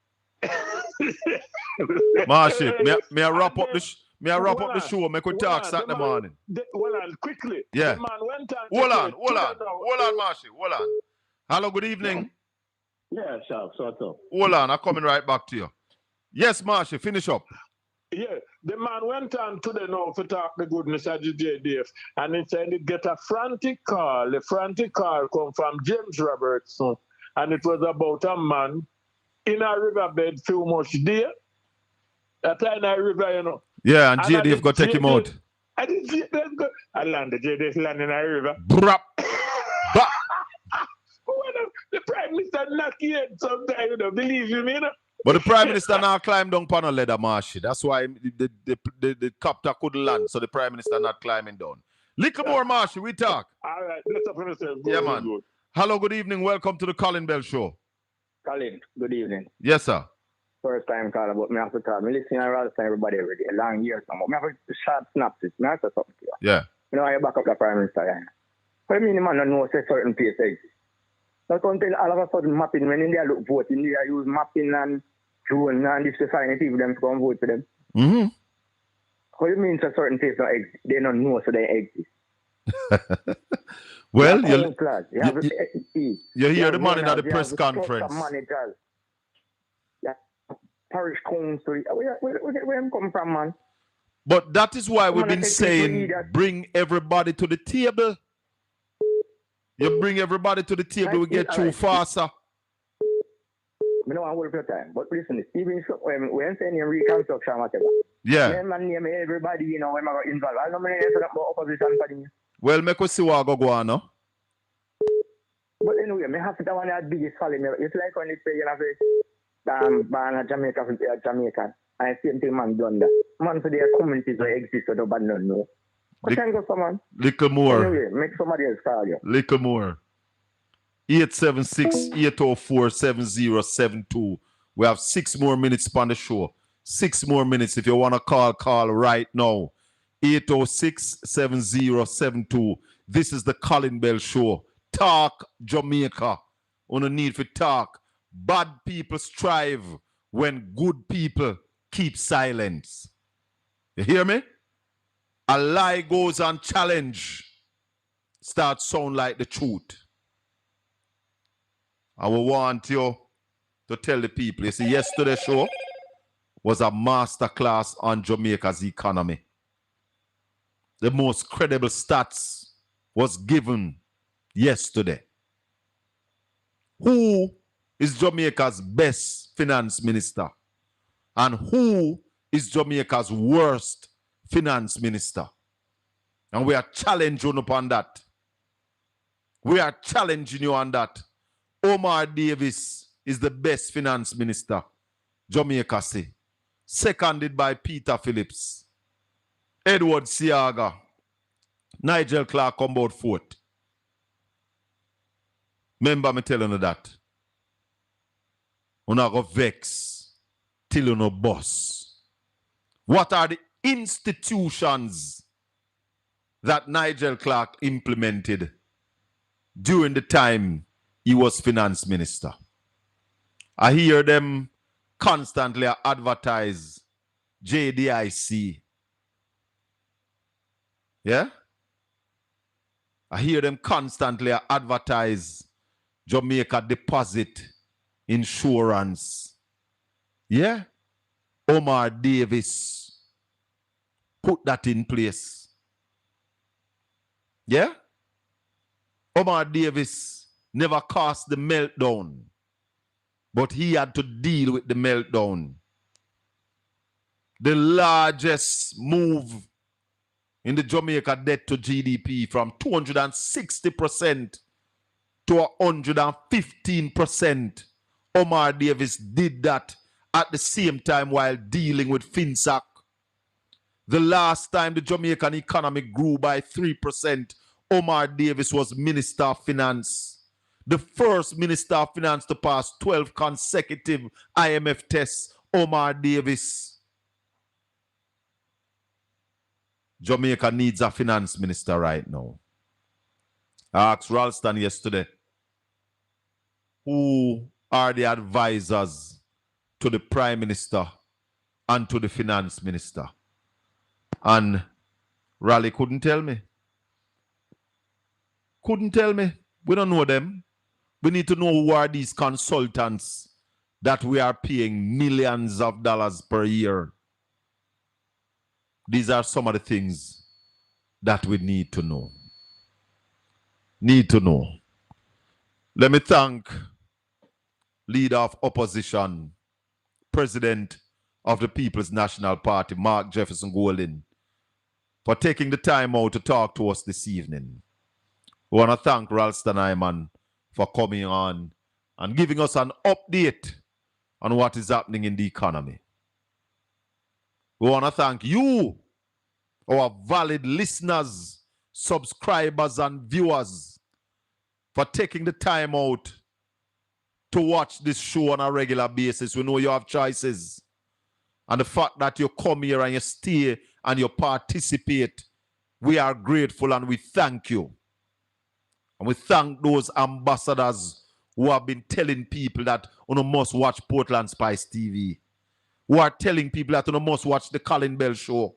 Marshy, may I wrap up the show? Make we talk Saturday morning. Quickly. Yeah. The man went on. Hold on, Marshy. Hold on. Hello, good evening. Yeah, sharp, sort of. Hold on, I'm coming right back to you. Yes, Marshy, finish up. Yeah, the man went on to the north to talk the goodness of the JDF, and he said he get a frantic call. The frantic call come from James Robertson, and it was about a man in a riverbed few much there. That in a river, you know. Yeah, and JDF got to take him out. I didn't see that go. I landed JDF land in a river. Brap. The Prime Minister knock your head sometimes, you know, believe you me, you know. But the Prime Minister now climbed down on a ladder, Marshy. That's why the copter couldn't land, so the Prime Minister not climbing down. Little more, Marshy, we talk. All right, let's up yourself. Yeah, man. Good. Hello, good evening. Welcome to the Colin Bell Show. Colin, good evening. Yes, sir. First time call, but me have to call. Me listen and rather everybody every day, long years now. Me have to short synopsis. Me have to something to you. Yeah. You know, I back up the Prime Minister, yeah. What do you mean the man don't know say certain place exists? Not until all of a sudden mapping, when India look vote, India use mapping and drone and this to find people them to come vote for them. Mm-hmm. What do you mean so certain places don't exist? They don't know so they exist. Well, you hear the man at the press conference. Managers. Yeah. Parish council. Where them come from, man? But that is why we've been saying bring everybody to the table. You bring everybody to the table, we get through faster. I don't want to hold your time, but listen, even when saying reconstruction, whatever. Yeah. Man, name everybody, you know, when I got involved. I don't mean anything about opposition for me. Well, make us see what go on, no? But anyway, I have to do one of the biggest folly. It's like when they say, you know, ban Jamaica for Jamaican. I same thing man done that. Man, so there are communities that exist, so nobody don't know. But can go someone. Little more. Anyway, make somebody else call you. Little more. 876-804-7072. We have 6 more minutes on the show. 6 more minutes. If you want to call right now. 806-7072. This is the Colin Bell Show. Talk Jamaica. On the need for talk. Bad people strive. when good people keep silence. You hear me? A lie goes unchallenged, starts sound like the truth. I will want you to tell the people. You see, yesterday's show was a masterclass on Jamaica's economy. The most credible stats was given yesterday. Who is Jamaica's best finance minister? And who is Jamaica's worst finance minister? And we are challenging you upon that. We are challenging you on that. Omar Davis is the best finance minister, Jamaica say. Seconded by Peter Phillips. Edward Siaga. Nigel Clark come about fourth. Remember me telling you that. You not go vex till you no boss. What are the institutions that Nigel Clark implemented during the time he was finance minister? I hear them constantly advertise JDIC. Yeah? I hear them constantly advertise Jamaica Deposit Insurance. Yeah? Omar Davis put that in place. Yeah? Omar Davis never caused the meltdown, but he had to deal with the meltdown. The largest move in the Jamaica debt to GDP from 260% to 115%. Omar Davis did that at the same time while dealing with FinSac. The last time the Jamaican economy grew by 3%, Omar Davis was Minister of Finance. The first Minister of Finance to pass 12 consecutive IMF tests, Omar Davis. Jamaica needs a finance minister right now. I asked Ralston yesterday, who are the advisors to the Prime Minister and to the Finance Minister? And Raleigh couldn't tell me. Couldn't tell me. We don't know them. We need to know who are these consultants that we are paying millions of dollars per year. These are some of the things that we need to know. Need to know. Let me thank Leader of Opposition, President of the People's National Party, Mark Jefferson Golden, for taking the time out to talk to us this evening. We want to thank Ralston Hyman for coming on and giving us an update on what is happening in the economy. We want to thank you, our valid listeners, subscribers, and viewers, for taking the time out to watch this show on a regular basis. We know you have choices. And the fact that you come here and you stay and you participate, we are grateful and we thank you. And we thank those ambassadors who have been telling people that you must watch Portland Spice TV. Who are telling people that you must watch the Colin Bell Show.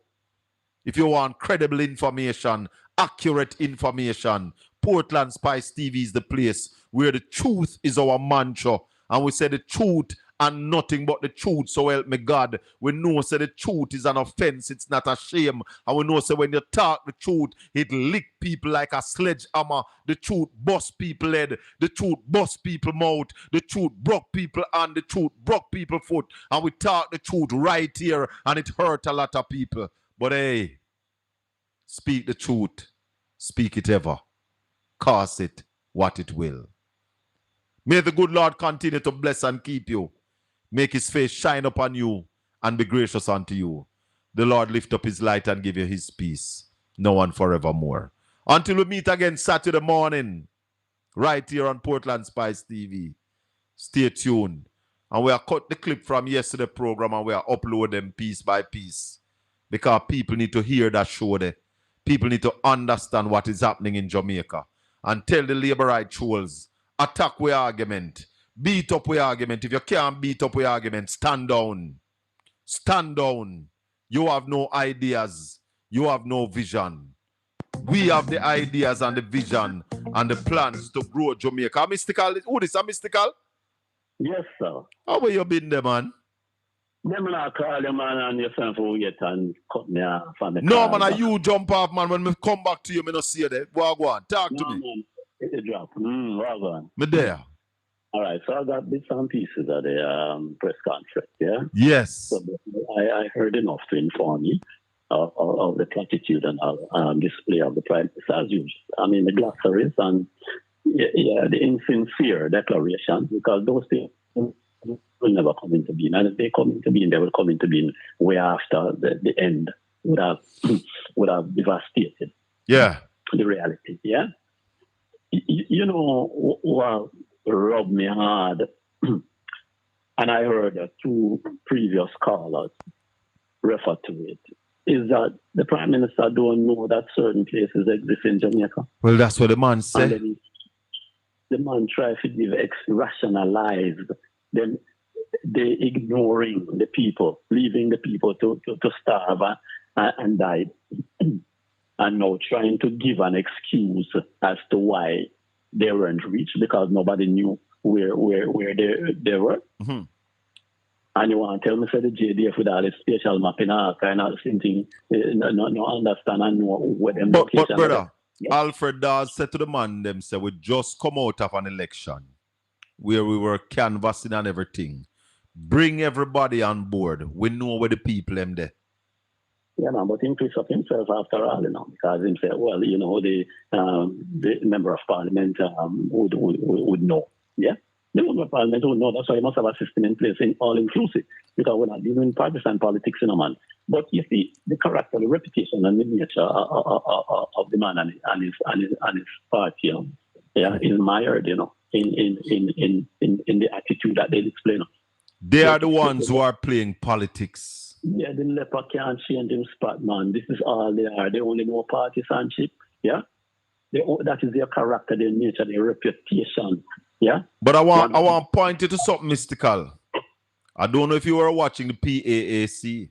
If you want credible information, accurate information, Portland Spice TV is the place where the truth is our mantra. And we say the truth and nothing but the truth, so help me God. We know say the truth is an offense, it's not a shame. And we know say when you talk the truth, it lick people like a sledgehammer. The truth bust people head, the truth bust people mouth, the truth broke people hand, the truth broke people foot. And we talk the truth right here and it hurt a lot of people. But hey, speak the truth, speak it ever, cause it what it will. May the good Lord continue to bless and keep you. Make his face shine upon you and be gracious unto you. The Lord lift up his light and give you his peace, now and forevermore. Until we meet again Saturday morning, right here on Portland Spice TV. Stay tuned. And we are cut the clip from yesterday's program and we are upload them piece by piece. Because people need to hear that show there. People need to understand what is happening in Jamaica. And tell the labor right trolls, attack with argument. beat up with argument. If you can't beat up with argument, stand down. Stand down. You have no ideas. You have no vision. We have the ideas and the vision and the plans to grow Jamaica. Mystical? Who this? A Mystical? Yes, sir. How were you been there, man? Them not call you, man, and yourself who yet and cut me off. No, man, you jump off, man. When me come back to you, me not see you there. Go on. Talk to me. Man, it drop. Go on. Me there. All right, so I got bits and pieces of the press conference, yeah? Yes. So I heard enough to inform you of the platitude and display of the Prime Minister as usual. I mean, the glossaries and the insincere declarations, because those things will never come into being. And if they come into being, they will come into being way after the end would have devastated the reality, yeah? You know what rubbed me hard, and I heard two previous callers refer to it, is that the Prime Minister don't know that certain places exist in Jamaica. Well, that's what the man said. And then the man tried to give rationalize them. They ignoring the people, leaving the people to starve and die, and now trying to give an excuse as to why they weren't reached because nobody knew where they were. Mm-hmm. And you want to tell me say the JDF with all the spatial mapping and kind of same thing, no understand and know where them location. But brother, Alfred Dawes said to the man them say we just come out of an election where we were canvassing and everything. Bring everybody on board. We know where the people them there. Yeah, man, but he picks up himself after all, you know, because he said, well, you know, the member of parliament would know. Yeah? The member of parliament would know. That's why he must have a system in place, all inclusive, because we're not dealing with partisan politics, you know, man. But you see, the character, the reputation, and the nature of the man and his party, you know, yeah, is mired, you know, in the attitude that they display. You know. They are the ones who are playing politics. Yeah, the leper can't change him spot, man. This is all they are. They only know partisanship. Yeah, that is their character, their nature, their reputation. Yeah. But I want to point you to something mystical. I don't know if you were watching the PAAC.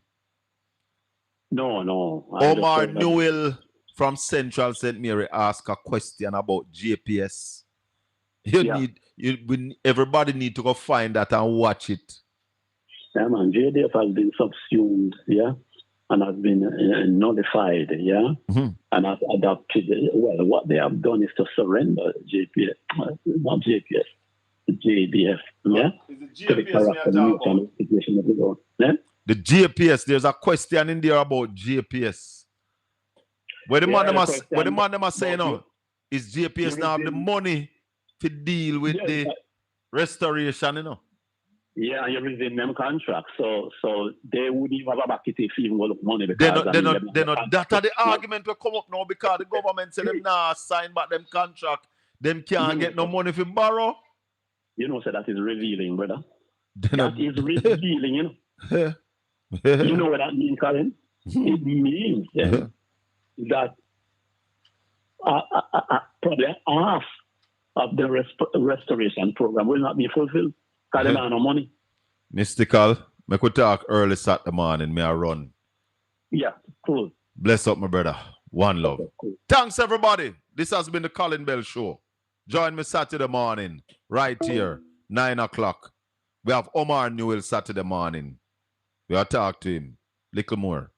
No. Omar Newell from Central St. Mary asked a question about JPS. Everybody need to go find that and watch it. Yeah, man, JDF has been subsumed, yeah, and has been nullified, yeah, and has adopted. Well, what they have done is to surrender JPS, not JPS, the JDF, yeah, to the character and situation of the law. Yeah? The JPS, there's a question in there about JPS. Where the man them are saying, no, is JPS now have the money to deal with the restoration, you know? Yeah, you're within them contracts, so they would even have a bucket if even look money. They're not. That are the argument will come up now because the government say them nah sign back them contract. Them can't get no money for borrow. You know, so that is revealing, brother. That is revealing, you know. You know what that means, Colin? It means that probably half of the restoration program will not be fulfilled. Because they don't have no money. Mystical, I could talk early Saturday morning, may I run? Yeah, cool. Bless up, my brother. One love. Okay, cool. Thanks, everybody. This has been the Colin Bell Show. Join me Saturday morning, right here, 9 o'clock. We have Omar Newell Saturday morning. We'll talk to him. Little more.